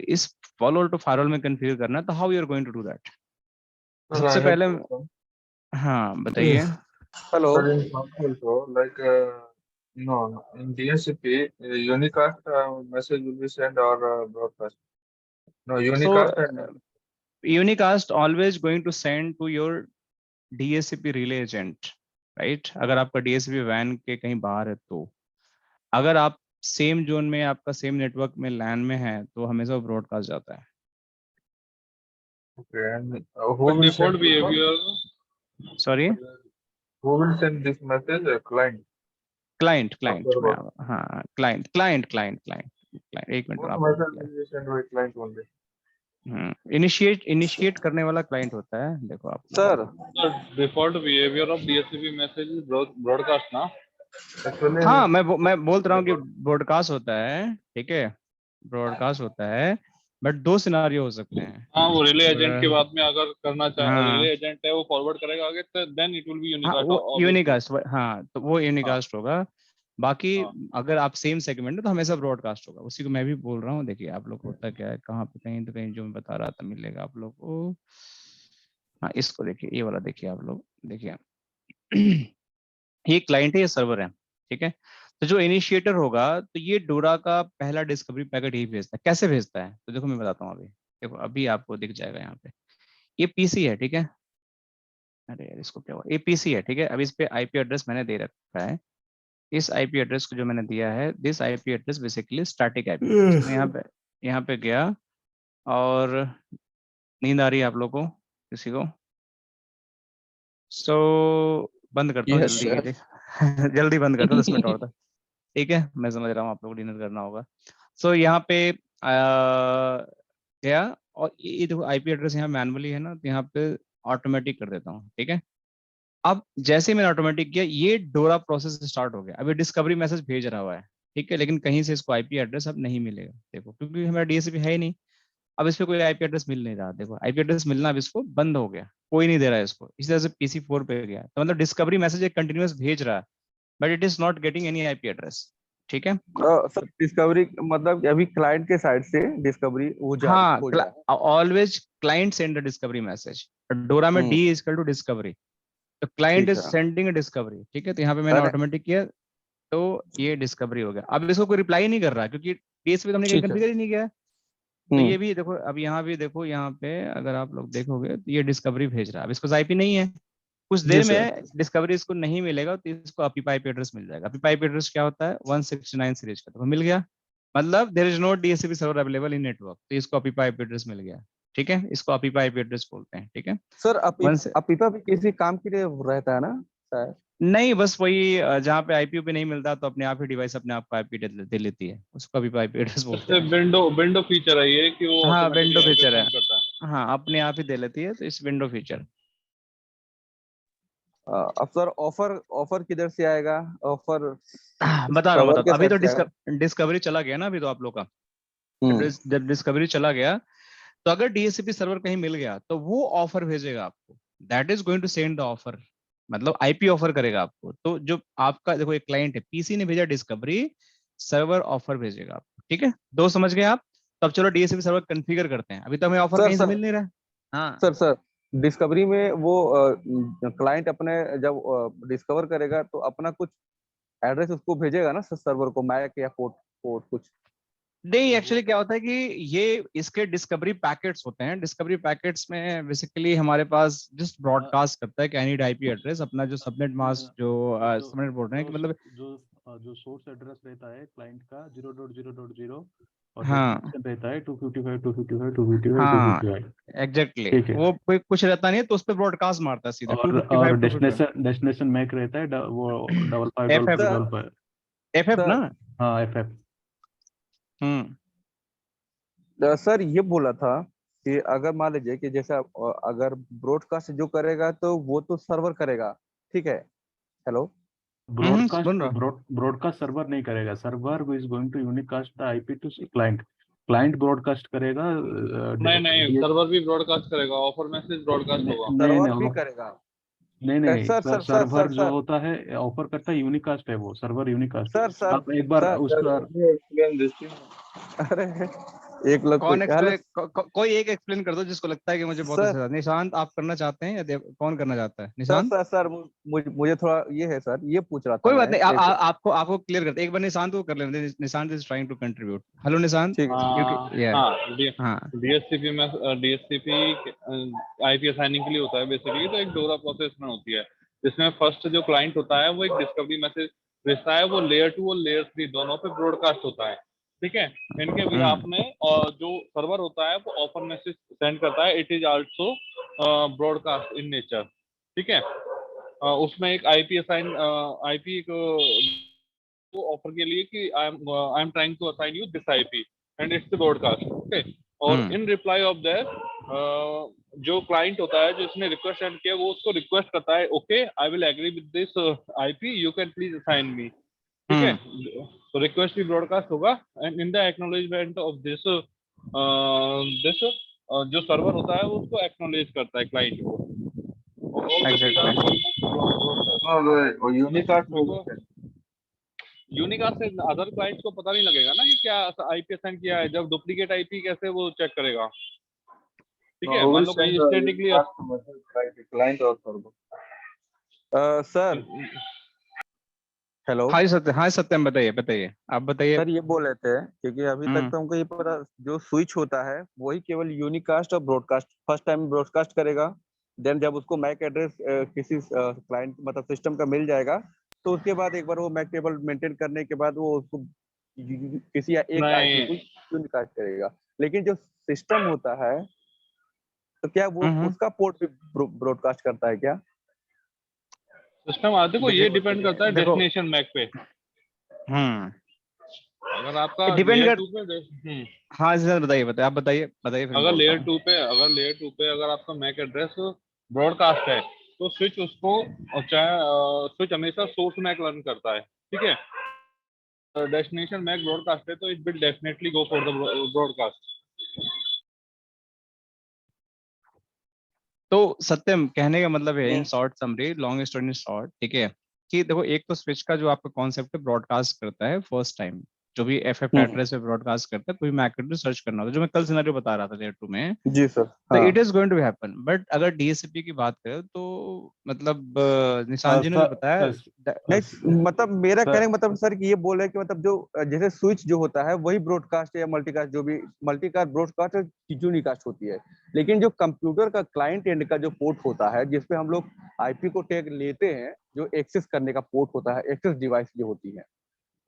इस फॉलो टू फायरवॉल में कन्फिगर करना है, तो how you are going to do that? सबसे पहले हाँ बताइए। Hello. But in some also, like, no, in DHCP, unicast message will be sent or broadcast. No, unicast and unicast always going to send to your DHCP relay agent, right? अगर आपका DHCP van के कहीं बाहर है तो, अगर आप same zone में, आपका सेम नेटवर्क में लैन में है, तो हमेशा ब्रॉडकास्ट जाता है। okay, and who will default send behavior. Sorry, who will send this message? A client. Client after में about हाँ क्लाइंट एक मिनट what आपको message will be sent by client only? Initiate करने वाला क्लाइंट होता है, देखो आप लोग sir The default behavior of DHCP message is broadcast ना. Actually हाँ मैं बोल रहा हूँ कि ब्रॉडकास्ट होता है, ठीक है, ब्रॉडकास्ट होता है, बट 2 सिनारियो हो सकते हैं। हाँ, वो रिले एजेंट के अगर- बाद में अगर करना चाहे, हाँ रिले एजेंट है वो फॉरवर्ड करेगा आगे, तो देन इट विल बी हाँ यूनिकास्ट वो ऑब्वियसली. यूनिकास्ट, हाँ तो वो यूनिकास्ट होगा। बाकी हाँ. अगर आप सेम सेगमेंट है तो हमेशा ब्रॉडकास्ट होगा, उसी को मैं भी बोल रहा हूँ। देखिए आप लोग को होता क्या है, कहाँ पे कहीं तो कहीं जो मैं बता रहा था मिलेगा आप लोग को। हाँ इसको देखिए, ये वाला देखिए आप लोग, देखिए ये क्लाइंट है, ये सर्वर है, ठीक है। तो जो इनिशिएटर होगा तो ये डोरा का पहला डिस्कवरी पैकेट ही भेजता है। कैसे भेजता है तो देखो मैं बताता हूँ अभी, देखो अभी आपको दिख जाएगा यहाँ पे, ये पीसी है, ठीक है। अरे यार इसको क्या हुआ, ये पीसी है, ठीक है। अभी इस पे आईपी एड्रेस मैंने दे रखा है। इस आईपी एड्रेस को जो मैंने दिया है, this IP address basically static IP address. मैं यहाँ पे गया और नींद आ रही है आप लोग को किसी को? सो बंद करता हूँ यस जल्दी ये सर। देख जल्दी बंद करता हूँ, 10 मिनट और था, ठीक है। मैं समझ रहा हूँ आप लोग को डिनर करना होगा। सो यहाँ पे गया और ये देखो आईपी एड्रेस यहाँ मैनुअली है ना, तो यहाँ पे ऑटोमेटिक कर देता हूँ, ठीक है। अब जैसे मैंने ऑटोमेटिक किया, ये डोरा प्रोसेस स्टार्ट हो गया। अभी डिस्कवरी मैसेज भेज रहा हुआ है, ठीक है, लेकिन कहीं से इसको आईपी एड्रेस अब नहीं मिलेगा, देखो, क्योंकि हमारा डीएसपी है ही नहीं। अब इस पे कोई आईपी एड्रेस मिल नहीं रहा, देखो आईपी एड्रेस मिलना अब इसको बंद हो गया, कोई नहीं दे रहा है इसको। इसी तरह से पीसी 4 पे गया, तो मतलब डिस्कवरी मैसेज एक कंटिन्यूअस भेज रहा है, but it is not getting any IP address, ठीक है। सर डिस्कवरी मतलब अभी क्लाइंट के साइड से डिस्कवरी वो जारी हाँ, हो जाए। Always client send the discovery message, DORA में D is equal to discovery, तो क्लाइंट ठीक इज है। सेंडिंग डिस्कवरी, ठीक है। तो यहाँ पे मैंने अरे ऑटोमेटिक किया, तो ये डिस्कवरी हो गया। अब इसको कोई रिप्लाई नहीं कर रहा, क्योंकि डीएसपी तो हमने कहीं ठीक है। कॉन्फ़िगर ही नहीं किया है। तो ये भी देखो, अब यहाँ भी देखो, यहाँ पे अगर आप लोग देखोगे तो ये डिस्कवरी भेज रहा है। अब इसको आईपी नहीं है, कुछ देर में डिस्कवरी इसको नहीं मिलेगा तो इसको अपीपा आईपी एड्रेस मिल जाएगा। अपीपा आईपी एड्रेस क्या होता है, 169 सीरीज का, तो मिल गया, मतलब there is no DHCP server available in network, तो इसको अपीपा आईपी एड्रेस मिल गया, ठीक है। इसको अपीपा आईपी एड्रेस बोलते हैं, ठीक है। सर Once- अपीपा भी किसी काम के लिए रहता है ना सर? नहीं, बस वही जहाँ पे आईपी पे नहीं मिलता तो अपने आप ही डिवाइस अपने आप को आईपी दे लेती है, उसको अपीपा आईपी एड्रेस बोलते जैसे हैं। विंडो फीचर है ये कि वो हाँ ऑटोमेटिकली विंडो आईपी फीचर है, फाइंड करता है. हाँ अपने आप ही दे लेती है, तो इस विंडो फीचर। अब सर ऑफर ऑफर किधर से आएगा? ऑफर बता रहा सर्वर हूँ, के अभी साइड तो से आएगा? डिस्कवरी चला गया ना, अभी तो आप लोग का हम्म, जब डिस्कवरी चला गया, तो अगर डीएचसीपी सर्वर कहीं मिल गया तो वो ऑफर भेजेगा आपको, that is going to send the offer, मतलब आईपी ऑफर करेगा आपको। तो जो आपका देखो एक क्लाइंट है, पीसी ने भेजा डिस्कवरी, सर्वर ऑफर भेजेगा आपको, ठीक है। दो समझ गए आप? तो अब चलो डीएचसीपी सर्वर कॉन्फ़िगर करते हैं, अभी तो हमें ऑफर सर कहीं से सर मिल नहीं रहा है। हाँ सर डिस्कवरी में वो क्लाइंट अपने जब डिस्कवर करेगा तो अपना कुछ एड्रेस उसको भेजेगा ना सर्वर को, मैक या पोर्ट पोर्ट कुछ? नहीं, एक्चुअली क्या होता है कि ये इसके डिस्कवरी पैकेट्स होते हैं। डिस्कवरी पैकेट्स में बेसिकली हमारे पास जस्ट ब्रॉडकास्ट करता है कि आई नीड आईपी एड्रेस, अपना जो सबनेट मास्क जो सबनेट बोल रहे हैं कि मतलब जो सोर्स एड्रेस रहता है क्लाइंट का 0.0.0 और हाँ डेस्टिनेशन रहता है 255 हाँ 255 एग्जैक्टली ठीक है। वो कोई कुछ रहता नहीं है, तो उस पर ब्रॉडकास्ट मारता है सीधा और 255 डेस्टिनेशन मैक रहता है वो double five F F double five F F ना। हाँ FF। सर ये बोला था कि अगर मान लीजिए कि जैसे अगर ब्रॉडकास्ट जो करेगा तो वो तो सर्वर करेगा, ठीक है। हेलो? सुन रहा हूँ। ब्रॉडकास्ट सर्वर नहीं करेगा, server is going to unicast the IP to client, client broadcast करेगा। नहीं, सर्वर भी ब्रॉडकास्ट करेगा, ऑफर मैसेज ब्रॉडकास्ट होगा. सर्वर भी करेगा? नहीं sir sir sir server sir जो सर होता है ऑफर करता है यूनिकास्ट है, वो सर्वर यूनिकास्ट। सर सर आप एक बार सर उसका explain this thing. अरे एक लोग कौन हेलो कोई एक एक्सप्लेन कर दो जिसको लगता है कि मुझे बहुत सर अच्छा। निशांत आप करना चाहते हैं या कौन करना चाहता है? सर निशांत? सर सर मुझे थोड़ा ये है सर, ये पूछ रहा था कोई बात मैं नहीं, जैसे। आपको क्लियर करते एक बार। निशांत को कर लेते हैं, Nishant is trying to contribute. Hello Nishant, ठीक है क्योंकि हाँ, डीएचसीपी में डीएचसीपी आईपी असाइनिंग के लिए होता है बेसिकली। तो एक डोरा प्रोसेस में होती है, जिसमें फर्स्ट जो क्लाइंट होता है वो एक डिस्कवरी मैसेज भेजता है, वो लेयर 2 और लेयर 3 दोनों पे ब्रॉडकास्ट होता है, ठीक है। इनके बिहाफ में और जो सर्वर होता है वो ऑफर मैसेज सेंड करता है, it is also broadcast in nature, ठीक है। उसमें एक आईपी असाइन आईपी एक वो ऑफर के लिए कि I am trying to assign you this IP and it's the broadcast, okay. और इन रिप्लाई ऑफ दैट जो क्लाइंट होता है, जिसने रिक्वेस्ट सेंड किया, वो उसको रिक्वेस्ट करता है, okay I will agree with this IP, you can please assign me, ठीक है। तो रिक्वेस्ट भी ब्रॉडकास्ट होगा and in the acknowledgement of this this जो सर्वर होता है वो उसको एक्नॉलेज करता है क्लाइंट को। और यूनिकास्ट यूनिकास्ट से अदर क्लाइंट्स को पता नहीं लगेगा ना कि क्या आईपी असाइन किया है। जब डुप्लीकेट आईपी कैसे वो चेक करेगा, ठीक है। मान लो कहीं स्टैटिकली क्लाइंट और सर्वर। सर हेलो हाँ सत्यम, बताइए बताइए, आप बताइए। सर, ये बोल रहे थे क्योंकि अभी तक तो हमको ये पता जो स्विच होता है वही केवल यूनिकास्ट और ब्रॉडकास्ट फर्स्ट टाइम ब्रॉडकास्ट करेगा। देन जब उसको मैक एड्रेस किसी क्लाइंट मतलब सिस्टम का मिल जाएगा तो उसके बाद एक बार वो मैक टेबल मेंटेन करने के बाद वो उसको किसी एक आईपी को यूनिकास्ट करेगा। लेकिन जो सिस्टम होता है तो क्या वो उसका पोर्ट भी ब्रॉडकास्ट करता है क्या? सिस्टम आते को ये डिपेंड करता है डेस्टिनेशन मैक पे। अगर आपका डिपेंड लेयर कर 2 पे हाँ सर, बताइए बताइए, आप बताइए बताइए फिर अगर बोलता लेयर हूँ। 2 पे अगर आपका मैक एड्रेस ब्रॉडकास्ट है तो स्विच उसको, और चाहे स्विच हमेशा सोर्स मैक रन करता है, ठीक है। डेस्टिनेशन मैक ब्रॉडकास्ट है तो it will definitely go for the broadcast. तो सत्यम, कहने का मतलब है in short summary, long story short, ठीक है, कि देखो एक तो स्विच का जो आपका कॉन्सेप्ट है ब्रॉडकास्ट करता है फर्स्ट टाइम, जो भी एफएफ एड्रेस पे ब्रॉडकास्ट करता है, कोई मैक एड्रेस सर्च करना होता है, जो मैं कल सिनेरियो बता रहा था लेयर 2 में। जी सर। तो it is going to happen. But अगर डीएससीपी की बात करें तो मतलब निशान जी ने जो बताया, नहीं मतलब मेरा कहने का मतलब सर कि ये बोल रहे हैं कि मतलब जो जैसे स्विच जो होता है वही ब्रॉडकास्ट या मल्टीकास्ट, जो भी मल्टीकास्ट ब्रॉडकास्ट और यूनिकास्ट होती है। लेकिन जो कंप्यूटर का क्लाइंट एंड का जो पोर्ट होता है जिसपे हम लोग आईपी को टैग लेते हैं, जो एक्सेस करने का पोर्ट होता है, एक्सेस डिवाइस जो होती है,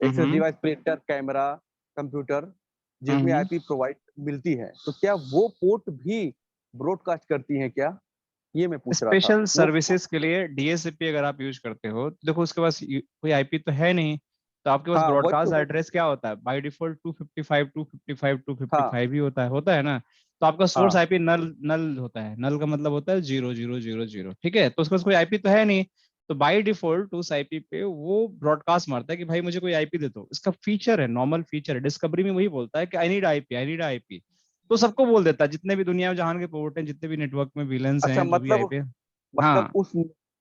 access device printer, camera, computer, जिसमें आईपी प्रोवाइड मिलती है, तो क्या वो पोर्ट भी ब्रॉडकास्ट करती हैं क्या? ये मैं पूछ रहा था। स्पेशल सर्विसेज के लिए डीएससीपी अगर आप यूज करते हो तो देखो उसके पास कोई आईपी तो है नहीं, तो आपके पास हाँ, ब्रॉडकास्ट एड्रेस क्या होता है बाय डिफॉल्ट 255 ही होता है ना। तो आपका सोर्स आईपी नल नल होता है। नल का मतलब होता है 0000, ठीक है। तो उसके पास कोई आईपी तो है नहीं, तो बाय डिफॉल्ट उस आईपी पे वो ब्रॉडकास्ट मारता है कि भाई मुझे कोई आईपी दे दो। इसका फीचर है, नॉर्मल फीचर है, डिस्कवरी में वही बोलता है कि आई नीड आईपी। तो सबको बोल देता है, जितने भी दुनिया में जहां के पोर्ट हैं, जितने भी नेटवर्क में विलेंस अच्छा, हैं, जो भी आईपी। मतलब हाँ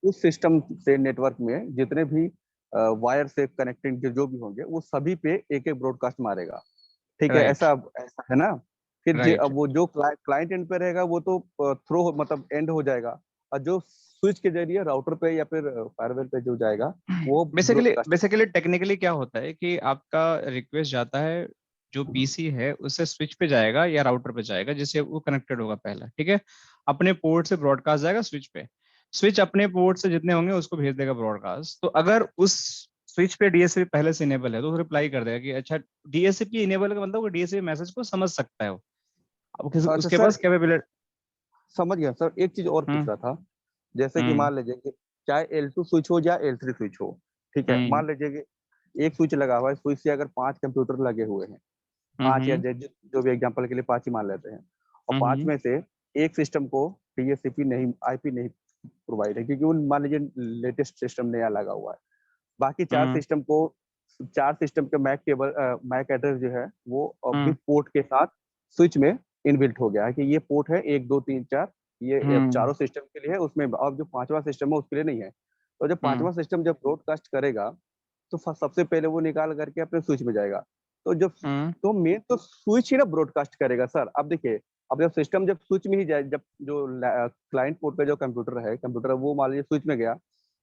उस सिस्टम से नेटवर्क में जितने भी वायर से कनेक्टेड जो भी होंगे वो सभी पे एक एक ब्रॉडकास्ट मारेगा, ठीक है। राइट ऐसा ऐसा है ना। फिर राइट। अब वो जो क्लाइंट एंड पे रहेगा वो तो थ्रो मतलब एंड हो जाएगा, और जो स्विच के जरिए राउटर पे या फिर फायरवेल पे जो जाएगा वो बेसिकली ब्रॉडकास्ट। बेसिकली टेक्निकली क्या होता है कि आपका रिक्वेस्ट जाता है, जो पीसी है उससे स्विच पे जाएगा या राउटर पे जाएगा, जिससे वो कनेक्टेड होगा पहला, ठीक है। अपने पोर्ट से ब्रॉडकास्ट जाएगा स्विच पे, स्विच अपने पोर्ट से जितने होंगे उसको भेज देगा ब्रॉडकास्ट। तो अगर उस स्विच पे डीएससीपी पहले से इनेबल है तो वो रिप्लाई कर देगा कि अच्छा, डीएससीपी इनेबल का मतलब वो डीएससीपी मैसेज को समझ सकता है वो। अब अच्छा उसके सर, पास कैपेबिलिटी। समझ गया सर। एक चीज और पूछ रहा था, जैसे कि हम्म मान लीजिए कि चाहे L2 स्विच हो या L3 स्विच हो, ठीक है। हम्म मान लीजिए कि एक स्विच लगा हुआ है, स्विच से अगर 5 कंप्यूटर लगे हुए हैं, 5 या हम्म जो भी एग्जांपल के लिए 5 ही मान लेते हैं, और 5 हम्म में से एक सिस्टम को डीएससीपी नहीं, आईपी नहीं प्रोवाइड है क्योंकि वो मान लीजिए लेटेस्ट सिस्टम नया लगा हुआ है। बाकी 4 हम्म सिस्टम को, 4 सिस्टम के मैक एड्रेस जो है वो विद हम्म पोर्ट के साथ स्विच में इनबिल्ट हो गया है कि ये पोर्ट है 1 2 3 4, ये हम्म चारों सिस्टम के लिए है। उसमें अब जो 5वां सिस्टम है उसके लिए नहीं है। तो जब 5वां सिस्टम जब ब्रॉडकास्ट करेगा तो सबसे पहले वो निकाल करके अपने स्विच में जाएगा। तो जब हम्म तो मेन तो स्विच ही ना ब्रॉडकास्ट करेगा सर। अब देखिए, अब जब सिस्टम जब स्विच में ही जाए, जब जो क्लाइंट पोर्ट पे जो कंप्यूटर है वो मान लीजिए स्विच में गया,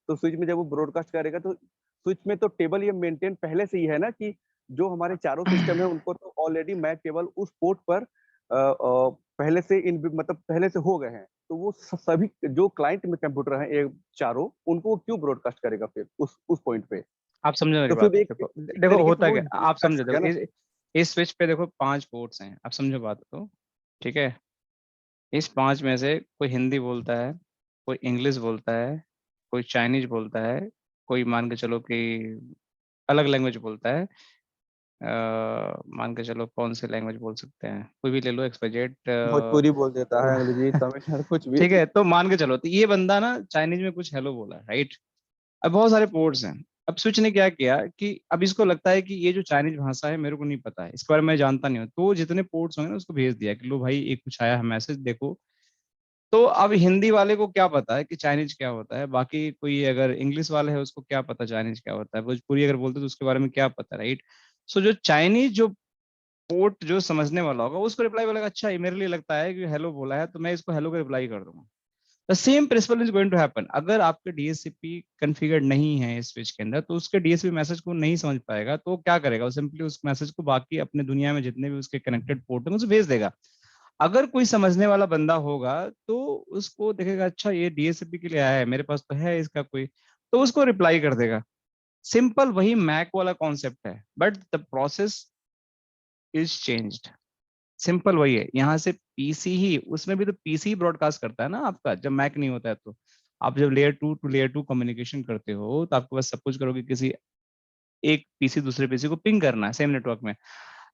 तो स्विच में जब वो ब्रॉडकास्ट करेगा तो स्विच में तो टेबल ये मेंटेन पहले से ही है ना कि जो हमारे चारों सिस्टम है उनको तो ऑलरेडी मैक टेबल उस पोर्ट पर पहले से इन मतलब पहले से हो गए हैं। तो वो सभी जो क्लाइंट में कंप्यूटर है एक चारों, उनको वो क्यों ब्रॉडकास्ट करेगा फिर उस पॉइंट पे? आप समझो मेरी तो बात, फिर एक देखो एक देखो तरीके से होता वो क्या, आप समझो, ब्रॉडकास्ट देखो गया ना। इस स्विच पे देखो 5 पोर्ट्स हैं, आप समझो बात को, ठीक है। इस 5 में से कोई हिंदी बोलता है, कोई इंग्लिश बोलता है, कोई चाइनीज बोलता है, कोई मान के चलो कि अलग लैंग्वेज बोलता है। मान के चलो कौन सी लैंग्वेज बोल सकते हैं, कोई भी ले लो, एक्सपेजेट। भोजपुरी बोल देता है, अंग्रेजी, तमिल, कुछ भी। ठीक है, तो मान के चलो, तो ये बंदा ना चाइनीज में कुछ हेलो बोला, राइट। अब बहुत सारे पोर्ट्स हैं। अब स्विच ने क्या किया कि अब इसको लगता है कि ये जो चाइनीज भाषा है मेरे को नहीं पता है, इसके बारे में मैं जानता नहीं हूँ, तो जितने पोर्ट्स होंगे ना उसको भेज दिया कि लो भाई एक कुछ आया है मैसेज, देखो। तो अब हिंदी वाले को क्या पता है कि चाइनीज क्या होता है, बाकी कोई अगर इंग्लिश वाले है उसको क्या पता चाइनीज क्या होता है, भोजपुरी अगर बोलते तो उसके बारे में क्या पता, राइट। सो जो चाइनीज जो पोर्ट जो समझने वाला होगा उसको रिप्लाई बोलेगा, अच्छा ये मेरे लिए लगता है कि हेलो बोला है तो मैं इसको हेलो का रिप्लाई कर दूंगा। The same principle is going to happen. अगर आपके डीएससीपी कॉन्फ़िगर्ड नहीं है इस स्विच के अंदर, तो उसके डीएससीपी मैसेज को नहीं समझ पाएगा, तो वो क्या करेगा, वो सिंपली उस मैसेज को बाकी अपने दुनिया में जितने भी उसके कनेक्टेड पोर्ट हैं उसे भेज देगा। अगर कोई समझने वाला बंदा होगा तो उसको देखेगा, अच्छा ये डीएससीपी के लिए आया है, मेरे पास तो है इसका कोई, तो उसको रिप्लाई कर देगा। सिंपल वही मैक वाला कॉन्सेप्ट है, but the process is changed. Simple वही है, यहाँ से पीसी ही, उसमें भी तो पीसी ही ब्रॉडकास्ट करता है ना आपका, जब मैक नहीं होता है तो। आप जब लेयर 2 टू लेयर 2 कम्युनिकेशन करते हो तो आपको बस सपोज करो कि किसी एक पीसी दूसरे पीसी को पिंग करना है सेम नेटवर्क में।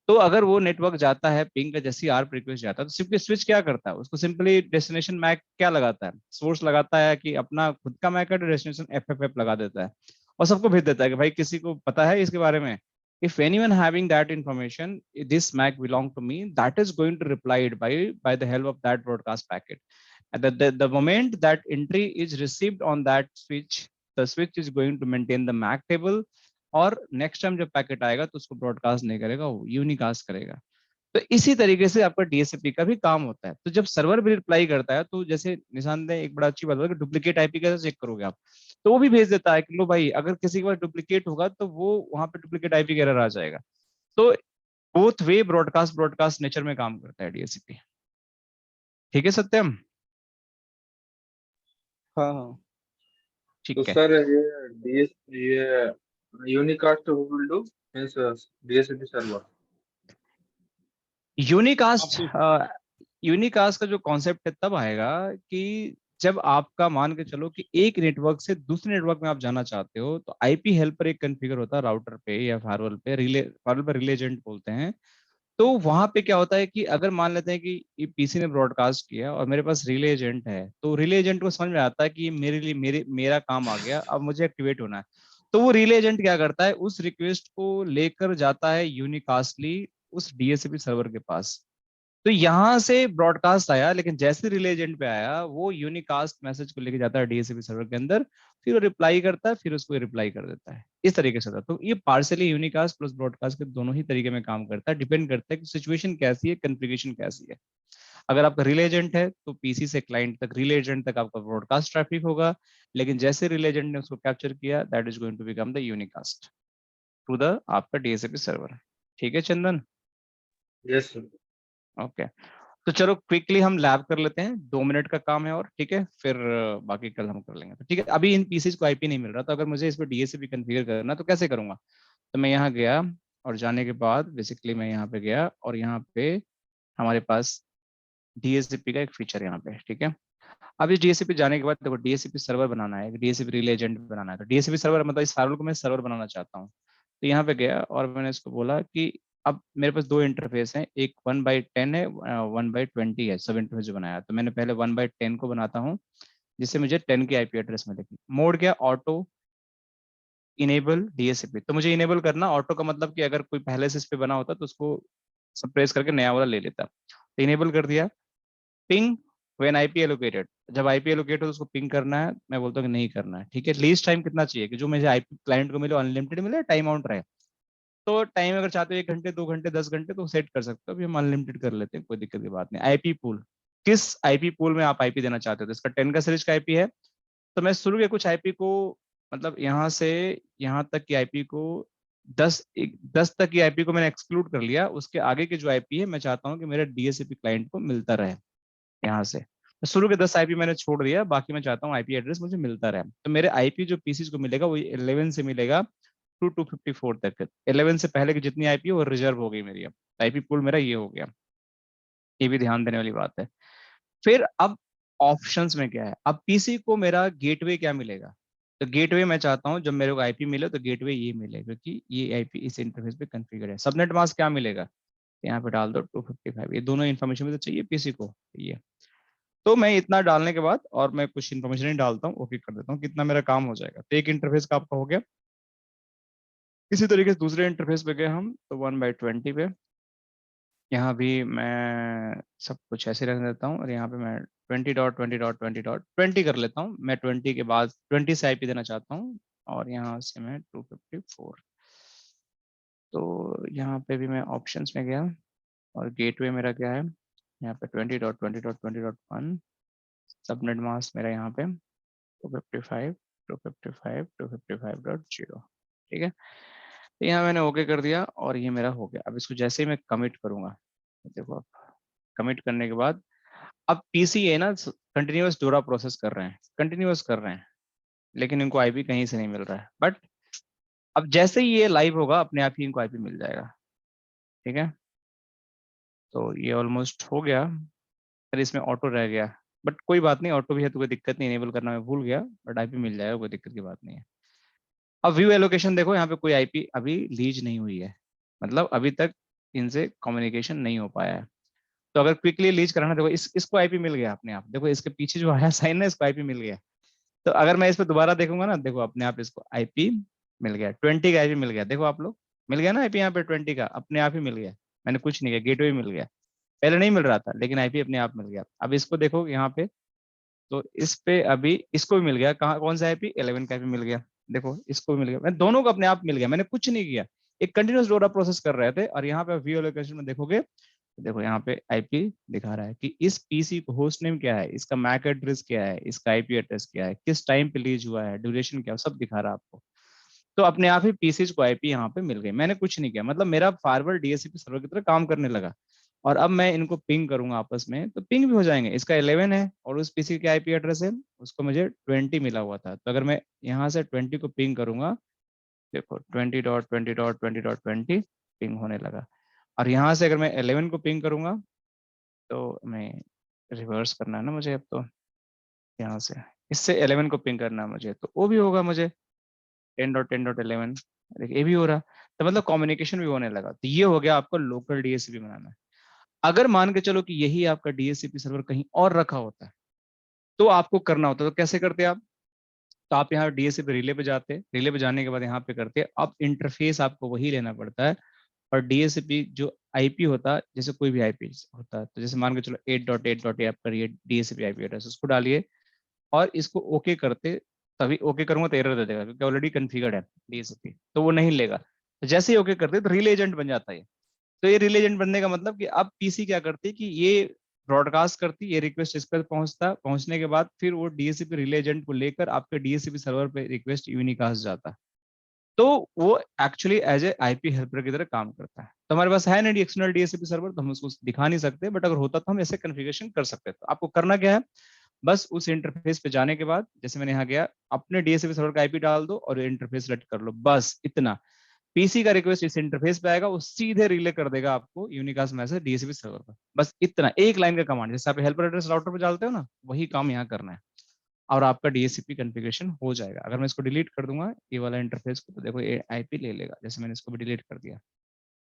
तो अगर वो नेटवर्क जाता है पिंग का, जैसी आरप रिक्वेस्ट जाता है, तो सिंपली स्विच क्या करता है, उसको सिंपली डेस्टिनेशन मैक क्या लगाता है, सोर्स लगाता है कि अपना खुद का मैक है, तो डेस्टिनेशन एफएफएफ लगा देता है और सबको भेज देता है कि भाई किसी को पता है इसके बारे में, if anyone having that information, this mac belong to me, that is going to reply it by the help of that broadcast packet. And the moment that entry is received on that switch, the switch is going to maintain the mac table, और next time जब packet आएगा तो उसको broadcast नहीं करेगा, वो unicast करेगा। तो इसी तरीके से आपका डीएससीपी का भी काम होता है। तो जब सर्वर भी रिप्लाई करता है, तो जैसे निशान ने एक बड़ा अच्छी बात बोला कि डुप्लीकेट आईपी कैसे चेक करोगे आप, तो वो भी भेज देता है कि लो भाई अगर किसी के पास डुप्लीकेट होगा तो वो वहां पे डुप्लीकेट आईपी एरर आ जाएगा। तो both way broadcast broadcast nature में काम करता है डीएससीपी। ठीक है सत्यम? हाँ हाँ। तो ठीक है। सर ये डीएस ये unicast who will do means DSP server. Unicast आपको यूनिकास्ट का जो कॉन्सेप्ट है तब आएगा कि जब आपका मान के चलो कि एक नेटवर्क से दूसरे नेटवर्क में आप जाना चाहते हो, तो आईपी हेल्पर एक कॉन्फ़िगर होता है राउटर पे या फायरवॉल पे, फायरवॉल पे रिले एजेंट बोलते हैं। तो वहां पे क्या होता है कि अगर मान लेते हैं कि ये पीसी ने ब्रॉडकास्ट किया और मेरे पास रिले एजेंट है, तो रिले एजेंट को समझ में आता है कि ये मेरे लिए मेरा काम आ गया, अब मुझे एक्टिवेट होना है। तो वो रिले एजेंट क्या करता है, उस रिक्वेस्ट को लेकर जाता है यूनिकास्टली उस डीएससीपी सर्वर के पास। तो यहाँ से ब्रॉडकास्ट आया, लेकिन जैसे रिले एजेंट पे आया वो यूनिकास्ट मैसेज को लेके जाता है डीएससीपी सर्वर के अंदर, फिर वो रिप्लाई करता है, फिर उसको रिप्लाई कर देता है, इस तरीके से था। तो ये पार्सली यूनिकास्ट प्लस ब्रॉडकास्ट के दोनों ही तरीके में काम करता है, डिपेंड करता है कि सिचुएशन कैसी है, कॉन्फ़िगरेशन कैसी है। अगर आपका रिले एजेंट है तो पीसी से क्लाइंट तक, रिले एजेंट तक आपका ब्रॉडकास्ट ट्रैफिक होगा, लेकिन जैसे रिले एजेंट ने उसको कैप्चर किया, that is going to become the unicast to the आपका डीएससीपी सर्वर। ठीक है चंदन? Yes sir. ओके, तो चलो क्विकली हम लैब कर लेते हैं, 2 मिनट का काम है और, ठीक है, फिर बाकी कल हम कर लेंगे। तो ठीक है, अभी इन पीसीज को आईपी नहीं मिल रहा, तो अगर मुझे इस पर डीएससीपी कॉन्फ़िगर करना तो कैसे करूंगा? तो मैं यहाँ गया और जाने के बाद बेसिकली मैं यहाँ पे गया और यहाँ पे हमारे पास डीएससीपी का एक फीचर यहाँ पे, ठीक है। अब इस डीएससीपी जाने के बाद देखो, डीएससीपी सर्वर बनाना है, डीएससीपी रिले एजेंट बनाना है, तो डीएससीपी सर्वर मतलब इस फायरवॉल को मैं सर्वर बनाना चाहता हूँ। तो यहाँ पे गया और मैंने इसको बोला कि अब मेरे पास 2 इंटरफेस हैं, एक 1/10 है, 1/20 है, सब इंटरफेस जो बनाया। तो मैंने पहले 1/10 को बनाता हूँ, जिससे मुझे 10 की आईपी एड्रेस मिलेगी। मोड क्या, ऑटो इनेबल डीएससीपी। तो मुझे इनेबल करना, ऑटो का मतलब कि अगर कोई पहले से इस पे बना होता तो उसको प्रेस करके नया वाला ले लेता। तो इनेबल कर दिया। पिंग व्हेन आईपी एलोकेटेड, जब आईपी एलोकेट हो तो उसको पिंग करना है, मैं बोलता हूँ कि नहीं करना है, ठीक है। लीस्ट टाइम कितना चाहिए कि जो मुझे आईपी क्लाइंट को मिले, अनलिमिटेड मिले, टाइम आउट रहे। तो टाइम अगर चाहते हो 1 घंटे 2 घंटे 10 घंटे तो सेट कर सकते हो, अभी हम अनलिमिटेड कर लेते हैं, कोई दिक्कत की बात नहीं। आईपी पूल, किस आईपी पूल में आप आईपी देना चाहते हो? तो इसका 10 का सीरीज का आईपी है, तो मैं शुरू के कुछ आईपी को, मतलब यहाँ से यहाँ तक की आईपी को 10 तक की आईपी को मैंने एक्सक्लूड कर लिया। उसके आगे की जो आईपी है मैं चाहता हूँ कि मेरे डीएससीपी क्लाइंट को मिलता रहे। यहाँ से शुरू के 10 आईपी मैंने छोड़ दिया, बाकी मैं चाहता हूँ आईपी एड्रेस मुझे मिलता रहे। तो मेरे आईपी जो पीसीज को मिलेगा वो 11 से मिलेगा टू 254 तक। 11 से पहले की जितनी आईपी है वो रिजर्व हो गई मेरी। अब आईपी पूल मेरा ये हो गया, ये भी ध्यान देने वाली बात है। फिर अब ऑप्शंस में क्या है, अब पीसी को मेरा गेटवे क्या मिलेगा? तो गेटवे मैं चाहता हूँ जब मेरे को आईपी मिले तो गेटवे ये मिले, क्योंकि ये आईपी इस इंटरफेस पे कॉन्फ़िगर है। सबनेट मास्क क्या मिलेगा, यहाँ पे डाल दो 255, ये दोनों इन्फॉर्मेशन भी तो चाहिए पीसी को। ये तो मैं इतना डालने के बाद और मैं कुछ इन्फॉर्मेशन ही डालता हूँ, ओके कर देता हूँ, कितना मेरा काम हो जाएगा। तो एक इंटरफेस का आपका हो गया। इसी तरीके से दूसरे इंटरफेस पे गए हम तो 1/20 पे, यहाँ भी मैं सब कुछ ऐसे रख देता हूँ और यहाँ पे मैं 20.20.20.20 कर लेता हूँ। मैं 20 के बाद 20 से आईपी देना चाहता हूँ और यहाँ से मैं 254। तो यहाँ पे भी मैं ऑप्शंस में गया और गेटवे मेरा क्या है, यहाँ पे 20.20.20.1, सबनेट मास्क मेरा यहाँ पे 255 255 255.0, ठीक है। तो यहाँ मैंने ओके कर दिया और ये मेरा हो गया। अब इसको जैसे ही मैं कमिट करूंगा, देखो अब कमिट करने के बाद अब पीसी है ना कंटिन्यूअस डोरा प्रोसेस कर रहे हैं, कंटिन्यूअस कर रहे हैं, लेकिन इनको आईपी कहीं से नहीं मिल रहा है। बट अब जैसे ही ये लाइव होगा अपने आप ही इनको आईपी मिल जाएगा, ठीक है। तो ये ऑलमोस्ट हो गया, फिर इसमें ऑटो रह गया, बट कोई बात नहीं, ऑटो भी है तो कोई दिक्कत नहीं, इनेबल करना मैं भूल गया, बट आईपी मिल जाएगा, कोई दिक्कत की बात नहीं है। अब व्यू एलोकेशन देखो, यहाँ पे कोई आईपी अभी लीज नहीं हुई है, मतलब अभी तक इनसे कम्युनिकेशन नहीं हो पाया है। तो अगर क्विकली लीज कराना, देखो इसको आईपी मिल गया अपने आप, देखो इसके पीछे जो आया साइन है इसको आईपी मिल गया। तो अगर मैं इस पर दोबारा देखूंगा ना, देखो अपने आप इसको आईपी मिल गया, 20 का आईपी मिल गया, देखो आप लोग मिल गया ना आईपी यहाँ पे 20 का, अपने आप ही मिल गया, मैंने कुछ नहीं किया, गेटवे मिल गया, पहले नहीं मिल रहा था लेकिन आईपी अपने आप मिल गया। अब इसको देखो यहाँ पे, तो इस पे अभी इसको भी मिल गया, कहाँ कौन सा आईपी 11 का आईपी मिल गया, देखो इसको भी मिल गया, मैं दोनों को अपने आप मिल गया, मैंने कुछ नहीं किया, एक कंटिन्यूस डोरा प्रोसेस कर रहे थे। और यहाँ पे व्यू एलोकेशन में देखोगे तो देखो यहाँ पे आईपी दिखा रहा है कि इस पीसी को होस्ट नेम क्या है, इसका मैक एड्रेस क्या है, इसका आईपी एड्रेस क्या है, किस टाइम पे लीज हुआ है, ड्यूरेशन क्या है, सब दिखा रहा है आपको। तो अपने आप ही पीसीज को आईपी यहाँ पे मिल गई, मैंने कुछ नहीं किया, मतलब मेरा फारवर्ड डीएससीपी सर्वर की तरह काम करने लगा। और अब मैं इनको पिंग करूंगा आपस में तो पिंग भी हो जाएंगे। इसका 11 है और उस पीसी का आईपी एड्रेस है, उसको मुझे 20 मिला हुआ था। तो अगर मैं यहाँ से 20 को पिंग करूंगा, देखो 20.20.20.20 पिंग होने लगा। और यहाँ से अगर मैं 11 को पिंग करूंगा, तो मैं रिवर्स करना है ना मुझे, अब तो यहाँ से इससे 11 को पिंग करना है मुझे, तो वो भी होगा मुझे 10.10.11, देखिए ये भी हो रहा। तो मतलब कम्युनिकेशन भी होने लगा। तो ये हो गया आपको लोकल डीएससीपी बनाना है। अगर मान के चलो कि यही आपका डीएससीपी सर्वर कहीं और रखा होता है तो आपको करना होता है, तो कैसे करते आप, तो आप यहाँ डीएससीपी रिले पे जाते, रिले पे जाने के बाद यहाँ पे करते, अब इंटरफेस आपको वही लेना पड़ता है। और डीएससीपी जो आईपी होता है, जैसे कोई भी आईपी होता है, तो जैसे मान के चलो 8.8.8 आप करिए डीएससीपी आईपी एड्रेस, उसको डालिए और इसको ओके करते, तभी ओके करूंगा तो एरर दे देगा क्योंकि ऑलरेडी कॉन्फ़िगर्ड है डीएससीपी, तो वो नहीं लेगा। तो जैसे ही ओके करते तो रिले एजेंट बन जाता है। तो ये रिले एजेंट बनने का मतलब कि अब पीसी क्या करती है कि ये ब्रॉडकास्ट करती, ये रिक्वेस्ट इस पर पहुंचता, पहुंचने के बाद फिर वो डीएससीपी रिले एजेंट को लेकर आपके डीएससीपी सर्वर पे रिक्वेस्ट यूनिकास्ट जाता। तो वो actually as a IP helper की तरह काम करता है। तो हमारे पास है नहीं एक्सटर्नल डीएससीपी सर्वर, तो हम उसको दिखा नहीं सकते, बट अगर होता तो हम ऐसे कॉन्फ़िगरेशन कर सकते। तो आपको करना क्या है, बस उस इंटरफेस पे जाने के बाद, जैसे मैंने यहाँ गया, अपने डीएससीपी सर्वर का आईपी डाल दो और इंटरफेस सेलेक्ट कर लो, बस इतना। पीसी का रिक्वेस्ट इस इंटरफेस पे आएगा, वो सीधे रिले कर देगा आपको यूनिकास्ट मैसेज डीएससीपी सर्वर पर, बस इतना, एक लाइन का कमांड। जैसे आप हेल्पर एड्रेस राउटर पे डालते हो ना, वही काम यहाँ करना है और आपका डीएससीपी कॉन्फ़िगरेशन हो जाएगा। अगर मैं इसको डिलीट कर दूंगा ये वाला इंटरफेस को, तो देखो ये आईपी ले लेगा, जैसे मैंने इसको भी डिलीट कर दिया,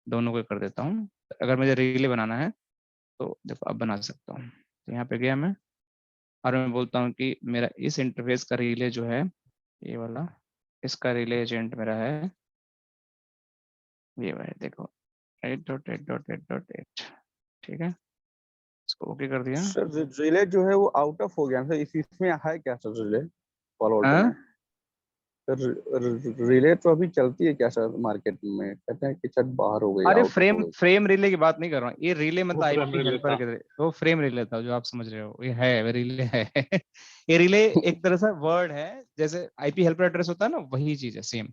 दोनों को कर देता हूँ। अगर मुझे रिले बनाना है तो देखो अब बना सकता हूँ। तो यहाँ पे गया मैं और मैं बोलता हूँ कि मेरा इस इंटरफेस का रिले जो है ये वाला, इसका रिले एजेंट मेरा है ये भाई, देखो 8.8.8.8, ठीक है, इसको ओके कर दिया। सर रिले जो है वो आउट ऑफ हो गया सर, इसमें है क्या सर रिले फॉरवर्ड हाँ? में? रिले तो अभी चलती है क्या सर मार्केट में? कहते हैं कि शायद बाहर हो गई, अरे आउट हो गई। फ्रेम रिले की बात नहीं कर रहा हूँ, ये रिले मतलब वो फ्रेम आईपी रिले हेल्पर था। के तरह, वो फ्रेम रिले था जो आप समझ रहे हो, ये है रिले है ये रिले एक तरह से वर्ड है, जैसे आईपी हेल्पर एड्रेस होता है ना, वही चीज है सेम।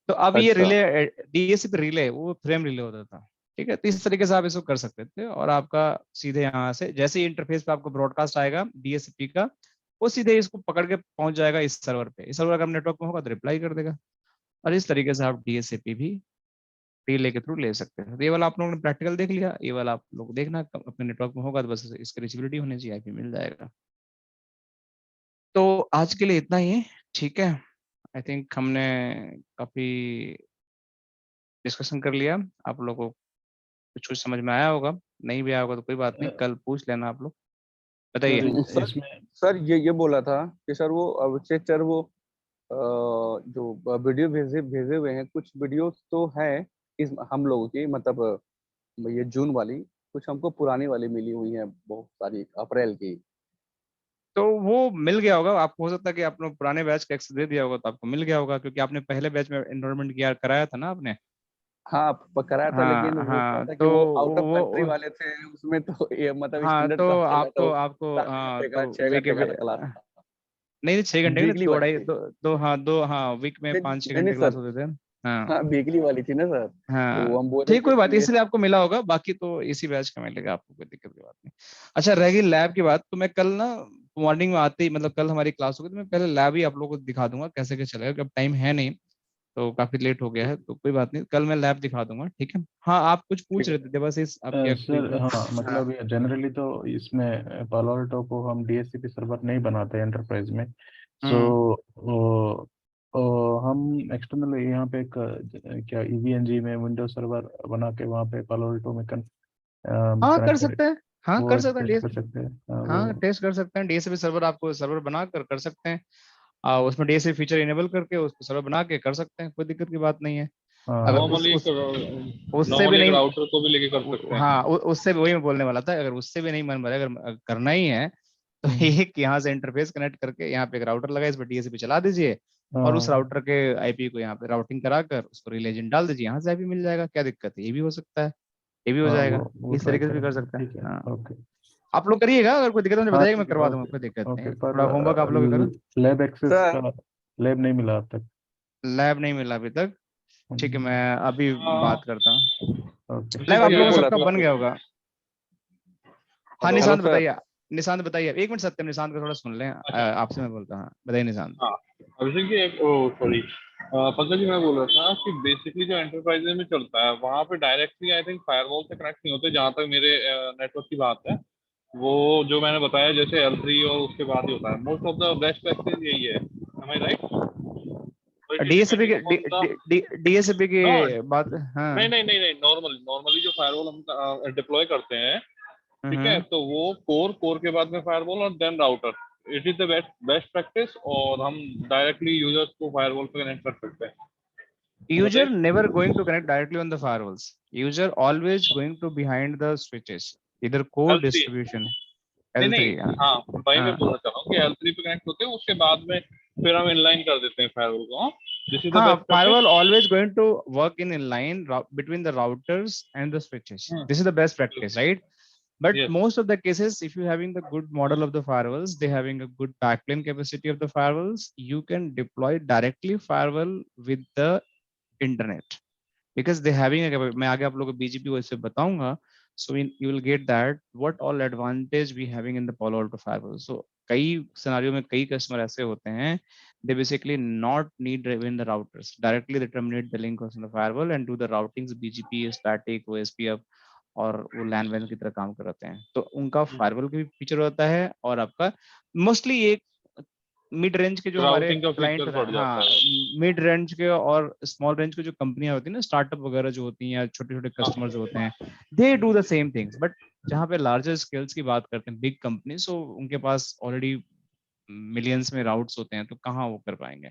तो अब ये अच्छा रिले डीएससीपी रिले, वो फ्रेम रिले होता था, ठीक है। तो इस तरीके से आप इसको कर सकते थे और आपका सीधे यहाँ से जैसे ही इंटरफेस पे आपको ब्रॉडकास्ट आएगा डीएससीपी का, वो सीधे इसको पकड़ के पहुंच जाएगा इस सर्वर पे। इस सर्वर अगर नेटवर्क में होगा तो रिप्लाई कर देगा। और इस तरीके से आप डीएससीपी भी रिले के थ्रू ले सकते हैं। तो ये वाला आप लोगों ने प्रैक्टिकल देख लिया, ये वाला आप लोग देखना अपने नेटवर्क में होगा तो बस इसकी रीचेबिलिटी होनी चाहिए, आईपी मिल जाएगा। तो आज के लिए इतना ही है, ठीक है। आई थिंक हमने काफी डिस्कशन कर लिया। आप लोगों को कुछ समझ में आया होगा, नहीं भी आया होगा तो कोई बात नहीं, कल पूछ लेना आप लोग। बताइए। सर, इसमें सर ये बोला था कि सर वो अभिषेक सर वो जो वीडियो भेजे हुए हैं, कुछ वीडियो तो हैं इस हम लोगों की, मतलब ये जून वाली, कुछ हमको पुरानी वाली मिली हुई है बहुत सारी अप्रैल की। तो वो मिल गया होगा आपको, हो सकता है कि आपने पुराने बैच का एक्सेस दे दिया होगा तो आपको मिल गया होगा, क्योंकि आपने पहले बैच में एनरोलमेंट किया कराया था ना आपने। हाँ कराया था, लेकिन हाँ वो क्या हाँ, था कि तो वो आउट ऑफ कंट्री वो वाले थे, उसमें तो ये मतलब हाँ, स्टैंडर्ड तो क्लास चल रहा था, आपको वो आपको 7 घंटे का तो 6 घंटे वीक, वाला क्लास था। नहीं 6 घंटे का नहीं, वीकली दो वाली ढाई थी। दो वीक में नहीं 5-6 नहीं नहीं घंटे क्लास सर, होते थे। हाँ हाँ वीकली वाली थी ना सर, हाँ, तो हम बोले ठीक, कि कोई बात नहीं, ये इसलिए आपको मिला होगा, बाकी तो इसी बैच का मिलेगा आपको, कोई दिक्कत की बात नहीं। अच्छा, रह गई लैब की बात, तो मैं कल ना मॉर्निंग में आते ही, मतलब कल हमारी क्लास होगी तो मैं पहले लैब ही आप लोगों को दिखा दूंगा कैसे क्या चलेगा, अब टाइम है नहीं तो काफी लेट हो गया है, तो कोई बात नहीं, कल मैं लैब दिखा दूंगा, ठीक है। हाँ, आप कुछ पूछ रहे थे बस, इस आपकी कोई सर हाँ, मतलब जनरली तो इसमें पालो अल्टो को हम डीएचसीपी सर्वर नहीं बनाते एंटरप्राइज में। सो हम एक्सटर्नल यहाँ पे एक क्या ईवीएनजी में विंडोज सर्वर बना के वहाँ पे पालो अल्टो में हाँ कर कनेक्ट कर, सकते हैं, हाँ वो कर सकते हैं, टेस्ट कर सकते हैं। हाँ वो टेस्ट कर सकते हैं, डीएसपी सर्वर आपको सर्वर बना कर सकते हैं। उसमें डीएसपी फीचर इनेबल करके उसको सर्वर बना के कर सकते हैं, कोई दिक्कत की बात नहीं है। अगर हाँ, उससे भी नॉर्मली एक नहीं, राउटर को भी लेके कर सकते हैं। हाँ उससे भी, वही मैं बोलने वाला था, अगर उससे भी नहीं मन भरे, अगर करना ही है तो एक यहाँ से इंटरफेस कनेक्ट करके यहाँ पे एक राउटर लगा, इस पर डीएसपी चला दीजिए, और उस हाँ, राउटर के आईपी को यहाँ पे राउटिंग कराकर उसको रिलेजन डाल दीजिए, यहाँ से आईपी मिल जाएगा, क्या दिक्कत है, ये भी हो सकता है, ये भी हो हाँ, जाएगा, वो इस ट्राई तरीके से भी कर करेंगे, सकते हैं। ठीक है। हाँ, ओके। आप लोग करिएगा, अगर कोई दिक्कत है मुझे हाँ बताइएगा, मैं ठीक है, करवा दूंगा, ओके। कोई दिक्कत नहीं ओके, है, पर थोड़ा होमवर्क आप लोग भी करो। लैब एक्सेस सर का लैब नहीं मिला अब तक। लैब नहीं मिला अभी तक, ठीक है, मैं अभी हाँ, बात करता हूँ। ओके। लैब अभिषेक आप सर ये लोगों का बोला सबका था। बन गया होगा। हाँ हेलो। Hello Nishant sir. बताइए, निशांत बताइए, एक मिनट सत्यम, निशांत का थोड़ा सुन लें, अच्छा, आपसे मैं बोलता हूँ, बताइए निशांत। हाँ, अभिषेक जी एक सॉरी पंकज जी, मैं बोल रहा था कि बेसिकली जो एंटरप्राइजेज में चलता है वहाँ पे डायरेक्टली आई थिंक फायरवॉल से कनेक्ट नहीं होते, जहाँ तक मेरे नेटवर्क की बात है। वो जो मैंने बताया जैसे L3 और उसके बाद ही होता है, most of the best practice यही है, am I right? It is DSP depending के अपॉन द डीएसपी की नो, बात, नहीं हाँ। नहीं नहीं नहीं, नॉर्मली जो फायरवॉल हम डिप्लॉय करते हैं, ठीक है, हम्म, तो वो कोर के बाद में फायरवॉल और then router, it is the best practice, और हम डायरेक्टली यूजर्स को फायरवॉल पे कनेक्ट कर सकते हैं। user बताइए। never going to connect directly on the firewalls, user always going to behind the switches, either core L3 distribution, नहीं नहीं, L3, हाँ हाँ भाई मैं हाँ बोलना चाह रहा हूँ कि L3 पे कनेक्ट होते हैं, उसके बाद में फिर हम इनलाइन कर देते हैं फायरवॉल को। दिस इज द हाँ, best firewall practice. always going to work in line between the routers and the switches, this is the best practice, right? But yes, most of the cases, if you're having the good model of the firewalls, they having a good backplane capacity of the firewalls, you can deploy directly firewall with the internet, because they having a, मैं आगे आप लोगों को BGP वैसे बताऊंगा, so you will get that what all advantage we having in the Palo Alto firewall. So कई scenario में कई कस्टमर ऐसे होते हैं, they basically not need even the routers, directly they terminate the link on the firewall and do the routings, BGP, static, OSPF, और वो लैन van की तरह काम कराते हैं, तो उनका फायरवॉल का भी फीचर होता है, और आपका मोस्टली एक मिड रेंज के जो हमारे राउटिंग का क्लाइंट, फीचर बढ़ जाता हाँ है। मिड रेंज के और स्मॉल रेंज के जो कंपनियां होती है ना, स्टार्टअप वगैरह जो होती हैं, या छोटे छोटे हाँ, कस्टमर्स होते हैं, they do the same things, but जहाँ पे लार्जर स्केल्स की बात करते हैं, बिग कंपनी, सो उनके पास ऑलरेडी मिलियंस में राउट्स होते हैं, तो कहाँ वो कर पाएंगे,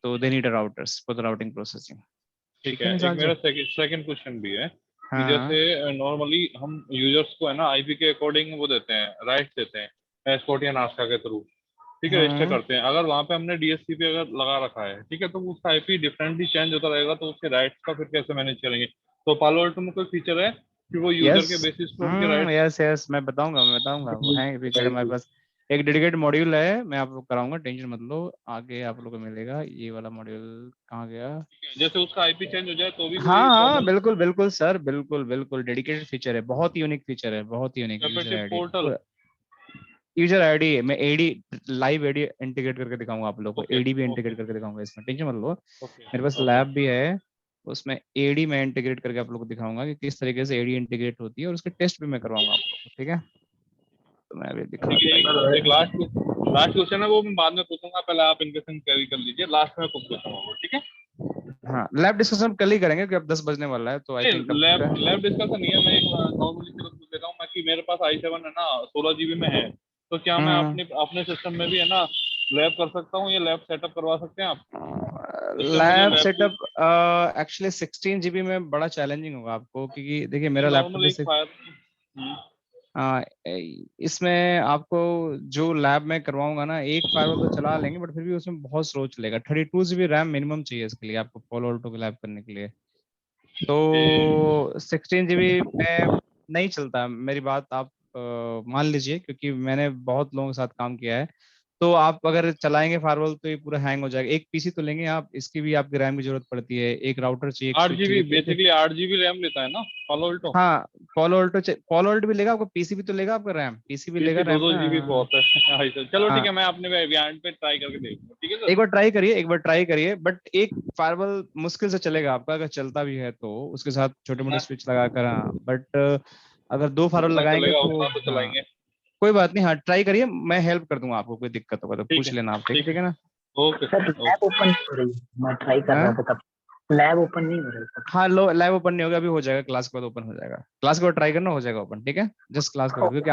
तो they need a routers for the routing processing. ठीक ठीक है। है एक निशांत जी। मेरा सेकंड क्वेश्चन भी है कि हाँ जैसे नॉर्मली हम यूजर्स को है ना आईपी के अकॉर्डिंग वो देते हैं, राइट देते हैं, एस्पोर्ट या नास्का के थ्रू, ठीक है, रजिस्टर हाँ, करते हैं। अगर वहाँ पे हमने डीएसपी पे अगर लगा रखा है, ठीक है, तो उसका आईपी डिफरेंटली चेंज होता रहेगा, तो उसके राइट्स का फिर कैसे मैनेज करेंगे? तो पालो अल्टो में कोई फीचर है कि वो यूजर यस, के बेसिस पे उनके राइट्स? यस यस, मैं बताऊंगा वो है फीचर हमारे पास, एक डेडिकेटेड मॉड्यूल है, मैं आपको कराऊंगा, टेंशन मत लो, आगे आप लोगों को मिलेगा ये वाला मॉड्यूल, कहाँ गया। जैसे उसका आईपी चेंज हो जाए तो भी हाँ कोई हाँ, प्रॉब्लम? बिल्कुल बिल्कुल सर, बिल्कुल बिल्कुल, डेडिकेटेड फीचर है, बहुत यूनिक फीचर है, बहुत unique user captive ID, portal? User ID मैं एडी, लाइव एडी इंटीग्रेट करके दिखाऊंगा आप लोगों को, ओके एडी भी ओके इंटीग्रेट करके दिखाऊंगा, इसमें टेंशन मत लो, ओके मेरे पास ओके। लैब भी है, उसमें एडी में इंटीग्रेट करके आप लोग को दिखाऊंगा कि किस तरीके से एडी इंटीग्रेट होती है, और उसके टेस्ट भी मैं करवाऊंगा आप लोग को, ठीक है। तो मैं अभी ठीक दिखाता है, हूँ। एक लास्ट क्वेश्चन है, वो मैं बाद में पूछूंगा, पहले आप इनके संग कैरी कर लीजिए, लास्ट में कुछ पूछूंगा वो, ठीक है? हाँ, लैब डिस्कशन कल ही करेंगे क्योंकि अब 10 बजने वाला है, तो आई थिंक लैब डिस्कशन नहीं है, मैं एक नॉर्मली चीज पूछ लेता हूँ मैं कि मेरे पास i7 है ना 16 GB में है, तो क्या मैं अपने सिस्टम में भी है ना लैब कर सकता हूँ, ये लैब सेटअप करवा सकते हैं आप? इससे मुझे lab lab setup actually 16 GB में बड़ा चैलेंजिंग होगा आपको, क्योंकि देखिए मेरा लैपटॉप नॉर्मली जैसे फायर इसमें आपको जो लैब में करवाऊंगा ना, एक फायरवॉल तो चला लेंगे, बट फिर भी उसमें बहुत स्लो चलेगा। 32 GB रैम मिनिमम चाहिए इसके लिए आपको, पोलो ऑल्टो की लैब करने के लिए। तो 16 GB में नहीं चलता, मेरी बात आप मान लीजिए, क्योंकि मैंने बहुत लोगों के साथ काम किया है। तो आप अगर चलाएंगे फायरवॉल तो ये पूरा हैंग हो जाएगा। एक पीसी तो लेंगे आप, इसकी भी आपकी रैम की जरूरत पड़ती है, एक राउटर चाहिए, एक 8 स्विच GB चाहिए, ठीक है। बेसिकली 8 GB रैम लेता है ना पालो अल्टो? हाँ, पोलो ऑल्टो भी लेगा आपको, पीसी भी तो लेगा आपका, रैम पीसी भी लेगा, पीसी रैम 2 ना। GB बहुत है। हाँ सर, चलो ठीक हाँ, है, मैं अपने वेरिएंट पे ट्राई करके देखूंगा, ठीक है सर? एक बार ट्राई करिए, एक बार ट्राई करिए, बट एक फायरवॉल मुश्किल से चलेगा आपका, अगर चलता भी है तो उसके साथ छोटे मोटे स्विच लगाकर। हाँ, बट अगर 2 फायरवॉल जितना लगाएंगे चलेगा तो उतना तो हाँ, चलाएंगे। कोई बात नहीं। हाँ, ट्राई करिए, मैं हेल्प कर दूंगा आपको, कोई दिक्कत होगा तो ठीक पूछ है, लेना आप, ठीक है, ठीक ठीक है ना? Okay sir sir, lab okay. Open नहीं हो रही, मैं ट्राई कर रहा हाँ, था तब, लैब ओपन नहीं हो रही सर। हाँ, लो लाइव ओपन नहीं होगा, अभी हो जाएगा, क्लास के बाद ओपन हो जाएगा। क्लास के बाद ट्राई करना, हो जाएगा ओपन, ठीक है? जस्ट क्लास के बाद, क्योंकि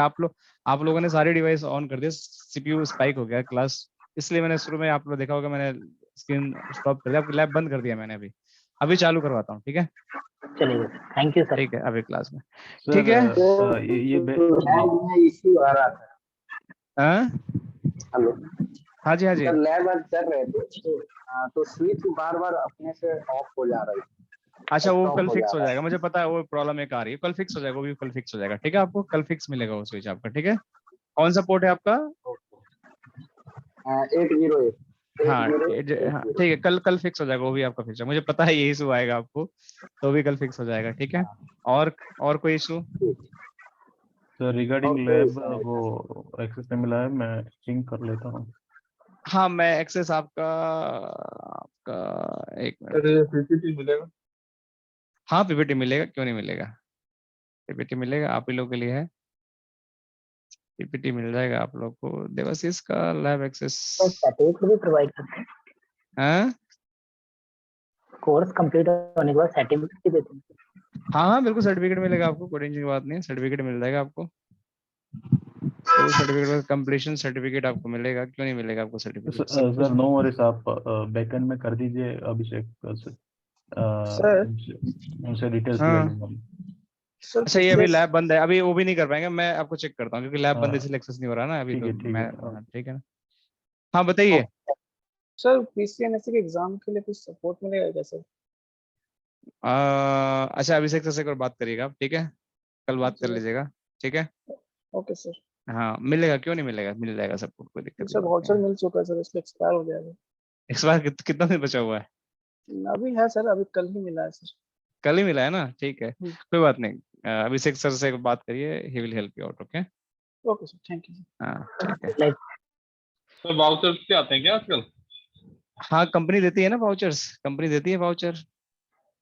आप लोगों ने सारे डिवाइस ऑन कर दिए, सीपीयू स्पाइक हो गया क्लास, इसलिए मैंने शुरू में, आप लोग देखा होगा, मैंने स्क्रीन स्टॉप कर दिया, आपकी लैब बंद कर दिया मैंने, अभी अभी चालू करवाता हूँ, ठीक है? चलिए सर, थैंक यू सर। ठीक है, अभी क्लास में, सर ठीक है। लैब में इश्यू आ रहा था। हाँ, हेलो हाँ जी, हाँ जी। सर, लैब आज कर रहे थे तो स्विच बार बार अपने से ऑफ हो जा रही अच्छा, है, वो स्टॉप कल हो जा फिक्स हो रहा जाएगा, मुझे पता है वो प्रॉब्लम एक आ रही है, कल फिक्स हो जाएगा, वो भी कल फिक्स हो जाएगा, ठीक है? आपको कल फिक्स मिलेगा वो स्विच आपका, ठीक है? कौन सा पोर्ट है आपका? है। 808 हाँ, 808 हाँ, ठीक है, कल कल फिक्स हो जाएगा, वो भी आपका फिक्स है, मुझे पता है ये इशू आएगा आपको, तो भी कल फिक्स हो जाएगा, ठीक है? और कोई इशू? सर और रिगार्डिंग कोई लैब issue नहीं था। वो एक्सेस नहीं मिला है, मैं पिंग कर लेता हूँ। हाँ, मैं एक्सेस आपका एक मिनट। सर ये पीपीटी मिलेगा? हाँ, पीपीटी मिलेगा, क्यों नहीं मिलेगा? पीपीटी मिलेगा, आप ही लोग के लिए है, पीपीटी मिल जाएगा आप लोग को। देवाशीष का लैब एक्सेस। तो सर्टिफिकेट भी प्रोवाइड करते हैं, हाँ, कोर्स कंप्लीट होने के बाद सर्टिफिकेट भी देते हैं। हाँ, हाँ, बिल्कुल सर्टिफिकेट मिलेगा आपको, कोई टेंशन की बात नहीं है, सर्टिफिकेट मिल जाएगा आपको, कोर्स सर्टिफिकेट, कंप्लीशन सर्टिफिकेट आपको मिलेगा, क्यों नहीं मिलेगा आपको सर्टिफिकेट, सब कुछ। सर नो वरीज, आप बैकएंड में कर दीजिए अभिषेक से, सर उनसे डिटेल्स ले हाँ, लूंगा मैं। सर अच्छा, ये अभी लैब बंद है, अभी वो भी नहीं कर पाएंगे, मैं आपको चेक करता हूँ, क्योंकि लैब बंद है, हाँ, इसलिए एक्सेस नहीं हो रहा ना अभी, तो ठीक मैं, है। हाँ, ठीक है ना? हाँ, बताइए। सर पीसीएमएससी के एग्जाम के लिए कुछ सपोर्ट मिलेगा क्या सर? अच्छा, अभिषेक सर से एक बार बात करिएगा आप, ठीक है? कल बात कर जी लीजिएगा, ठीक है? Okay sir. हाँ, मिलेगा, क्यों नहीं मिलेगा, मिल जाएगा सब कुछ, कोई दिक्कत की सर बात नहीं वाउचर है। मिल चुका है सर, इसलिए एक्सपायर हो जाएगा। इस बार कितना दिन बचा हुआ है? अभी है सर, अभी कल ही मिला है सर। कल ही मिला है ना, ठीक है, हम्म, कोई बात नहीं। अभिषेक सर से बात करिए, he will help you out, okay? Okay sir, thank you. हाँ, ठीक है। लाइक सर वाउचर्स के आते हैं क्या आजकल? हाँ, कंपनी देती है ना वाउचर्स, कंपनी देती है वाउचर,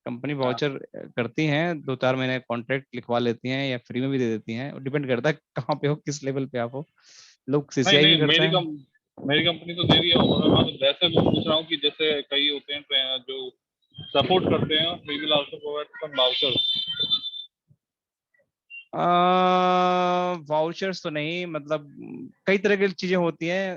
कंपनी वाउचर करती हैं, 2-4 महीने कॉन्ट्रैक्ट लिखवा लेती हैं, या फ्री में भी दे देती हैं, डिपेंड करता है कहाँ पे हो, किस लेवल पे आप हो। लोग नहीं सीसीआई भी नहीं, करते हैं। मेरी कंपनी तो दे रही है, और मैं तो वैसे भी पूछ रहा हूँ कि जैसे कई होते हैं जो सपोर्ट करते हैं, we will also provide some vouchers. Vouchers तो नहीं, मतलब कई तरह की चीजें होती हैं,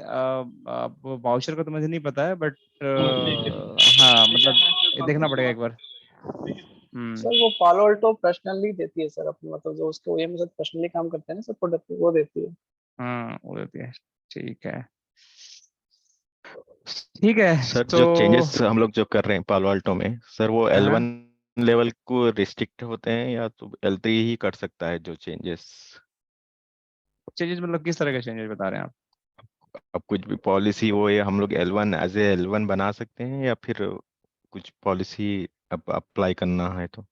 वाउचर का तो मुझे नहीं पता है, बट ठीक है, हाँ, ठीक है, मतलब मैं फिर ये देखना कंपनी से पड़ेगा एक बात बार। करता हूँ, ठीक है? हम्म। सर वो पालो अल्टो पर्सनली देती है सर अपनी, मतलब जो उसके ओएम के साथ पर्सनली काम करते हैं ना सर, प्रोडक्ट वो देती है। हाँ, वो देती है, ठीक है, ठीक है, सर तो जो चेंजेस हम लोग जो कर रहे हैं पालो अल्टो में, सर वो हाँ, L1 लेवल को रिस्ट्रिक्ट होते हैं या तो L3 ही कर सकता है जो चेंजेस? चेंजेस मतलब किस तरह के चेंजेस बता रहे हैं आप? अब कुछ भी पॉलिसी हो, या हम लोग L1 एज ए L1 बना सकते हैं, या फिर कुछ पॉलिसी अब अप्लाई करना है तो?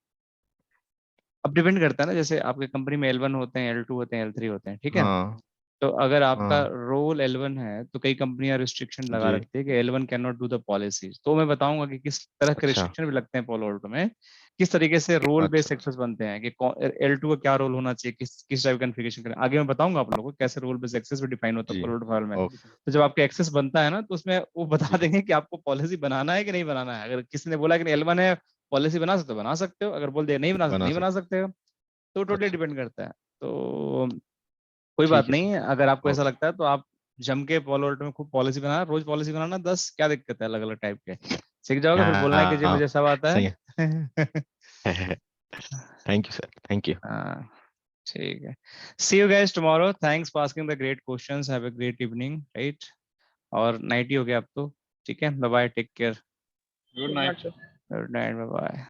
अब डिपेंड करता है ना, जैसे आपके कंपनी में L1 होते हैं, L2 होते हैं, L3 होते हैं, ठीक है? हाँ तो अगर आपका हाँ रोल L1 है तो कई कंपनियां रिस्ट्रिक्शन लगा जी रखती है कि L1 can not do the policies. तो मैं बताऊंगा कि किस तरह के अच्छा रिस्ट्रिक्शन भी लगते हैं पोलो ऑल्टो में, किस तरीके से रोल बेस्ड अच्छा एक्सेस बनते हैं कि L2 का क्या रोल होना चाहिए, किस टाइप कॉन्फ़िगरेशन करें, आगे मैं बताऊंगा आप लोगों को कैसे रोल बेस्ड एक्सेस भी डिफाइन होता है जी पोलो ऑल्टो फाइल में। ओके तो जब आपका एक्सेस बनता है ना तो उसमें वो बता जी देंगे कि आपको पॉलिसी बनाना है कि नहीं बनाना है। अगर किसी ने बोला कि L1 है पॉलिसी बना सकते हो बना सकते हो, अगर बोल दिया नहीं बना सकते बना नहीं बना सकते सकते हो। तो टोटली अच्छा डिपेंड करता है। तो कोई बात ठीक है नहीं है, अगर आपको ऐसा ओके लगता है तो आप जम के पोलो वोल्ट में खूब पॉलिसी बनाना, रोज पॉलिसी बनाना 10, क्या दिक्कत है, अलग अलग टाइप के सीख जाओगे, फिर बोलना है कि जी हाँ मुझे सब आता सही है है। Thank you sir thank you हाँ ठीक है। See you guys tomorrow, thanks for asking the great questions, have a great evening right, और नाइट ही हो गया अब तो। ठीक है, bye bye, take care, good good night night. Sir. Good night, bye bye.